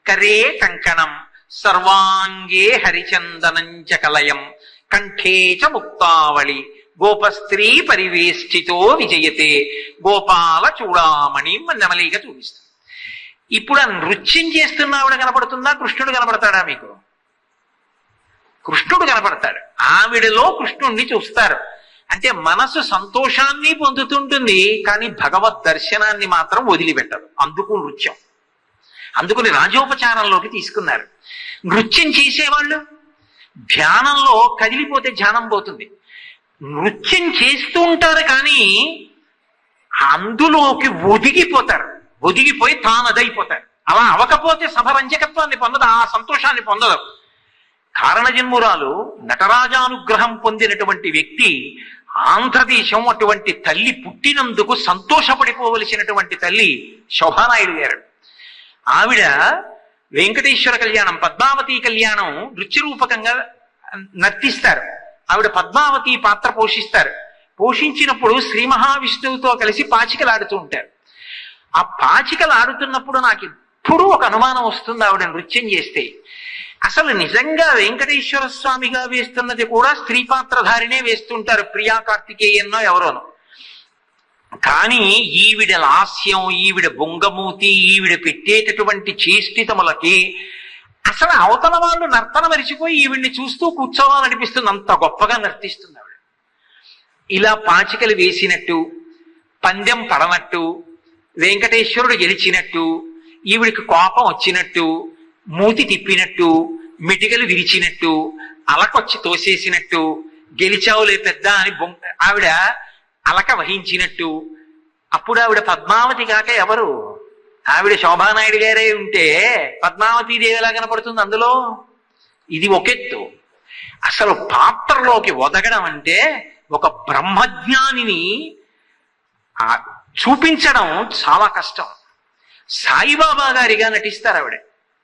కరే కంకణం, సర్వాంగే హరిచందనంచ కలయం, కంఠే చ ముక్తావళి, గోపస్త్రీ పరివేష్టితో విజయతే, గోపాల చూడామణి నెమలిగా చూపిస్తుంది. ఇప్పుడు ఆ నృత్యం చేస్తున్న ఆవిడ కనపడుతుందా? కృష్ణుడు కనపడతాడా మీకు? కృష్ణుడు కనపడతాడు. ఆవిడలో కృష్ణుణ్ణి చూస్తారు. అంటే మనసు సంతోషాన్ని పొందుతుంటుంది, కానీ భగవద్ దర్శనాన్ని మాత్రం వదిలిపెట్టదు. అందుకు నృత్యం. అందుకని రాజోపచారంలోకి తీసుకున్నారు. నృత్యం చేసేవాళ్ళు ధ్యానంలో కదిలిపోతే ధ్యానం పోతుంది. నృత్యం చేస్తూ ఉంటారు కానీ అందులోకి ఒదిగిపోతారు, ఒదిగిపోయి తానదైపోతారు. అలా అవకపోతే సభరంజకత్వాన్ని పొందదు, ఆ సంతోషాన్ని పొందదు. కారణజన్మురాలు నటరాజానుగ్రహం పొందినటువంటి వ్యక్తి, ఆంధ్రదేశం అటువంటి తల్లి పుట్టినందుకు సంతోషపడిపోవలసినటువంటి తల్లి శోభానాయుడు గారు. ఆవిడ వెంకటేశ్వర కళ్యాణం, పద్మావతి కళ్యాణం నృత్యరూపకంగా నర్తిస్తారు. ఆవిడ పద్మావతి పాత్ర పోషిస్తారు. పోషించినప్పుడు శ్రీ మహావిష్ణువుతో కలిసి పాచికలాడుతూ ఉంటారు. ఆ పాచికలు ఆడుతున్నప్పుడు నాకు ఎప్పుడూ ఒక అనుమానం వస్తుంది, ఆవిడ నృత్యం చేస్తే అసలు నిజంగా వెంకటేశ్వర స్వామిగా వేస్తున్నది కూడా స్త్రీ పాత్రధారినే వేస్తుంటారు, ప్రియా కార్తికేయన్నో ఎవరోనో. కానీ ఈవిడ లాస్యం, ఈవిడ బొంగమూతి, ఈవిడ పెట్టేటటువంటి చేష్టితములకి అసలు అవతల వాళ్ళు నర్తన మరిచిపోయి ఈవిడ్ని చూస్తూ కూర్చోవాలనిపిస్తుంది, అంత గొప్పగా నర్తిస్తుంది ఆవిడ. ఇలా పాచికలు వేసినట్టు, పందెం పడనట్టు, వెంకటేశ్వరుడు గెలిచినట్టు, ఈవిడికి కోపం వచ్చినట్టు, మూతి తిప్పినట్టు, మిటికలు విరిచినట్టు, అలకొచ్చి తోసేసినట్టు, గెలిచావులే పెద్ద అని ఆవిడ అలక వహించినట్టు. అప్పుడు ఆవిడ పద్మావతి కాక ఎవరు? ఆవిడ శోభానాయుడు గారే ఉంటే పద్మావతి దేవి ఎలా కనపడుతుంది అందులో? ఇది ఒకెత్తు. అసలు పాత్రలోకి ఒదగడం అంటే ఒక బ్రహ్మజ్ఞానిని చూపించడం చాలా కష్టం. సాయిబాబా గారిగా నటిస్తారు ఆవిడ.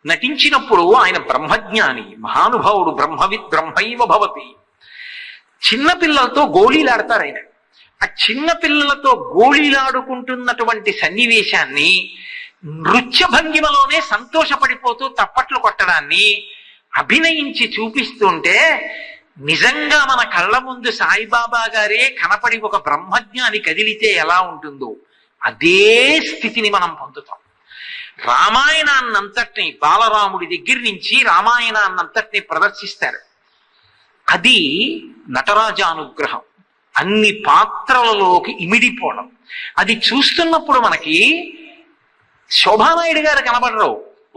నటించినప్పుడు ఆయన బ్రహ్మజ్ఞాని, మహానుభావుడు, బ్రహ్మవిత్ బ్రహ్మైవ భవతి. చిన్నపిల్లలతో గోళీలాడతారు ఆయన. ఆ చిన్న పిల్లలతో గోళీలాడుకుంటున్నటువంటి సన్నివేశాన్ని నృత్య భంగిమలోనే సంతోషపడిపోతూ తప్పట్లు కొట్టడాన్ని అభినయించి చూపిస్తుంటే నిజంగా మన కళ్ళ ముందు సాయిబాబా గారే కనపడి ఒక బ్రహ్మజ్ఞాని కదిలితే ఎలా ఉంటుందో అదే స్థితిని మనం పొందుతాం. రామాయణాన్నంతటినీ, బాలరాముడి దగ్గర నుంచి రామాయణాన్నంతటినీ ప్రదర్శిస్తారు. అది నటరాజానుగ్రహం, అన్ని పాత్రలలోకి ఇమిడిపోవడం. అది చూస్తున్నప్పుడు మనకి శోభానాయుడు గారు కనపడరు,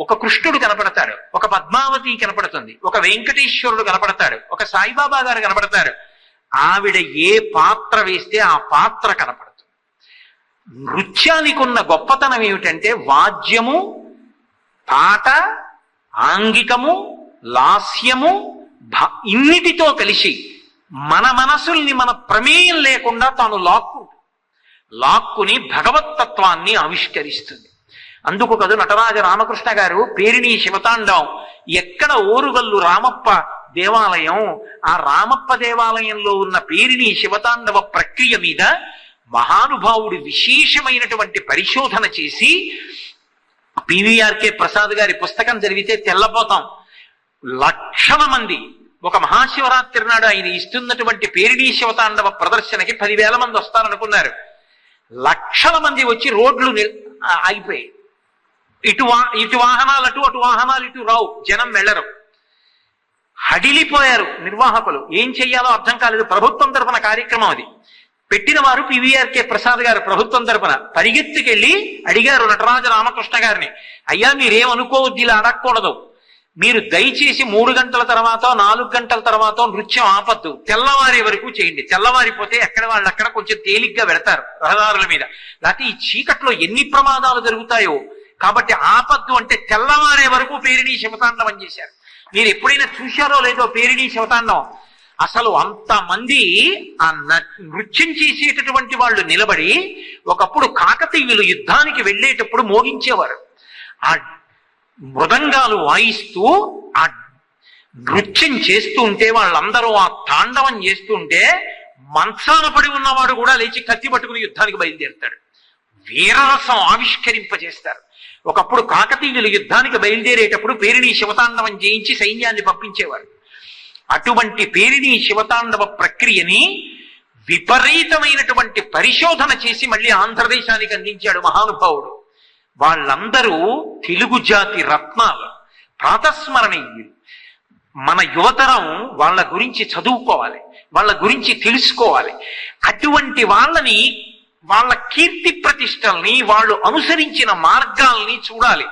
ఒక కృష్ణుడు కనపడతాడు, ఒక పద్మావతి కనపడుతుంది, ఒక వెంకటేశ్వరుడు కనపడతాడు, ఒక సాయిబాబా గారు కనపడతారు. ఆవిడ ఏ పాత్ర వేస్తే ఆ పాత్ర కనపడుతుంది. నృత్యానికి ఉన్న గొప్పతనం ఏమిటంటే వాద్యము, పాట, ఆంగికము, లాస్యము ఇన్నిటితో కలిసి మన మనసుల్ని మన ప్రమేయం లేకుండా తాను లాక్కుని భగవత్తత్వాన్ని ఆవిష్కరిస్తుంది. అందుకు కదా నటరాజ రామకృష్ణ గారు పేరిణి శివతాండవం, ఎక్కడ ఓరుగల్లు రామప్ప దేవాలయం, ఆ రామప్ప దేవాలయంలో ఉన్న పేరిణి శివతాండవ ప్రక్రియ మీద మహానుభావుడు విశేషమైనటువంటి పరిశోధన చేసి, పివిఆర్కే ప్రసాద్ గారి పుస్తకం చదివితే తెల్లపోతాం. లక్షల మంది ఒక మహాశివరాత్రి నాడు ఆయన ఇస్తున్నటువంటి పేరిణీ శివతాండవ ప్రదర్శనకి 10,000 మంది వస్తారనుకున్నారు. లక్షల మంది వచ్చి రోడ్లు ఆగిపోయాయి. ఇటు వాహనాలు అటు వాహనాలు ఇటు రావు, జనం వెళ్ళరు. హడిలిపోయారు నిర్వాహకులు. ఏం చెయ్యాలో అర్థం కాలేదు. ప్రభుత్వం తరఫున కార్యక్రమం అది. పెట్టిన వారు పివిఆర్కే ప్రసాద్ గారు ప్రభుత్వం తరఫున పరిగెత్తుకెళ్ళి అడిగారు నటరాజ రామకృష్ణ గారిని, అయ్యా మీరేమనుకోవద్దు, ఇలా అడగకూడదు, మీరు దయచేసి 3 గంటల తర్వాత 4 గంటల తర్వాత నృత్యం ఆపద్దు, తెల్లవారి వరకు చేయండి. తెల్లవారిపోతే ఎక్కడ వాళ్ళు అక్కడ కొంచెం తేలిగ్గా వెడతారు రహదారుల మీద, లేకపోతే ఈ చీకట్లో ఎన్ని ప్రమాదాలు జరుగుతాయో, కాబట్టి ఆపద్దు అంటే తెల్లవారే వరకు పేరిణీ శివతాండవం చేశారు. మీరు ఎప్పుడైనా చూశారో లేదో పేరిణీ శివతాండవం. అసలు అంతమంది ఆ నృత్యం చేసేటటువంటి వాళ్ళు నిలబడి, ఒకప్పుడు కాకతీయులు యుద్ధానికి వెళ్ళేటప్పుడు మోగించేవారు. ఆ మృదంగాలు వాయిస్తూ ఆ నృత్యం చేస్తూ ఉంటే, వాళ్ళందరూ ఆ తాండవం చేస్తుంటే మంచాన పడి ఉన్నవాడు కూడా లేచి కత్తి పట్టుకుని యుద్ధానికి బయలుదేరుతాడు. వీరరసం ఆవిష్కరింపజేస్తారు. ఒకప్పుడు కాకతీయులు యుద్ధానికి బయలుదేరేటప్పుడు పేరిణీ శివతాండవం చేయించి సైన్యాన్ని పంపించేవారు. అటువంటి పేరిణీ శివతాండవ ప్రక్రియని విపరీతమైనటువంటి పరిశోధన చేసి మళ్ళీ ఆంధ్రదేశానికి అందించాడు మహానుభావుడు. వాళ్ళందరూ తెలుగు జాతి రత్నాలు, ప్రాతస్మరణీయులు. మన యువతరం వాళ్ళ గురించి చదువుకోవాలి, వాళ్ళ గురించి తెలుసుకోవాలి. అటువంటి వాళ్ళని, వాళ్ళ కీర్తి ప్రతిష్టల్ని, వాళ్ళు అనుసరించిన మార్గాల్ని చూడాలి.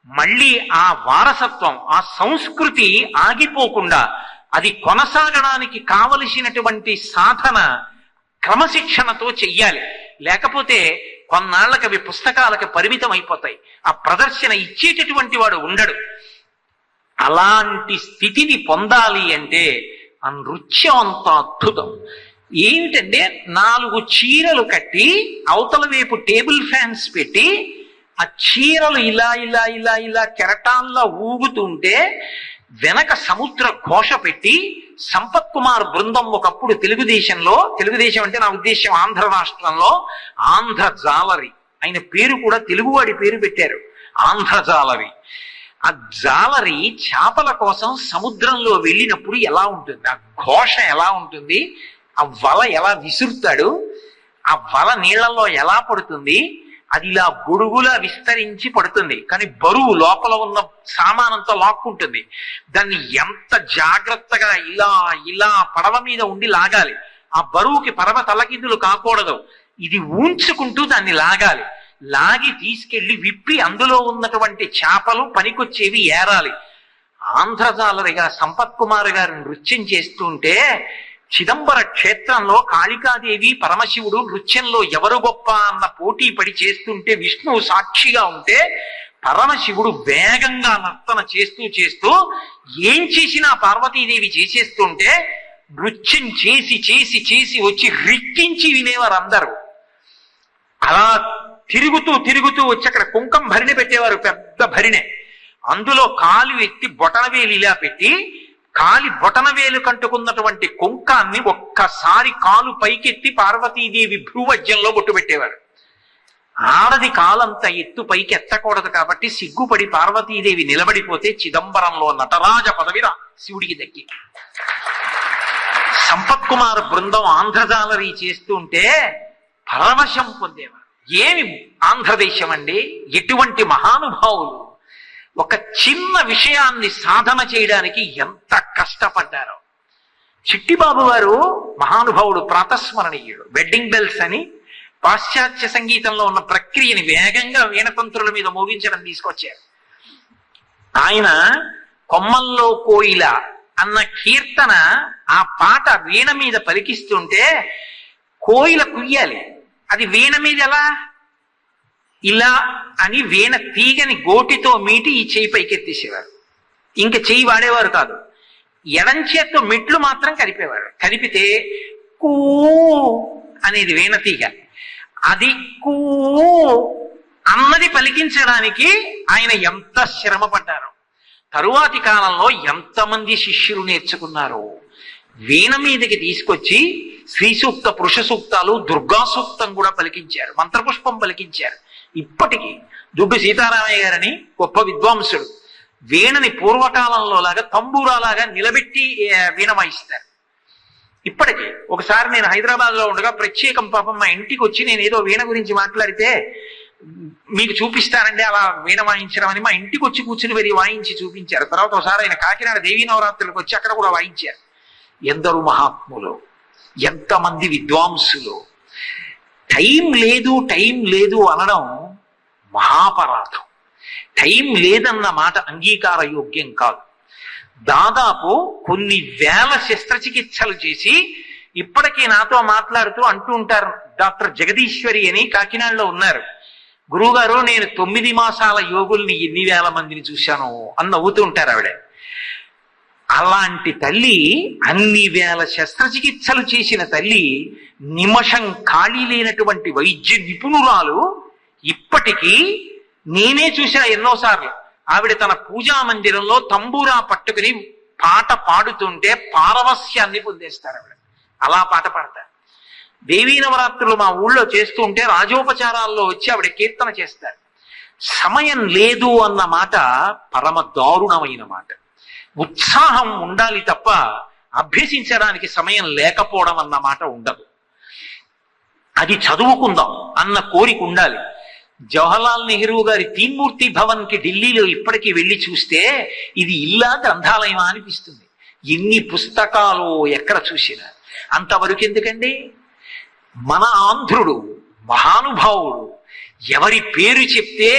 మళ్ళీ ఆ వారసత్వం, ఆ సంస్కృతి ఆగిపోకుండా అది కొనసాగడానికి కావలసినటువంటి సాధన క్రమశిక్షణతో చెయ్యాలి. లేకపోతే కొన్నాళ్ళకి అవి పుస్తకాలకు పరిమితం అయిపోతాయి. ఆ ప్రదర్శన ఇచ్చేటటువంటి వాడు ఉండడు. అలాంటి స్థితిని పొందాలి అంటే ఆ నృత్యం అంత అద్భుతం. ఏమిటంటే 4 చీరలు కట్టి అవతల వైపు టేబుల్ ఫ్యాన్స్ పెట్టి ఆ చీరలు ఇలా ఇలా ఇలా ఇలా కెరటాల్లో ఊగుతుంటే వెనక సముద్ర ఘోష పెట్టి సంపత్ కుమార్ బృందం ఒకప్పుడు తెలుగుదేశం అంటే నా ఉద్దేశం ఆంధ్ర రాష్ట్రంలో ఆంధ్ర జాలరి, ఆయన పేరు కూడా తెలుగువాడి పేరు పెట్టారు, ఆంధ్ర జాలరి. ఆ జాలరి చేపల కోసం సముద్రంలో వెళ్ళినప్పుడు ఎలా ఉంటుంది, ఆ ఘోష ఎలా ఉంటుంది, ఆ వల ఎలా విసురుతాడు, ఆ వల నీళ్లలో ఎలా పడుతుంది, అది ఇలా గొడుగులా విస్తరించి పడుతుంది. కానీ బరువు లోపల ఉన్న సామానంతా లాక్కుంటుంది. దాన్ని ఎంత జాగ్రత్తగా ఇలా ఇలా పడవ మీద ఉండి లాగాలి. ఆ బరువుకి పడవ తలకిందులు కాకూడదు. ఇది ఊంచుకుంటూ దాన్ని లాగాలి. లాగి తీసుకెళ్లి విప్పి అందులో ఉన్నటువంటి చేపలు పనికొచ్చేవి ఏరాలి. ఆంధ్రజాలరిగా సంపత్ కుమార్ గారు నృత్యం చేస్తుంటే చిదంబర క్షేత్రంలో కాళికాదేవి పరమశివుడు నృత్యంలో ఎవరు గొప్ప అన్న పోటీ పడి చేస్తుంటే విష్ణువు సాక్షిగా ఉంటే పరమశివుడు వేగంగా నర్తన చేస్తూ ఏం చేసినా పార్వతీదేవి చేసేస్తుంటే నృత్యం చేసి చేసి చేసి వచ్చి రిక్కించి వినేవారు అందరూ. అలా తిరుగుతూ వచ్చి అక్కడ కుంకం భరిణి పెట్టేవారు, పెద్ద భరిణె. అందులో కాలు ఎత్తి బొటనవేలు ఇలా పెట్టి కాలి బొటనవేలు కంటుకున్నటువంటి కుంకాన్ని ఒక్కసారి కాలు పైకెత్తి పార్వతీదేవి భ్రూవజ్యంలో బొట్టు పెట్టేవారు. ఆడది కాలంత ఎత్తు పైకి ఎత్తకూడదు కాబట్టి సిగ్గుపడి పార్వతీదేవి నిలబడిపోతే చిదంబరంలో నటరాజ పదవిరా శివుడికి దక్కి. సంపత్ కుమార్ బృందం ఆంధ్రజాలరీ చేస్తుంటే పరవశం పొందేవారు. ఏమి ఆంధ్రదేశం అండి, ఎటువంటి మహానుభావులు ఒక చిన్న విషయాన్ని సాధన చేయడానికి ఎంత కష్టపడ్డారో. చిట్టిబాబు గారు మహానుభావుడు, ప్రాతస్మరణీయుడు. వెడ్డింగ్ బెల్స్ అని పాశ్చాత్య సంగీతంలో ఉన్న ప్రక్రియని వేగంగా వీణతంత్రుల మీద మోగించడం తీసుకొచ్చారు. ఆయన కొమ్మల్లో కోయిల అన్న కీర్తన, ఆ పాట వీణ మీద పలికిస్తుంటే కోయిల కుయ్యాలి, అది వీణ మీద ఎలా ఇలా అని వీణ తీగని గోటితో మీటి ఈ చేయి పైకెత్తేసేవారు. ఇంక చేయి వాడేవారు కాదు. ఎడం చేత్తో మెట్లు మాత్రం కలిపేవారు. కలిపితే కూ అనేది వీణ తీగ, అది కూ అన్నది పలికించడానికి ఆయన ఎంత శ్రమ పడ్డారో. తరువాతి కాలంలో ఎంతమంది శిష్యులు నేర్చుకున్నారో. వీణ మీదకి తీసుకొచ్చి శ్రీ సూక్త, పురుష సూక్తాలు, దుర్గా సూక్తం కూడా పలికించారు, మంత్రపుష్పం పలికించారు. ఇప్పటికీ దుడ్డు సీతారామయ్య గారని గొప్ప విద్వాంసుడు వీణని పూర్వకాలంలో లాగా తంబూరాలాగా నిలబెట్టి వీణ వాయిస్తారు. ఇప్పటికీ ఒకసారి నేను హైదరాబాద్ లో ఉండగా ప్రత్యేకం పాపం మా ఇంటికి వచ్చి నేను ఏదో వీణ గురించి మాట్లాడితే మీకు చూపిస్తానండి అలా వీణ వాయించడం అని మా ఇంటికి వచ్చి కూర్చుని వెళ్ళి వాయించి చూపించారు. తర్వాత ఒకసారి ఆయన కాకినాడ దేవీ నవరాత్రులకు వచ్చి అక్కడ కూడా వాయించారు. ఎందరు మహాత్ములు, ఎంతమంది విద్వాంసులు. టైం లేదు అనడం మహాపరాధం. టైం లేదన్న మాట అంగీకార యోగ్యం కాదు. దాదాపు కొన్ని వేల శస్త్రచికిత్సలు చేసి ఇప్పటికీ నాతో మాట్లాడుతూ అంటూ ఉంటారు, డాక్టర్ జగదీశ్వరి అని కాకినాడలో ఉన్నారు, గురువుగారు నేను 9 మాసాల యోగుల్ని ఎన్ని వేల మందిని చూశాను అని నవ్వుతూ ఉంటారు ఆవిడ. అలాంటి తల్లి, అన్ని వేల శస్త్రచికిత్సలు చేసిన తల్లి, నిమిషం ఖాళీ లేనటువంటి వైద్య నిపుణురాలు. ఇప్పటికీ నేనే చూసిన ఎన్నోసార్లు ఆవిడ తన పూజా మందిరంలో తంబూరా పట్టుకుని పాట పాడుతుంటే పారవస్యాన్ని పొందేస్తారు ఆవిడ. అలా పాట పాడతారు. దేవీ నవరాత్రులు మా ఊళ్ళో చేస్తూ ఉంటే రాజోపచారాల్లో వచ్చి ఆవిడ కీర్తన చేస్తారు. సమయం లేదు అన్న మాట పరమ దారుణమైన మాట. ఉత్సాహం ఉండాలి తప్ప అభ్యసించడానికి సమయం లేకపోవడం అన్న మాట ఉండదు. అది చదువుకుందాం అన్న కోరిక ఉండాలి. జవహర్లాల్ నెహ్రూ గారి తీన్మూర్తి భవన్ కి ఢిల్లీలో ఇప్పటికీ వెళ్ళి చూస్తే ఇది ఇల్లా గ్రంథాలయమా అనిపిస్తుంది. ఎన్ని పుస్తకాలు ఎక్కడ చూసినా. అంతవరకు ఎందుకండి, మన ఆంధ్రుడు మహానుభావుడు ఎవరి పేరు చెప్తే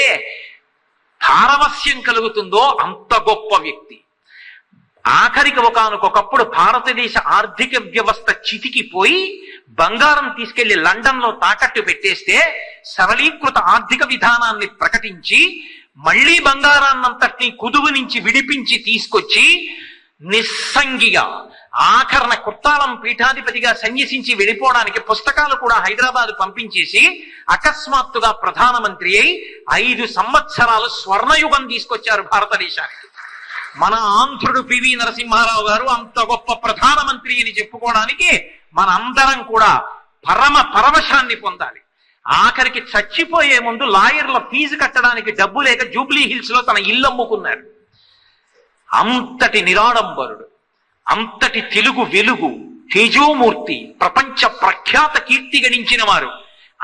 పారవస్యం కలుగుతుందో అంత గొప్ప వ్యక్తి. ఆఖరికి ఒకనకొకప్పుడు భారతదేశ ఆర్థిక వ్యవస్థ చితికిపోయి బంగారం తీసుకెళ్లి లండన్ లో తాకట్టు పెట్టేస్తే సరళీకృత ఆర్థిక విధానాన్ని ప్రకటించి మళ్లీ బంగారాన్నంతటినీ కుదువు నుంచి విడిపించి తీసుకొచ్చి నిస్సంగిగా ఆఖరణ కుర్తాళం పీఠాధిపతిగా సన్యసించి వెళ్ళిపోవడానికి పుస్తకాలు కూడా హైదరాబాద్ పంపించేసి అకస్మాత్తుగా ప్రధానమంత్రి అయి 5 సంవత్సరాలు స్వర్ణయుగం తీసుకొచ్చారు భారతదేశానికి. మన ఆంధ్రుడు పివి నరసింహారావు గారు అంత గొప్ప ప్రధానమంత్రి అని చెప్పుకోవడానికి మన అందరం కూడా పరవశాన్ని పొందాలి. ఆఖరికి చచ్చిపోయే ముందు లాయర్ల ఫీజు కట్టడానికి డబ్బు లేక జూబ్లీ హిల్స్ లో తన ఇల్లు అమ్ముకున్నారు. అంతటి నిరాడంబరుడు, అంతటి తెలుగు వెలుగు, తేజోమూర్తి, ప్రపంచ ప్రఖ్యాత కీర్తి గడించిన వారు.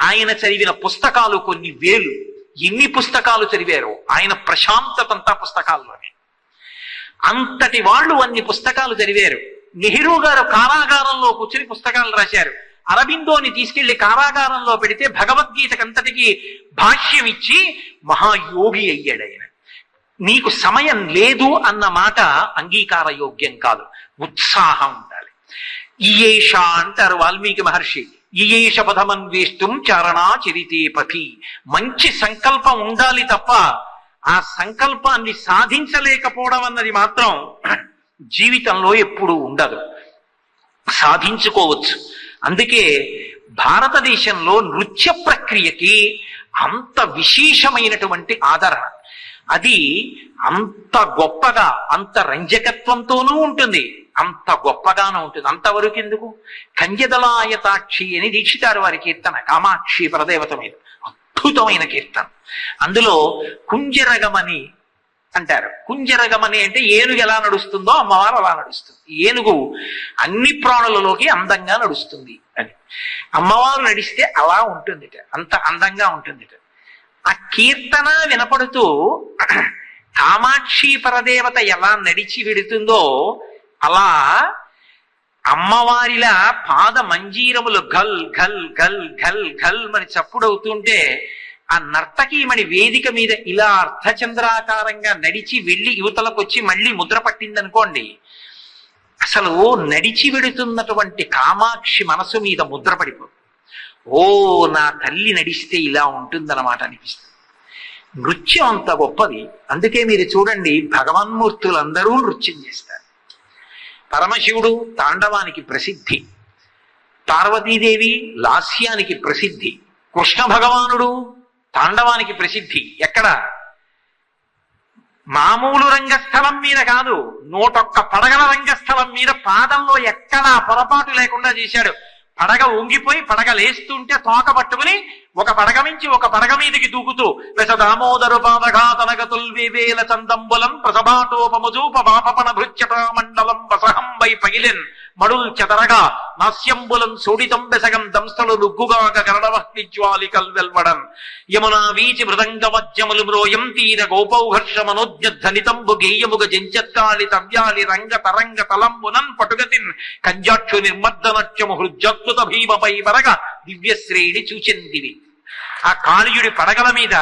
ఆయన చదివిన పుస్తకాలు కొన్ని వేలు. ఎన్ని పుస్తకాలు చదివారో ఆయన ప్రశాంతతంతా పుస్తకాల్లోనే. అంతటి వాళ్ళు అన్ని పుస్తకాలు చదివారు. నెహ్రూ గారు కారాగారంలో కూర్చుని పుస్తకాలు రాశారు. అరబిందోని తీసుకెళ్లి కారాగారంలో పెడితే భగవద్గీతకంతటికి భాష్యం ఇచ్చి మహాయోగి అయ్యాడు ఆయన. నీకు సమయం లేదు అన్న మాట అంగీకార యోగ్యం కాదు. ఉత్సాహం ఉండాలి. ఈయేష అంటారు వాల్మీకి మహర్షి. ఈయేష పదమన్వేష్టం చారణా చరితే పథి. మంచి సంకల్పం ఉండాలి తప్ప ఆ సంకల్పాన్ని సాధించలేకపోవడం అన్నది మాత్రం జీవితంలో ఎప్పుడూ ఉండదు. సాధించుకోవచ్చు. అందుకే భారతదేశంలో నృత్య ప్రక్రియకి అంత విశేషమైనటువంటి ఆదరణ. అది అంత గొప్పగా, అంత రంజకత్వంతోనూ ఉంటుంది, అంత గొప్పగానూ ఉంటుంది. అంతవరకు ఎందుకు? కంజదలాయతాక్షి అని దీక్షితారు వారి కీర్తన, కామాక్షి పరదేవత మీద అద్భుతమైన కీర్తన. అందులో కుంజరగమని అంటారు. కుంజరగమని అంటే ఏనుగు ఎలా నడుస్తుందో అమ్మవారు అలా నడుస్తుంది. ఏనుగు అన్ని ప్రాణులలోకి అందంగా నడుస్తుంది అని. అమ్మవారు నడిస్తే అలా ఉంటుందిట, అంత అందంగా ఉంటుందిట. ఆ కీర్తన వినపడుతూ కామాక్షి పరదేవత ఎలా నడిచి వెడుతుందో అలా అమ్మవారిలా పాద మంజీరములు గల్ గల్ గల్ గల్ గల్ మరి చప్పుడవుతుంటే ఆ నర్తకీమణి వేదిక మీద ఇలా అర్ధచంద్రాకారంగా నడిచి వెళ్ళి యువతలకొచ్చి మళ్ళీ ముద్ర పట్టిందనుకోండి, అసలు నడిచి వెడుతున్నటువంటి కామాక్షి మనసు మీద ముద్ర పడిపోతుంది. ఓ నా తల్లి నడిస్తే ఇలా ఉంటుందన్నమాట అనిపిస్తుంది. నృత్యం అంత గొప్పది. అందుకే మీరు చూడండి, భగవన్మూర్తులందరూ నృత్యం చేస్తారు. పరమశివుడు తాండవానికి ప్రసిద్ధి, పార్వతీదేవి లాస్యానికి ప్రసిద్ధి, కృష్ణ భగవానుడు తాండవానికి ప్రసిద్ధి. ఎక్కడ? మామూలు రంగస్థలం మీద కాదు, 101 పడగల రంగస్థలం మీద పాదంలో ఎక్కడా పొరపాటు లేకుండా చేశాడు. పడగ వంగిపోయి పడగ లేస్తుంటే తోక పట్టుకుని ఒక పడగ నుంచి ఒక పడగ మీదకి దూకుతూ వెస దామోదరు పాదఘాతనగతుల్వేవేల చందంబులం ప్రసభాటోపమజూప వాపపణ భృత్యత మండలం వసహంబై పగిలెన్ మడుల్ చెదరగా నాస్యంబులం సోడితం బెసగం దంస్థలు లుగ్గుగాక కరణవహ్ని జ్వాలికల్ వెల్వడన్ యమునా వీచి మృదంగ వజ్యములు మ్రోయం తీర గోపౌహర్ష మనోజ్ఞనితంబు గేయముగ జంచత్కాళి తవ్యాలి రంగ తరంగ తలంబునన్ పటుగతిన్ కంజాక్షు నిర్మర్దనత్యము హృజ్జత్తుత భీమపై వరగ దివ్యశ్రేణి చూచెందివి. ఆ కాళీయుడి పడగల మీద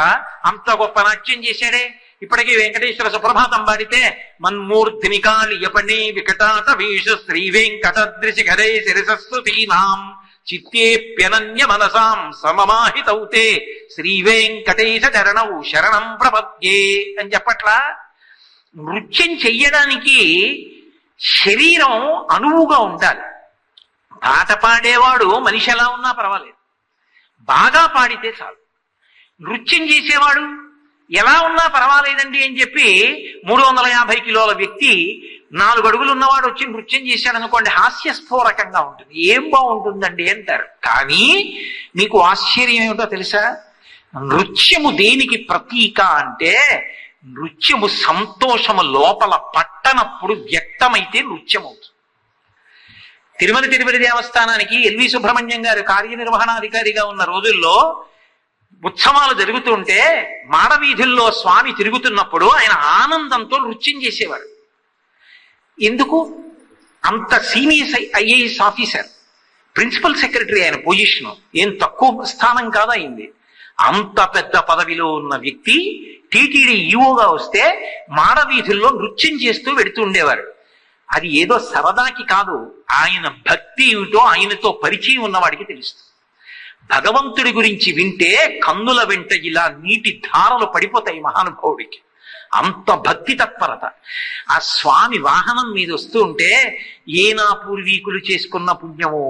అంత గొప్ప నాట్యం చేశాడే. ఇప్పటికీ వెంకటేశ్వర సుప్రభాతం పాడితే మన్మూర్ధిని కాళియపణే వికటాట వీష శ్రీ వెంకటద్రిశిఖరే శిరసస్సుతీనాం చిత్తేప్యనన్య మనసాం సమమాహితౌతే శ్రీ వెంకటేశ చరణౌ శరణం ప్రపద్యే అని చెప్పట్లా. నృత్యం చెయ్యడానికి శరీరం అనువుగా ఉండాలి. పాట పాడేవాడు మనిషి ఎలా ఉన్నా పర్వాలేదు, బాగా పాడితే చాలు. నృత్యం చేసేవాడు ఎలా ఉన్నా పర్వాలేదండి అని చెప్పి 350 కిలోల వ్యక్తి 4 అడుగులు ఉన్నవాడు వచ్చి నృత్యం చేశాడు అనుకోండి, హాస్యస్ఫోరకంగా ఉంటుంది. ఏం బాగుంటుందండి అంటారు. కానీ మీకు ఆశ్చర్యం ఏమిటో తెలుసా? నృత్యము దేనికి ప్రతీక అంటే, నృత్యము సంతోషము లోపల పట్టనప్పుడు వ్యక్తమైతే నృత్యం అవుతుంది. తిరుమల దేవస్థానానికి ఎల్వి సుబ్రహ్మణ్యం గారు కార్యనిర్వహణాధికారిగా ఉన్న రోజుల్లో ఉత్సవాలు జరుగుతుంటే మాడవీధుల్లో స్వామి తిరుగుతున్నప్పుడు ఆయన ఆనందంతో నృత్యం చేసేవాడు. ఎందుకు? అంత senior IAS officer, principal secretary ఆయన పొజిషన్, ఏం తక్కువ స్థానం కాదా అయింది. అంత పెద్ద పదవిలో ఉన్న వ్యక్తి టీటీడీ ఈవోగా వస్తే మాడవీధుల్లో నృత్యం చేస్తూ వెడుతూ ఉండేవారు. అది ఏదో సరదాకి కాదు, ఆయన భక్తి ఏమిటో ఆయనతో పరిచయం ఉన్నవాడికి తెలుస్తుంది. భగవంతుడి గురించి వింటే కన్నుల వెంట ఇలా నీటి ధారలు పడిపోతాయి మహానుభావుడికి, అంత భక్తి తత్పరత. ఆ స్వామి వాహనం మీద వస్తూ ఉంటే ఏ నా పూర్వీకులు చేసుకున్న పుణ్యమో,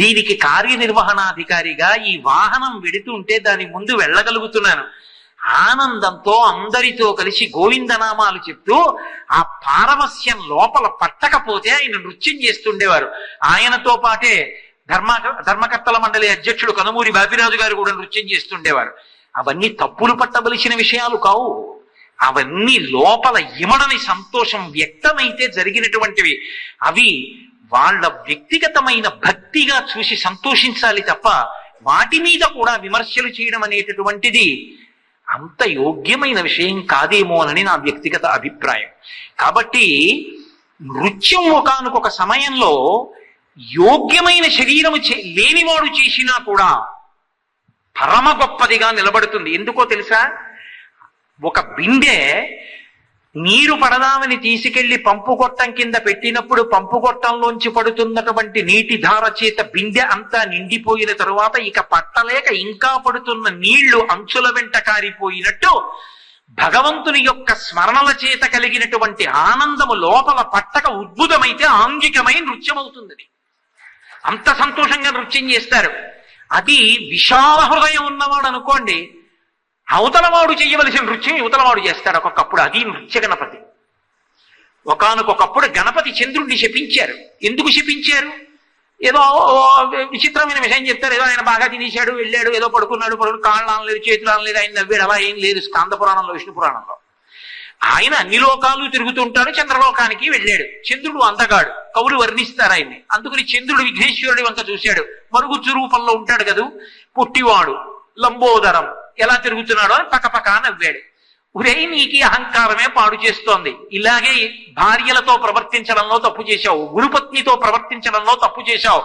దీనికి కార్యనిర్వహణాధికారిగా ఈ వాహనం వెడుతూ ఉంటే దాని ముందు వెళ్ళగలుగుతున్నాను, ఆనందంతో అందరితో కలిసి గోవిందనామాలు చెప్తూ ఆ పారవస్యం లోపల పట్టకపోతే ఆయన నృత్యం చేస్తుండేవారు. ఆయనతో పాటే ధర్మకర్తల మండలి అధ్యక్షుడు కనుమూరి బాపిరాజు గారు కూడా నృత్యం చేస్తుండేవారు. అవన్నీ తప్పులు పట్టవలసిన విషయాలు కావు, అవన్నీ లోపల ఇమడని సంతోషం వ్యక్తమైతే జరిగినటువంటివి. అవి వాళ్ళ వ్యక్తిగతమైన భక్తిగా చూసి సంతోషించాలి తప్ప వాటి మీద కూడా విమర్శలు చేయడం అనేటటువంటిది అంత యోగ్యమైన విషయం కాదేమోనని నా వ్యక్తిగత అభిప్రాయం. కాబట్టి నృత్యం ఒకానొక సమయంలో యోగ్యమైన శరీరము లేనివాడు చేసినా కూడా పరమ గొప్పదిగా నిలబడుతుంది. ఎందుకో తెలుసా? ఒక బిందె నీరు పడదామని తీసుకెళ్లి పంపు గొట్టం కింద పెట్టినప్పుడు పంపు గొట్టంలోంచి పడుతున్నటువంటి నీటి ధార చేత బిందె అంతా నిండిపోయిన తరువాత ఇక పట్టలేక ఇంకా పడుతున్న నీళ్లు అంచుల వెంట కారిపోయినట్టు భగవంతుని యొక్క స్మరణల చేత కలిగినటువంటి ఆనందము లోపల పట్టక ఉద్భుతమైతే ఆంగికమై నృత్యం అవుతుంది. అంత సంతోషంగా నృత్యం చేస్తారు. అది విశాల హృదయం ఉన్నవాడు అనుకోండి, అవతలవాడు చేయవలసిన నృత్యం యువతలవాడు చేస్తాడు ఒక్కొక్కప్పుడు. అది నృత్య గణపతి. ఒకానొకప్పుడు గణపతి చంద్రుడిని శపించారు. ఎందుకు శపించారు? ఏదో విచిత్రమైన విషయం చెప్తారు. ఏదో ఆయన బాగా తినేశాడు, వెళ్ళాడు, ఏదో పడుకున్నాడు, కాళ్ళు అనలేదు, చేతులు అనలేదు, ఆయన నవ్వాడు, అలా ఏం లేదు. స్కాంద పురాణంలో, విష్ణు పురాణంలో ఆయన అన్ని లోకాలు తిరుగుతుంటాడు, చంద్రలోకానికి వెళ్ళాడు. చంద్రుడు అందగాడు, కవులు వర్ణిస్తారు ఆయన్ని. అందుకని చంద్రుడు విఘ్నేశ్వరుడి వంక చూశాడు. మరుగుజ్జు రూపంలో ఉంటాడు కదూ, పుట్టివాడు, లంబోదరం, ఎలా తిరుగుతున్నాడో అని పక్కపక్క నవ్వాడు. ఒరే, నీకు అహంకారమే పాడు చేస్తోంది. ఇలాగే భార్యలతో ప్రవర్తించడంలో తప్పు చేశావు, గురుపత్నితో ప్రవర్తించడంలో తప్పు చేశావు.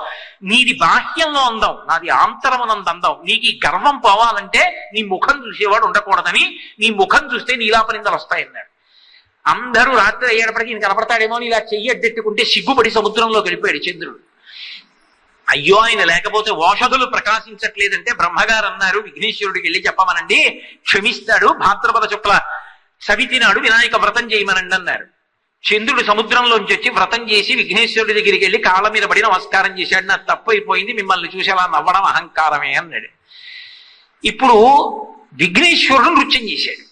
నీది బాహ్యంలో అందం, నాది ఆంతరమునందు అందం. నీకు గర్వం పోవాలంటే నీ ముఖం చూసేవాడు ఉండకూడదని, నీ ముఖం చూస్తే నీలాపనిందలు వస్తాయన్నాడు. అందరూ రాత్రి అయ్యేటప్పటికీ ఈయన కనపడతాడేమో అని ఇలా చెయ్యి అడ్డెట్టుకుంటే సిగ్గుపడి సముద్రంలో గడిపాడు చంద్రుడు. అయ్యో, ఆయన లేకపోతే ఓషధులు ప్రకాశించట్లేదంటే బ్రహ్మగారు అన్నారు, విఘ్నేశ్వరుడికి వెళ్ళి చెప్పమనండి, క్షమిస్తాడు. భాద్రపద శుక్ల సవితి నాడు వినాయక వ్రతం చేయమనండి అన్నారు. చంద్రుడు సముద్రంలోంచి వచ్చి వ్రతం చేసి విఘ్నేశ్వరుడి దగ్గరికి వెళ్ళి కాళ్ళ మీద పడి నమస్కారం చేశాడు. నాకు తప్పు అయిపోయింది, మిమ్మల్ని చూసి అలా నవ్వడం అహంకారమే అన్నాడు. ఇప్పుడు విఘ్నేశ్వరుడు నృత్యం చేశాడు.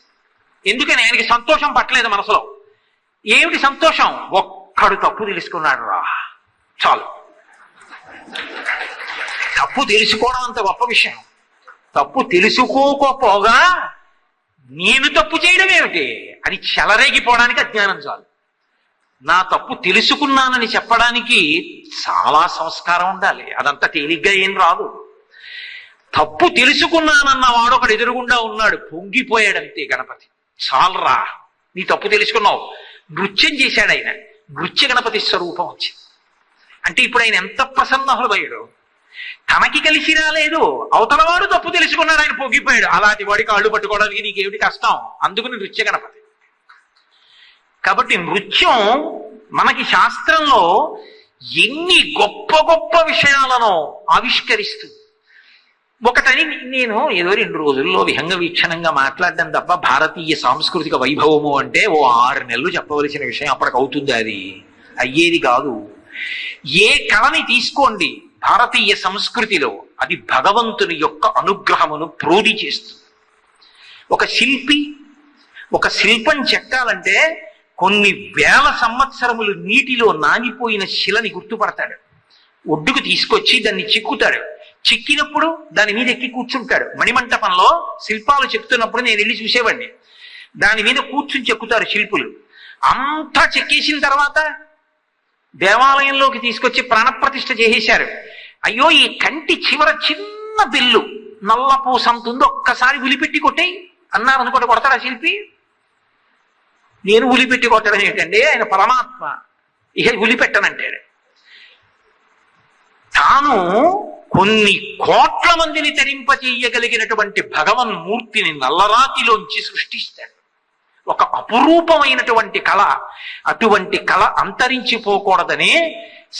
ఎందుకని? ఆయనకి సంతోషం పట్టలేదు మనసులో. ఏమిటి సంతోషం? ఒక్కడు తప్పు తెలుసుకున్నాడు రా, చాలు. తప్పు తెలుసుకోవడం అంత గొప్ప విషయం. తప్పు తెలుసుకోకపోగా నేను తప్పు చేయడం ఏమిటి? అది చెలరేగిపోవడానికి అజ్ఞానం చాలు. నా తప్పు తెలుసుకున్నానని చెప్పడానికి చాలా సంస్కారం ఉండాలి. అదంతా తేలిగ్గా ఏం రాదు. తప్పు తెలుసుకున్నానన్న వాడు ఒకడు ఎదురుగుండా ఉన్నాడు, పొంగిపోయాడంతే గణపతి. చాలరా, నీ తప్పు తెలుసుకున్నావు. నృత్యం చేశాడు ఆయన. నృత్య గణపతి స్వరూపం వచ్చింది. అంటే ఇప్పుడు ఆయన ఎంత ప్రసన్న హృదయుడు. తనకి కలిసి రాలేదు, అవతలవాడు తప్పు తెలుసుకున్నాడు, ఆయన పొంగిపోయాడు. అలాంటి వాడికి కాళ్ళు పట్టుకోవడానికి నీకేమిటి కష్టం? అందుకని నృత్య గణపతి. కాబట్టి నృత్యం మనకి శాస్త్రంలో ఎన్ని గొప్ప గొప్ప విషయాలను ఆవిష్కరిస్తుంది. ఒకటని నేను ఏదో 2 రోజుల్లో విహంగ వీక్షణంగా మాట్లాడడం తప్ప భారతీయ సాంస్కృతిక వైభవము అంటే ఓ 6 నెలలు చెప్పవలసిన విషయం. అప్పటికి అవుతుంది, అది అయ్యేది కాదు. ఏ కళని తీసుకోండి భారతీయ సంస్కృతిలో, అది భగవంతుని యొక్క అనుగ్రహమును ప్రోడి చేస్తుంది. ఒక శిల్పి ఒక శిల్పం చెక్కాలంటే కొన్ని వేల సంవత్సరములు నీటిలో నానిపోయిన శిలని గుర్తుపడతాడు. ఒడ్డుకు తీసుకొచ్చి దాన్ని చెక్కుతాడు. చెక్కినప్పుడు దాని మీద ఎక్కి కూర్చుంటాడు. మణిమంటపంలో శిల్పాలు చెక్కుతున్నప్పుడు నేను వెళ్ళి చూసేవాడిని. దాని మీద కూర్చుని చెక్కుతారు శిల్పులు. అంతా చెక్కేసిన తర్వాత దేవాలయంలోకి తీసుకొచ్చి ప్రాణప్రతిష్ఠ చేసేశారు. అయ్యో, ఈ కంటి చివర చిన్న బిల్లు నల్ల పూసంతుంది, ఒక్కసారి ఉలిపెట్టి కొట్టేయి అన్నారు అనుకోండి, కొడతాడా శిల్పి? నేను ఉలిపెట్టి కొట్టడం ఏంటండి, ఆయన పరమాత్మ, ఇక ఉలిపెట్టనంటాడు. తాను కొన్ని కోట్ల మందిని తరింపచేయగలిగినటువంటి భగవన్మూర్తిని నల్లరాతిలోంచి సృష్టిస్తాడు. ఒక అపురూపమైనటువంటి కళ. అటువంటి కళ అంతరించిపోకూడదనే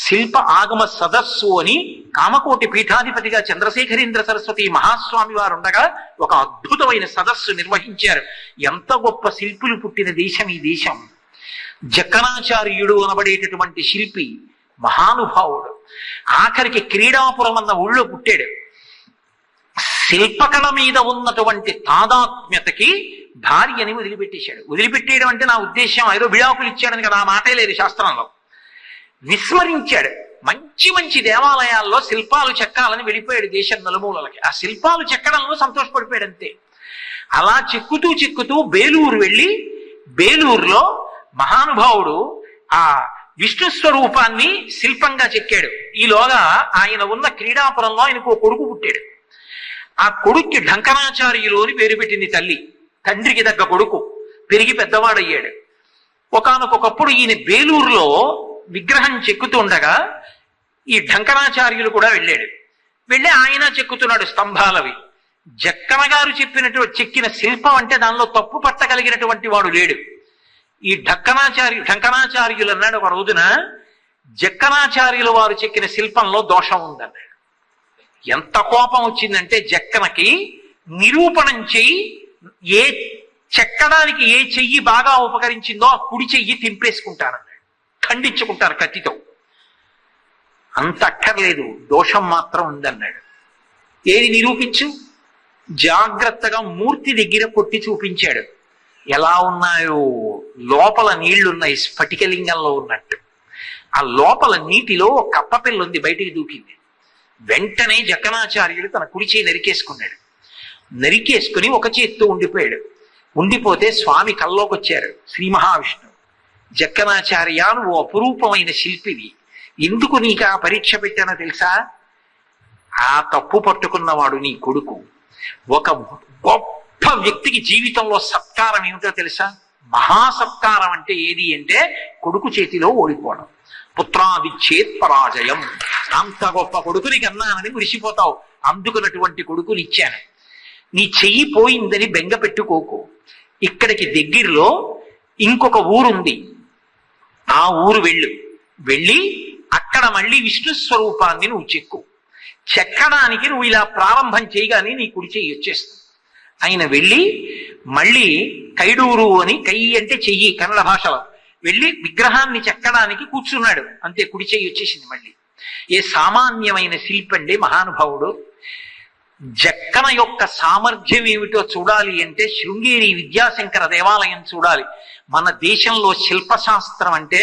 శిల్ప ఆగమ సదస్సు అని కామకోటి పీఠాధిపతిగా చంద్రశేఖరేంద్ర సరస్వతి మహాస్వామి వారు ఉండగా ఒక అద్భుతమైన సదస్సు నిర్వహించారు. ఎంత గొప్ప శిల్పులు పుట్టిన దేశం ఈ దేశం. జక్కనాచార్యుడు అనబడేటటువంటి శిల్పి మహానుభావుడు. ఆఖరికి క్రీడాపురం అన్న ఊళ్ళో పుట్టాడు. శిల్పకళ మీద ఉన్నటువంటి తాదాత్మ్యతకి భార్యని వదిలిపెట్టేశాడు. వదిలిపెట్టేయడం అంటే నా ఉద్దేశం ఏదో విడాకులు ఇచ్చాడని కదా, ఆ మాటే లేదు శాస్త్రంలో. విస్మరించాడు. మంచి మంచి దేవాలయాల్లో శిల్పాలు చెక్కాలని వెళ్ళిపోయాడు దేశం నలుమూలలకి. ఆ శిల్పాలు చెక్కడంలో సంతోషపడిపోయాడు అంతే. అలా చెక్కుతూ చెక్కుతూ బేలూరు వెళ్ళి బేలూరులో మహానుభావుడు ఆ విష్ణు స్వరూపాన్ని శిల్పంగా చెక్కాడు. ఈలోగా ఆయన ఉన్న క్రీడాపురంలో ఆయనకు ఓ కొడుకు పుట్టాడు. ఆ కొడుక్కి ఢంకనాచార్యులు అని పేరు పెట్టింది తల్లి. తండ్రికి తగ్గ కొడుకు పెరిగి పెద్దవాడయ్యాడు. ఒకానొకప్పుడు ఈయన బేలూరులో విగ్రహం చెక్కుతూ ఉండగా ఈ ఢంకనాచార్యులు కూడా వెళ్ళాడు. వెళ్ళి ఆయన చెక్కుతున్నాడు స్తంభాలవి. జక్కన గారు చెక్కిన శిల్పం అంటే దానిలో తప్పు పట్టగలిగినటువంటి వాడు లేడు. ఈ ఢంకనాచార్యులు అన్నాడు ఒక రోజున, జక్కనాచార్యుల వారు చెక్కిన శిల్పంలో దోషం ఉందన్నాడు. ఎంత కోపం వచ్చిందంటే జక్కనకి నిరూపణం చెయ్యి, ఏ చెక్కడానికి ఏ చెయ్యి బాగా ఉపకరించిందో ఆ కుడి చెయ్యి తింపేసుకుంటానన్నాడు. ఖండించుకుంటారు కత్తితో. అంత అక్కర్లేదు, దోషం మాత్రం ఉందన్నాడు. ఏది నిరూపించు? జాగ్రత్తగా మూర్తి దగ్గర కొట్టి చూపించాడు. ఎలా ఉన్నాయో లోపల నీళ్లున్నాయి, స్ఫటికలింగంలో ఉన్నట్టు. ఆ లోపల నీటిలో ఒక కప్పపిల్ల ఉంది, బయటికి దూకింది. వెంటనే జక్కనాచార్యుడు తన కుడి చేయి నరికేసుకున్నాడు. నరికేసుకుని ఒక చేత్తో ఉండిపోయాడు. ఉండిపోతే స్వామి కల్లోకి వచ్చారు శ్రీ మహావిష్ణువు. జక్కనాచార్య, నువ్వు అపురూపమైన శిల్పివి, ఎందుకు నీకు ఆ పరీక్ష పెట్టానో తెలుసా? ఆ తప్పు పట్టుకున్నవాడు నీ కొడుకు. ఒక గొప్ప వ్యక్తికి జీవితంలో సత్కారం ఏమిటో తెలుసా? మహాసత్కారం అంటే ఏది అంటే కొడుకు చేతిలో ఓడిపోవడం. పుత్రాదిచ్చేత్ పరాజయం. అంత గొప్ప కొడుకుని కన్నానని మురిసిపోతావు. అందుకున్నటువంటి కొడుకుని ఇచ్చాను. నీ చెయ్యి పోయిందని బెంగ పెట్టుకోకు. ఇక్కడికి దగ్గరలో ఇంకొక ఊరుంది, ఆ ఊరు వెళ్ళి అక్కడ మళ్ళీ విష్ణు స్వరూపాన్ని నువ్వు చెక్కడానికి నువ్వు ఇలా ప్రారంభం చేయగానే నీ కుడి చెయ్యి వచ్చేస్తుంది. ఆయన వెళ్ళి మళ్ళీ కైడూరు అని, కై అంటే చెయ్యి కన్నడ భాషలో, వెళ్ళి విగ్రహాన్ని చెక్కడానికి కూర్చున్నాడు. అంతే, కుడి చెయ్యి వచ్చేసింది మళ్ళీ. ఏ సామాన్యమైన శిల్పండి మహానుభావుడు. జక్కన యొక్క సామర్థ్యం ఏమిటో చూడాలి అంటే శృంగేరి విద్యాశంకర దేవాలయం చూడాలి. మన దేశంలో శిల్పశాస్త్రం అంటే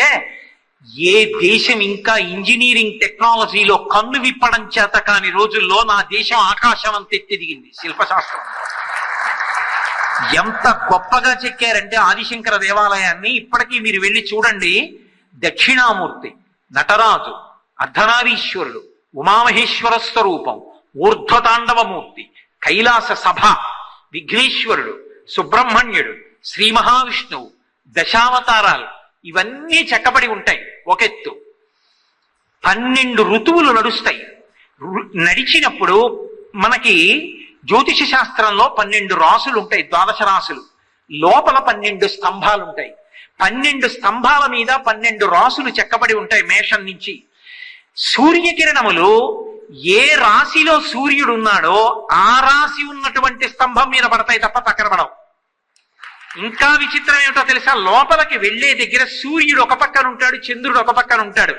ఏ దేశం ఇంకా ఇంజనీరింగ్ టెక్నాలజీలో కన్ను విప్పడం చేత కాని రోజుల్లో నా దేశం ఆకాశం అంత ఎత్తి దిగింది శిల్పశాస్త్రం. ఎంత గొప్పగా చెక్కారంటే ఆదిశంకర దేవాలయాన్ని ఇప్పటికీ మీరు వెళ్ళి చూడండి. దక్షిణామూర్తి, నటరాజు, అర్ధనారీశ్వరుడు, ఉమామహేశ్వర స్వరూపం, ఊర్ధ్వతాండవమూర్తి, కైలాస సభ, విఘ్నేశ్వరుడు, సుబ్రహ్మణ్యుడు, శ్రీ మహావిష్ణువు, దశావతారాలు ఇవన్నీ చెక్కబడి ఉంటాయి. ఒకెత్తు 12 ఋతువులు నడుస్తాయి. నడిచినప్పుడు మనకి జ్యోతిష శాస్త్రంలో 12 రాసులు ఉంటాయి, ద్వాదశ రాసులు. లోపల 12 స్తంభాలు ఉంటాయి. 12 స్తంభాల మీద 12 రాసులు చెక్కబడి ఉంటాయి. మేషం నుంచి సూర్యకిరణములు ఏ రాశిలో సూర్యుడు ఉన్నాడో ఆ రాశి ఉన్నటువంటి స్తంభం మీద పడతాయి తప్ప పక్కన పడవు. ఇంకా విచిత్రం ఏమిటో తెలుసా? లోపలికి వెళ్లే దగ్గర సూర్యుడు ఒక పక్కన ఉంటాడు, చంద్రుడు ఒక పక్కన ఉంటాడు.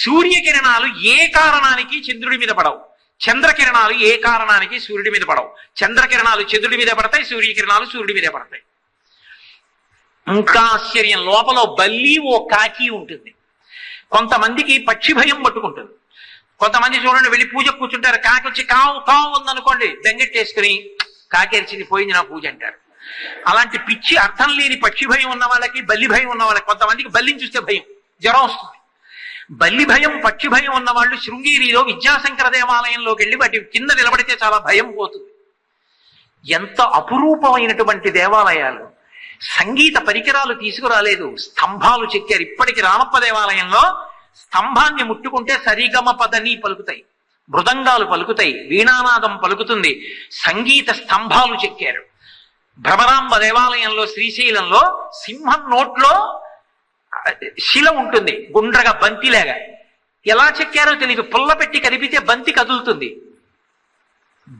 సూర్యకిరణాలు ఏ కారణానికి చంద్రుడి మీద పడవు, చంద్రకిరణాలు ఏ కారణానికి సూర్యుడి మీద పడవు. చంద్రకిరణాలు చంద్రుడి మీద పడతాయి, సూర్యకిరణాలు సూర్యుడి మీద పడతాయి. ఇంకా ఆశ్చర్యం, లోపల బల్లి ఓ కాకి ఉంటుంది. కొంతమందికి పక్షి భయం పట్టుకుంటుంది. కొంతమంది చూడండి వెళ్ళి పూజ కూర్చుంటారు, కాకి వచ్చి కావు కావు ఉందనుకోండి, బెంగెట్టేసుకుని కాకేర్చింది పోయింది నా పూజ అంటారు. అలాంటి పిచ్చి అర్థం లేని పక్షి భయం ఉన్న వాళ్ళకి, బల్లి భయం ఉన్న వాళ్ళకి, కొంతమందికి బల్లిని చూస్తే భయం, జ్వరం వస్తుంది. బల్లి భయం, పక్షి భయం ఉన్న వాళ్ళు శృంగేరిలో విద్యాశంకర దేవాలయంలోకి వెళ్ళి వాటి కింద నిలబడితే చాలా భయం పోతుంది. ఎంత అపురూపమైనటువంటి దేవాలయాలు. సంగీత పరికరాలు తీసుకురాలేదు, స్తంభాలు చెక్కారు. ఇప్పటికి రామప్ప దేవాలయంలో స్తంభాన్ని ముట్టుకుంటే సరిగమ పదని పలుకుతాయి. మృదంగాలు పలుకుతాయి, వీణానాదం పలుకుతుంది, సంగీత స్తంభాలు చెక్కారు. భ్రమరాంబ దేవాలయంలో శ్రీశైలంలో సింహం నోట్లో శిల ఉంటుంది, గుండ్రగా బంతిలాగా. ఎలా చెక్కారో తెలియదు, పుల్ల పెట్టి కదిపితే బంతి కదులుతుంది.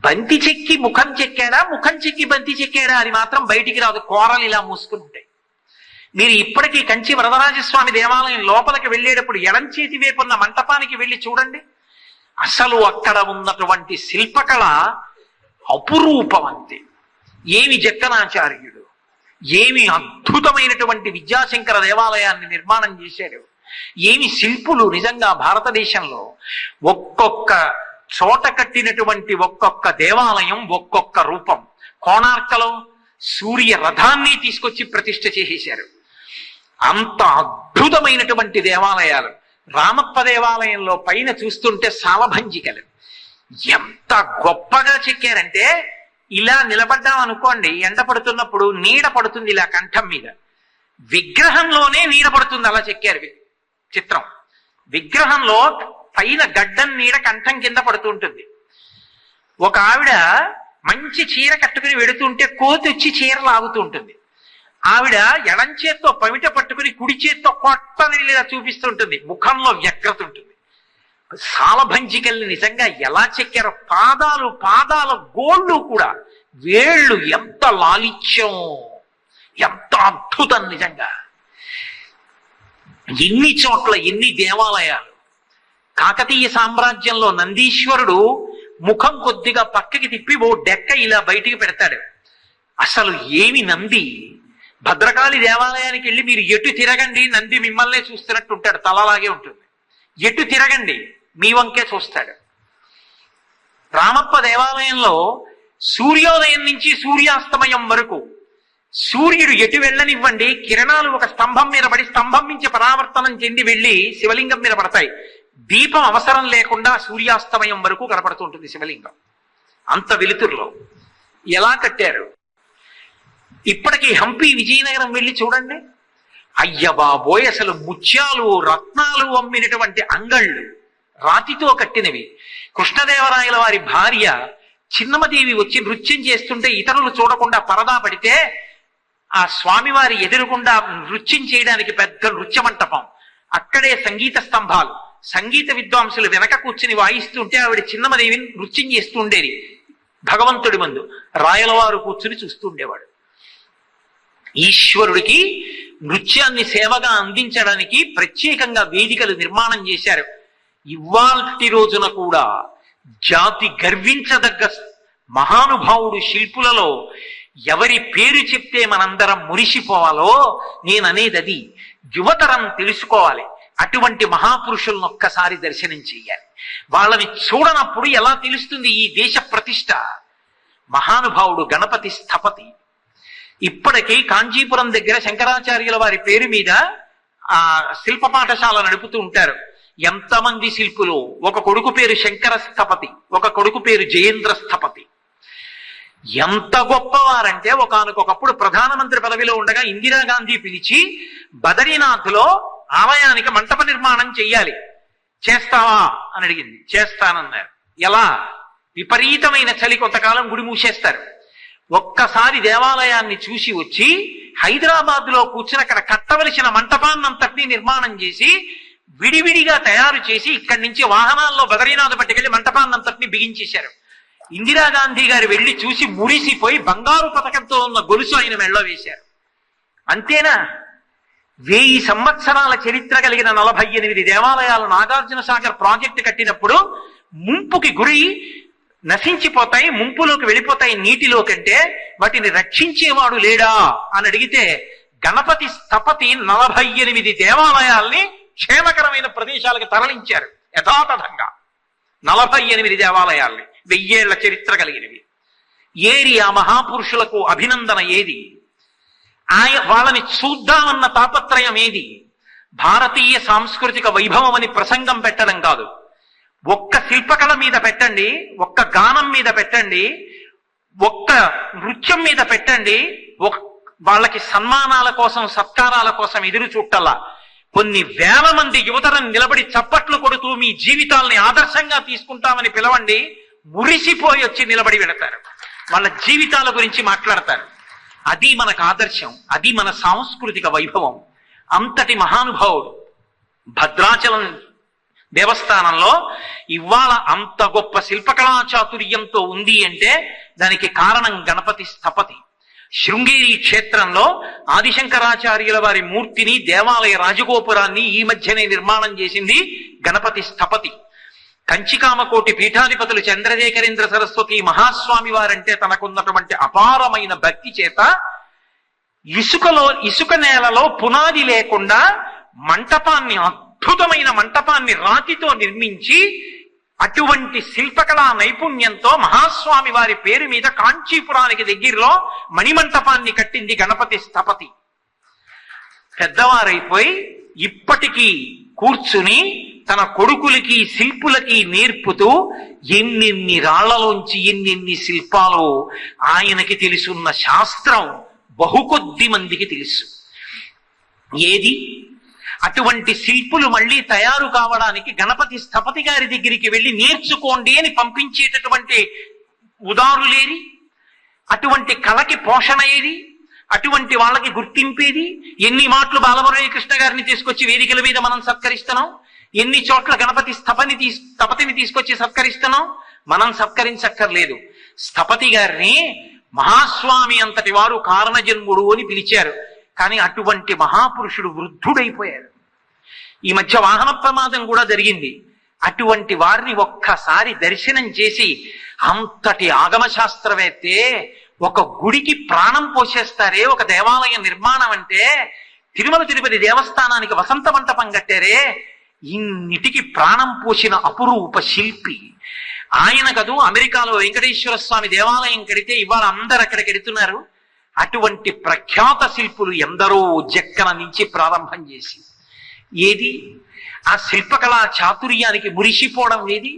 బంతి చెక్కి ముఖం చెక్కాడా, ముఖం చెక్కి బంతి చెక్కాడా అని మాత్రం బయటికి రాదు, కోరలు ఇలా మూసుకుని ఉంటాయి. మీరు ఇప్పటికీ కంచి వరదరాజస్వామి దేవాలయం లోపలికి వెళ్ళేటప్పుడు ఎడం చేతి వైపున్న మంటపానికి వెళ్ళి చూడండి. అసలు అక్కడ ఉన్నటువంటి శిల్పకళ అపురూపం అంతే. ఏమి జక్కనాచార్యుడు, ఏమి అద్భుతమైనటువంటి విద్యాశంకర దేవాలయాన్ని నిర్మాణం చేశాడు, ఏమి శిల్పులు నిజంగా భారతదేశంలో. ఒక్కొక్క చోట కట్టినటువంటి ఒక్కొక్క దేవాలయం ఒక్కొక్క రూపం. కోణార్కలో సూర్య రథాన్ని తీసుకొచ్చి ప్రతిష్ఠ చేసేశారు. అంత అద్భుతమైనటువంటి దేవాలయాలు. రామప్ప దేవాలయంలో పైన చూస్తుంటే సాలభంజికలు ఎంత గొప్పగా చెక్కారంటే, ఇలా నిలబడ్డాం అనుకోండి, ఎండ పడుతున్నప్పుడు నీడ పడుతుంది ఇలా కంఠం మీద, విగ్రహంలోనే నీడ పడుతుంది, అలా చెక్కారు చిత్రం. విగ్రహంలో పైన గడ్డం నీడ కంఠం కింద పడుతుంటుంది. ఒక ఆవిడ మంచి చీర కట్టుకుని వెడుతుంటే కోతి వచ్చి చీర లాగుతూ ఉంటుంది. ఆవిడ ఎడం చేత్తో పమిట పట్టుకుని కుడి చేత్తో కొట్టని ఇలా చూపిస్తుంటుంది, ముఖంలో వ్యగ్రత ఉంటుంది. సాలభంజికల్ని నిజంగా ఎలా చెక్కారో, పాదాల గోళ్ళు కూడా, వేళ్ళు ఎంత లాలిత్యం, ఎంత అద్భుతం నిజంగా. ఎన్ని చోట్ల ఎన్ని దేవాలయాలు. కాకతీయ సామ్రాజ్యంలో నందీశ్వరుడు ముఖం కొద్దిగా పక్కకి తిప్పి ఓ డెక్క ఇలా బయటికి పెడతాడు. అసలు ఏమి నంది. భద్రకాళి దేవాలయానికి వెళ్ళి మీరు ఎటు తిరగండి నంది మిమ్మల్నే చూస్తున్నట్టు ఉంటాడు, తలలాగే ఉంటుంది. ఎటు తిరగండి మీ వంకే చూస్తాడు. రామప్ప దేవాలయంలో సూర్యోదయం నుంచి సూర్యాస్తమయం వరకు సూర్యుడు ఎటు వెళ్ళనివ్వండి, కిరణాలు ఒక స్తంభం మీద పడి స్తంభం నుంచి పరావర్తనం చెంది వెళ్ళి శివలింగం మీద పడతాయి. దీపం అవసరం లేకుండా సూర్యాస్తమయం వరకు కనపడుతుంటుంది శివలింగం, అంత వెలుతురులో. ఎలా కట్టారు. ఇప్పటికీ హంపి విజయనగరం వెళ్ళి చూడండి, అయ్య బాబోయ్, అసలు ముత్యాలు రత్నాలు అమ్మినటువంటి అంగళ్ళు, రాతితో కట్టినవి. కృష్ణదేవరాయల వారి భార్య చిన్నమదేవి వచ్చి నృత్యం చేస్తుంటే ఇతరులు చూడకుండా పరదా పడితే, ఆ స్వామివారి ఎదురుగుండా నృత్యం చేయడానికి పెద్ద నృత్య మంటపం, అక్కడే సంగీత స్తంభాలు, సంగీత విద్వాంసులు వెనక కూర్చుని వాయిస్తుంటే ఆవిడ చిన్నమదేవిని నృత్యం చేస్తూ ఉండేది. భగవంతుడి ముందు రాయలవారు కూర్చుని చూస్తూ ఉండేవాడు. ఈశ్వరుడికి నృత్యాన్ని సేవగా అందించడానికి ప్రత్యేకంగా వేదికలు నిర్మాణం చేశారు. ఇవాల్టి రోజున కూడా జాతి గర్వించదగ్గ మహానుభావుడు శిల్పులలో ఎవరి పేరు చెప్తే మనందరం మురిసిపోవాలో నేననేది అది. యువతరం తెలుసుకోవాలి, అటువంటి మహాపురుషులను ఒక్కసారి దర్శనం చెయ్యాలి. వాళ్ళని చూడనప్పుడు ఎలా తెలుస్తుంది ఈ దేశ ప్రతిష్ట. మహానుభావుడు గణపతి స్థపతి. ఇప్పటికీ కాంచీపురం దగ్గర శంకరాచార్యుల వారి పేరు మీద ఆ శిల్ప పాఠశాల నడుపుతూ ఉంటారు. ఎంతమంది శిల్పులు. ఒక కొడుకు పేరు శంకర స్థపతి, ఒక కొడుకు పేరు జయేంద్ర స్థపతి. ఎంత గొప్పవారంటే, ఒకానొకప్పుడు ప్రధానమంత్రి పదవిలో ఉండగా ఇందిరాగాంధీ పిలిచి బదరీనాథ్లో ఆలయానికి మంటప నిర్మాణం చెయ్యాలి, చేస్తావా అని అడిగింది. చేస్తానన్నారు. ఎలా? విపరీతమైన చలి, కొంతకాలం గుడి మూసేస్తారు. ఒక్కసారి దేవాలయాన్ని చూసి వచ్చి హైదరాబాద్ లో కూర్చుని అక్కడ కట్టవలసిన మంటపాన్నంతటినీ నిర్మాణం చేసి విడివిడిగా తయారు చేసి ఇక్కడి నుంచి వాహనాల్లో బదరీనాథ్ పట్టుకెళ్లి మంటపాన్నంతటినీ బిగించేశారు. ఇందిరాగాంధీ గారు వెళ్లి చూసి మురిసిపోయి బంగారు పథకంతో ఉన్న గొలుసు ఆయన మెళ్ళో వేశారు. అంతేనా? 1000 సంవత్సరాల చరిత్ర కలిగిన 48 దేవాలయాలు నాగార్జున సాగర్ ప్రాజెక్టు కట్టినప్పుడు ముంపుకి గురి నశించిపోతాయి, ముంపులోకి వెళ్ళిపోతాయి నీటిలో కంటే, వాటిని రక్షించేవాడు లేడా అని అడిగితే గణపతి స్థపతి 48 దేవాలయాల్ని క్షేమకరమైన ప్రదేశాలకు తరలించారు యథాతథంగా. 48 దేవాలయాల్ని, 1000 ఏళ్ల చరిత్ర కలిగినవి. ఏరి ఆ మహాపురుషులకు అభినందన ఏది? వాళ్ళని చూద్దామన్న తాపత్రయం ఏది? భారతీయ సాంస్కృతిక వైభవం అని ప్రసంగం పెట్టడం కాదు. ఒక్క శిల్పకళ మీద పెట్టండి, ఒక్క గానం మీద పెట్టండి, ఒక్క నృత్యం మీద పెట్టండి, వాళ్ళకి సన్మానాల కోసం సత్కారాల కోసం ఎదురు చూట్టల్లా కొన్ని వేల మంది యువతరం నిలబడి చప్పట్లు కొడుతూ మీ జీవితాల్ని ఆదర్శంగా తీసుకుంటామని పిలవండి, మురిసిపోయి వచ్చి నిలబడి వెళతారు, వాళ్ళ జీవితాల గురించి మాట్లాడతారు. అది మనకు ఆదర్శం, అది మన సాంస్కృతిక వైభవం. అంతటి మహానుభావుడు భద్రాచలం దేవస్థానంలో ఇవాళ అంత గొప్ప శిల్పకళా చాతుర్యంతో ఉంది అంటే దానికి కారణం గణపతి స్థపతి. శృంగేరి క్షేత్రంలో ఆదిశంకరాచార్యుల వారి మూర్తిని, దేవాలయ రాజగోపురాన్ని ఈ మధ్యనే నిర్మాణం చేసింది గణపతి స్థపతి. కంచికామకోటి పీఠాధిపతులు చంద్రశేఖరేంద్ర సరస్వతి మహాస్వామి వారంటే తనకున్నటువంటి అపారమైన భక్తి చేత ఇసుక నేలలో పునాది లేకుండా మంటపాన్ని, అద్భుతమైన మంటపాన్ని రాతితో నిర్మించి అటువంటి శిల్పకళా నైపుణ్యంతో మహాస్వామి వారి పేరు మీద కాంచీపురానికి దగ్గరలో మణిమంటపాన్ని కట్టింది గణపతి స్థపతి. పెద్దవారైపోయి ఇప్పటికీ కూర్చుని తన కొడుకులకి శిల్పులకి నేర్పుతూ ఎన్నెన్ని రాళ్లలోంచి ఎన్నెన్ని శిల్పాలు ఆయనకి తెలుసున్న శాస్త్రం బహుకొద్ది మందికి తెలుసు. ఏది అటువంటి శిల్పులు మళ్ళీ తయారు కావడానికి గణపతి స్థపతి గారి దగ్గరికి వెళ్ళి నేర్చుకోండి అని పంపించేటటువంటి ఉదారులేది, అటువంటి కళకి పోషణ ఏది, అటువంటి వాళ్ళకి గుర్తింపేది. ఎన్ని మాటలు బాలమురళీ కృష్ణ గారిని తీసుకొచ్చి వేదికల మీద మనం సత్కరిస్తున్నాం, ఎన్ని చోట్ల గణపతి స్థపతిని తీసుకొచ్చి సత్కరిస్తున్నాం. మనం సత్కరించక్కర్లేదు. స్థపతి గారిని మహాస్వామి అంతటి వారు కారణజన్ముడు అని పిలిచారు. కానీ అటువంటి మహాపురుషుడు వృద్ధుడైపోయారు. ఈ మధ్య వాహన ప్రమాదం కూడా జరిగింది. అటువంటి వారిని ఒక్కసారి దర్శనం చేసి, అంతటి ఆగమ శాస్త్రవేత్తే ఒక గుడికి ప్రాణం పోసేస్తారే, ఒక దేవాలయ నిర్మాణం అంటే, తిరుమల తిరుపతి దేవస్థానానికి వసంత మంటపం కట్టారే, ఇన్నిటికి ప్రాణం పోసిన అపురూప శిల్పి ఆయన కదూ. అమెరికాలో వెంకటేశ్వర స్వామి దేవాలయం కడితే ఇవాళ అందరు అక్కడ కడుతున్నారు. అటువంటి ప్రఖ్యాత శిల్పులు ఎందరో జక్కన నుంచి ప్రారంభం చేసి, ఏది ఆ శిల్పకళా చాతుర్యానికి మురిసిపోవడం ఏది?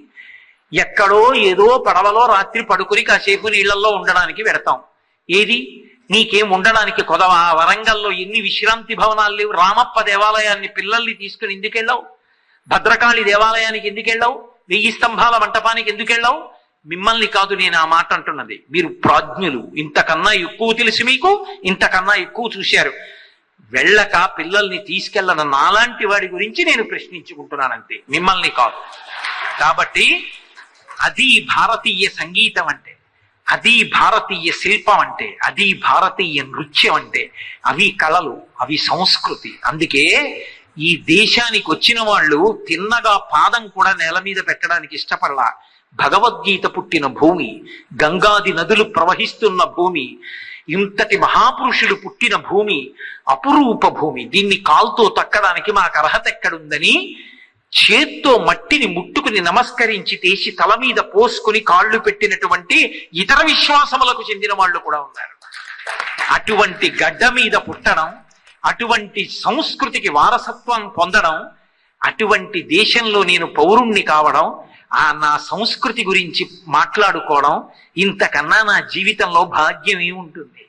ఎక్కడో ఏదో పడవలో రాత్రి పడుకుని కాసేపు నీళ్లలో ఉండడానికి పెడతాం. ఏది నీకేం ఉండడానికి కొదవా? వరంగల్లో ఎన్ని విశ్రాంతి భవనాలు లేవు. రామప్ప దేవాలయాన్ని పిల్లల్ని తీసుకుని ఎందుకెళ్ళావు? భద్రకాళి దేవాలయానికి ఎందుకెళ్ళావు? 1000 స్తంభాల మంటపానికి ఎందుకెళ్ళావు? మిమ్మల్ని కాదు నేను ఆ మాట అంటున్నది. మీరు ప్రాజ్ఞులు, ఇంతకన్నా ఎక్కువ తెలుసు మీకు, ఇంతకన్నా ఎక్కువ చూశారు. వెళ్ళక పిల్లల్ని తీసుకెళ్ళన నాలాంటి వాడి గురించి నేను ప్రశ్నించుకుంటున్నానంతే, మిమ్మల్ని కాదు. కాబట్టి అది భారతీయ సంగీతం అంటే, అది భారతీయ శిల్పం అంటే, అది భారతీయ నృత్యం అంటే. అవి కళలు, అవి సంస్కృతి. అందుకే ఈ దేశానికి వచ్చిన వాళ్ళు తిన్నగా పాదం కూడా నేల మీద పెట్టడానికి ఇష్టపడలా. భగవద్గీత పుట్టిన భూమి, గంగాది నదులు ప్రవహిస్తున్న భూమి, ఇంతటి మహాపురుషులు పుట్టిన భూమి, అపురూప భూమి. దీన్ని కాల్తో తక్కడానికి మాకు అర్హత ఎక్కడుందని చేత్తో మట్టిని ముట్టుకుని నమస్కరించి తీసి తల మీద పోసుకుని కాళ్ళు పెట్టినటువంటి ఇతర విశ్వాసములకు చెందిన వాళ్ళు కూడా ఉన్నారు. అటువంటి గడ్డ మీద పుట్టడం, అటువంటి సంస్కృతికి వారసత్వం పొందడం, అటువంటి దేశంలో నేను పౌరుణ్ణి కావడం, నా సంస్కృతి గురించి మాట్లాడుకోవడం, ఇంతకన్నా నా జీవితంలో భాగ్యం ఏముంటుంది?